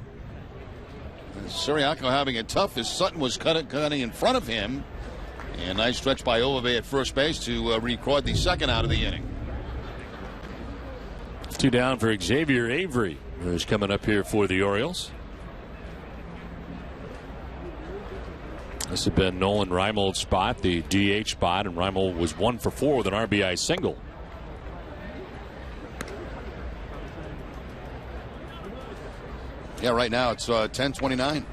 Siriaco having it tough as Sutton was cutting in front of him. And nice stretch by Overbay at first base to record the second out of the inning. Two down for Xavier Avery, who's coming up here for the Orioles. This had been Nolan Reimold's spot, the DH spot, and Reimold was 1 for 4 with an RBI single. Yeah, right now it's 10:29.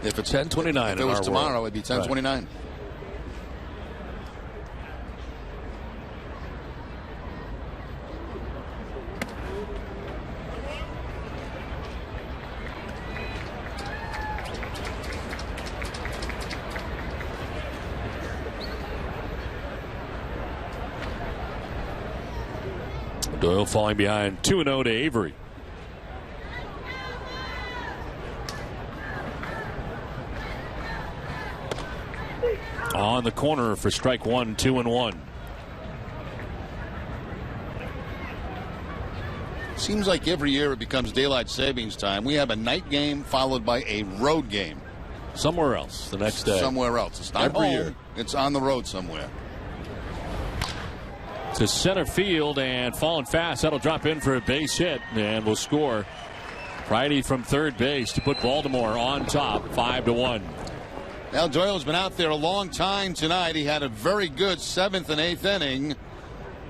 If it's 10:29, if it was tomorrow, it'd be 10:29. Right. Doyle falling behind 2-0 to Avery. On the corner for strike one, 2-1. Seems like every year it becomes daylight savings time. We have a night game followed by a road game. Somewhere else the next day. Somewhere else. It's not every home. Year. It's on the road somewhere. To center field and falling fast. That'll drop in for a base hit and will score. Friday from third base to put Baltimore on top, 5-1. Now Doyle's been out there a long time tonight. He had a very good 7th and 8th inning,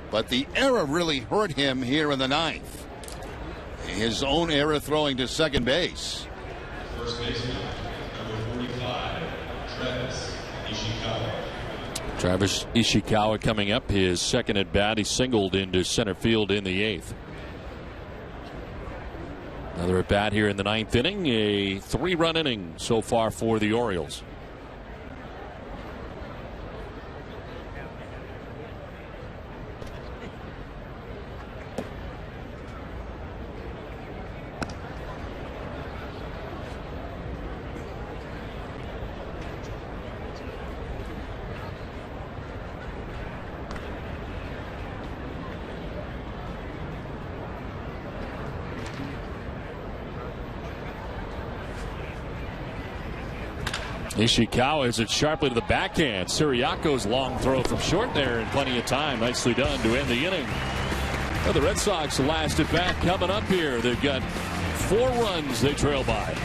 but the error really hurt him here in the 9th. His own error throwing to second base. First baseman, number 45, Travis Ishikawa. Travis Ishikawa coming up, his second at bat. He singled into center field in the 8th. Another at bat here in the 9th inning. A 3-run inning so far for the Orioles. Ishikawa hits it sharply to the backhand. Siriaco's long throw from short there and plenty of time. Nicely done to end the inning. Well, the Red Sox last at bat coming up here. They've got 4 runs they trail by.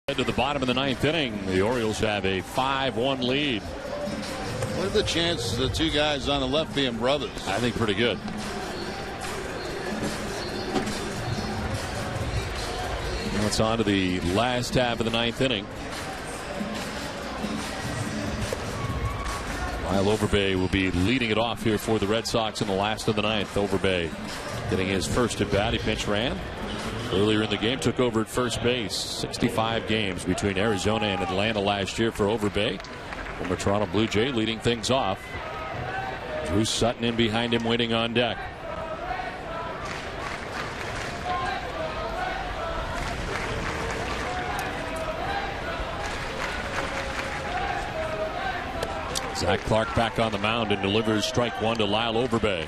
To the bottom of the 9th inning, the Orioles have a 5-1 lead. What are the chances of the two guys on the left being brothers? I think pretty good. Now it's on to the last half of the 9th inning. Lyle Overbay will be leading it off here for the Red Sox in the last of the 9th. Overbay getting his first at bat. He pinch ran earlier in the game, took over at first base. 65 games between Arizona and Atlanta last year for Overbay. Former Toronto Blue Jay leading things off. Drew Sutton in behind him waiting on deck. Zach Clark back on the mound and delivers strike one to Lyle Overbay.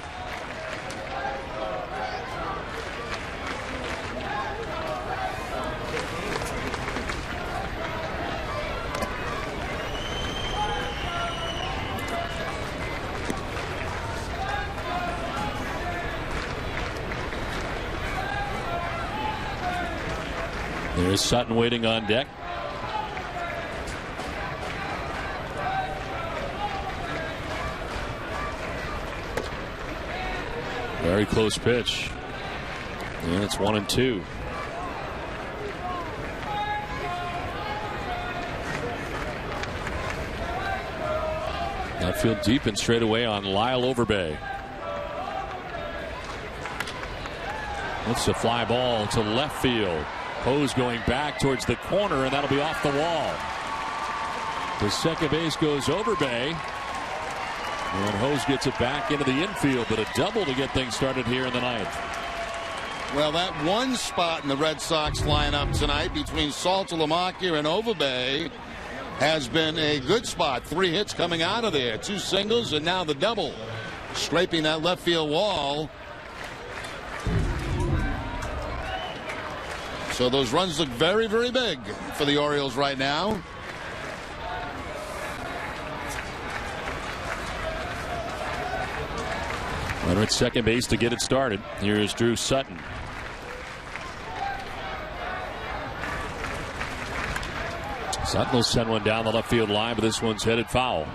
There's Sutton waiting on deck. Very close pitch. And it's 1-2. Outfield deep and straight away on Lyle Overbay. It's a fly ball to left field. Hose going back towards the corner, and that'll be off the wall. The second base goes Overbay. And Hose gets it back into the infield, but a double to get things started here in the ninth. Well, that one spot in the Red Sox lineup tonight between Saltalamacchia and Overbay has been a good spot. 3 hits coming out of there. 2 singles and now the double. Scraping that left field wall. So those runs look very, very big for the Orioles right now. Runner at second base to get it started. Here is Drew Sutton. Sutton will send one down the left field line, but this one's headed foul.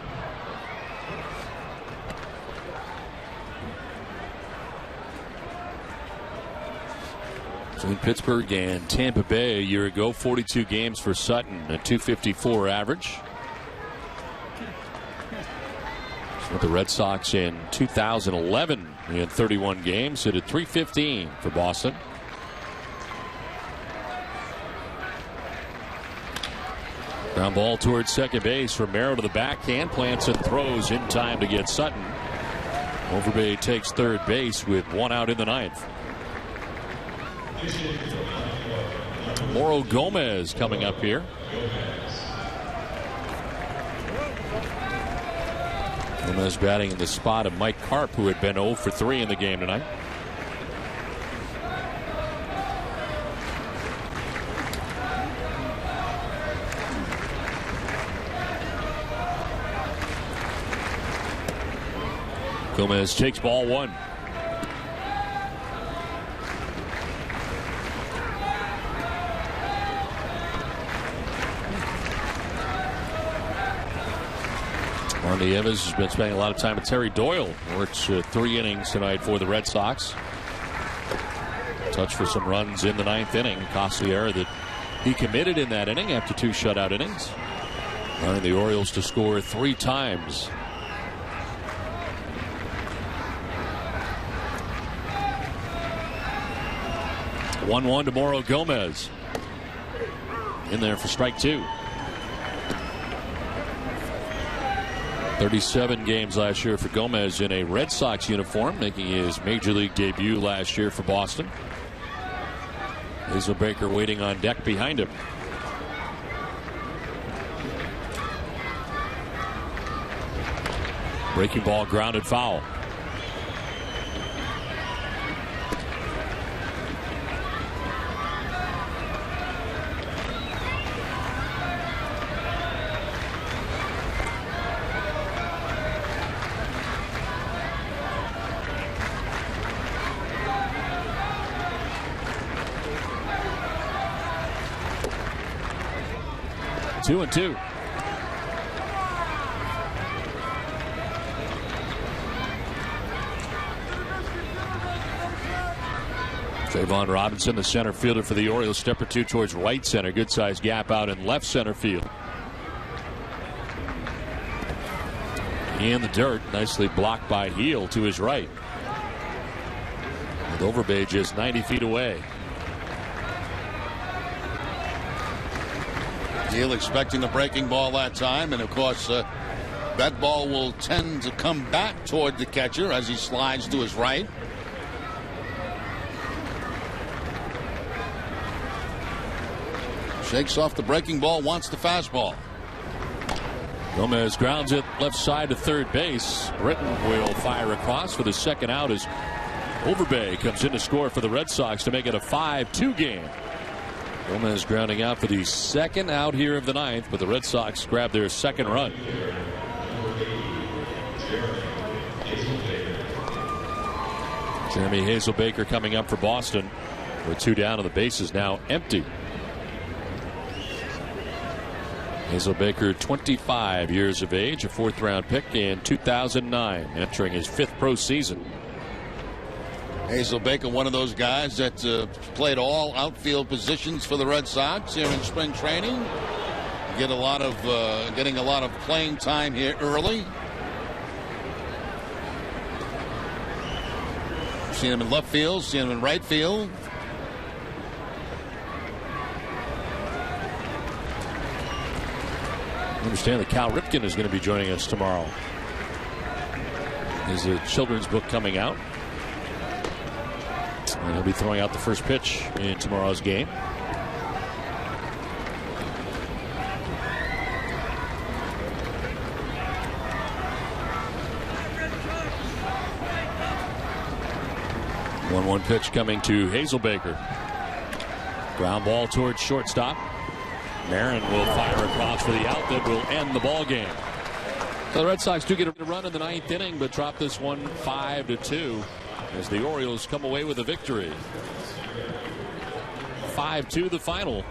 Between Pittsburgh and Tampa Bay a year ago, 42 games for Sutton, a .254 average. With the Red Sox in 2011 in 31 games, hit at .315 for Boston. Ground ball towards second base. Romero to the backhand, plants and throws in time to get Sutton. Overbay takes third base with 1 out in the ninth. Moro Gomez coming up here. Gomez batting in the spot of Mike Karp, who had been 0 for 3 in the game tonight. Gomez takes ball 1. Randy Evans has been spending a lot of time with Terry Doyle. Works 3 innings tonight for the Red Sox. Touch for some runs in the 9th inning. Cost the error that he committed in that inning after 2 shutout innings. Allowing the Orioles to score 3 times. One to Moro Gomez. In there for strike 2. 37 games last year for Gomez in a Red Sox uniform, making his major league debut last year for Boston. Hazelbaker waiting on deck behind him. Breaking ball grounded foul. Two and 2. Trayvon Robinson, the center fielder for the Orioles, step or 2 towards right center. Good sized gap out in left center field. In the dirt, nicely blocked by Heel to his right. With Overbay just 90 feet away. Heel expecting the breaking ball that time, and of course that ball will tend to come back toward the catcher as he slides to his right. Shakes off the breaking ball, wants the fastball. Gomez grounds it left side to third base. Britton will fire across for the second out as Overbay comes in to score for the Red Sox to make it a 5-2 game. Gomez grounding out for the second out here of the ninth, but the Red Sox grab their second run. Jeremy Hazelbaker coming up for Boston. With 2 down and the base is now empty. Hazelbaker, 25 years of age, a 4th round pick in 2009, entering his 5th pro season. Hazelbaker, one of those guys that played all outfield positions for the Red Sox here in spring training. Getting a lot of playing time here early. Seen him in left field, seen him in right field. I understand that Cal Ripken is going to be joining us tomorrow. There's a children's book coming out. And he'll be throwing out the first pitch in tomorrow's game. One pitch coming to Hazelbaker. Ground ball towards shortstop. Marin will fire across for the out that will end the ball game. So the Red Sox do get a run in the 9th inning, but drop this one 5-2 as the Orioles come away with a victory. 5-2 the final.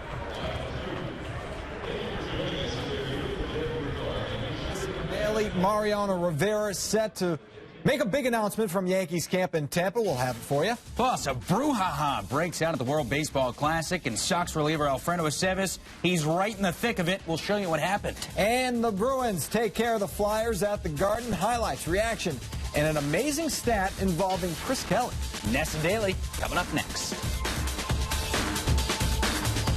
Mariano Rivera set to make a big announcement from Yankees camp in Tampa. We'll have it for you. Plus, a brouhaha breaks out at the World Baseball Classic, and Sox reliever Alfredo Aceves, he's right in the thick of it. We'll show you what happened. And the Bruins take care of the Flyers at the Garden. Highlights, reaction, and an amazing stat involving Chris Kelly. Nessa Daily coming up next.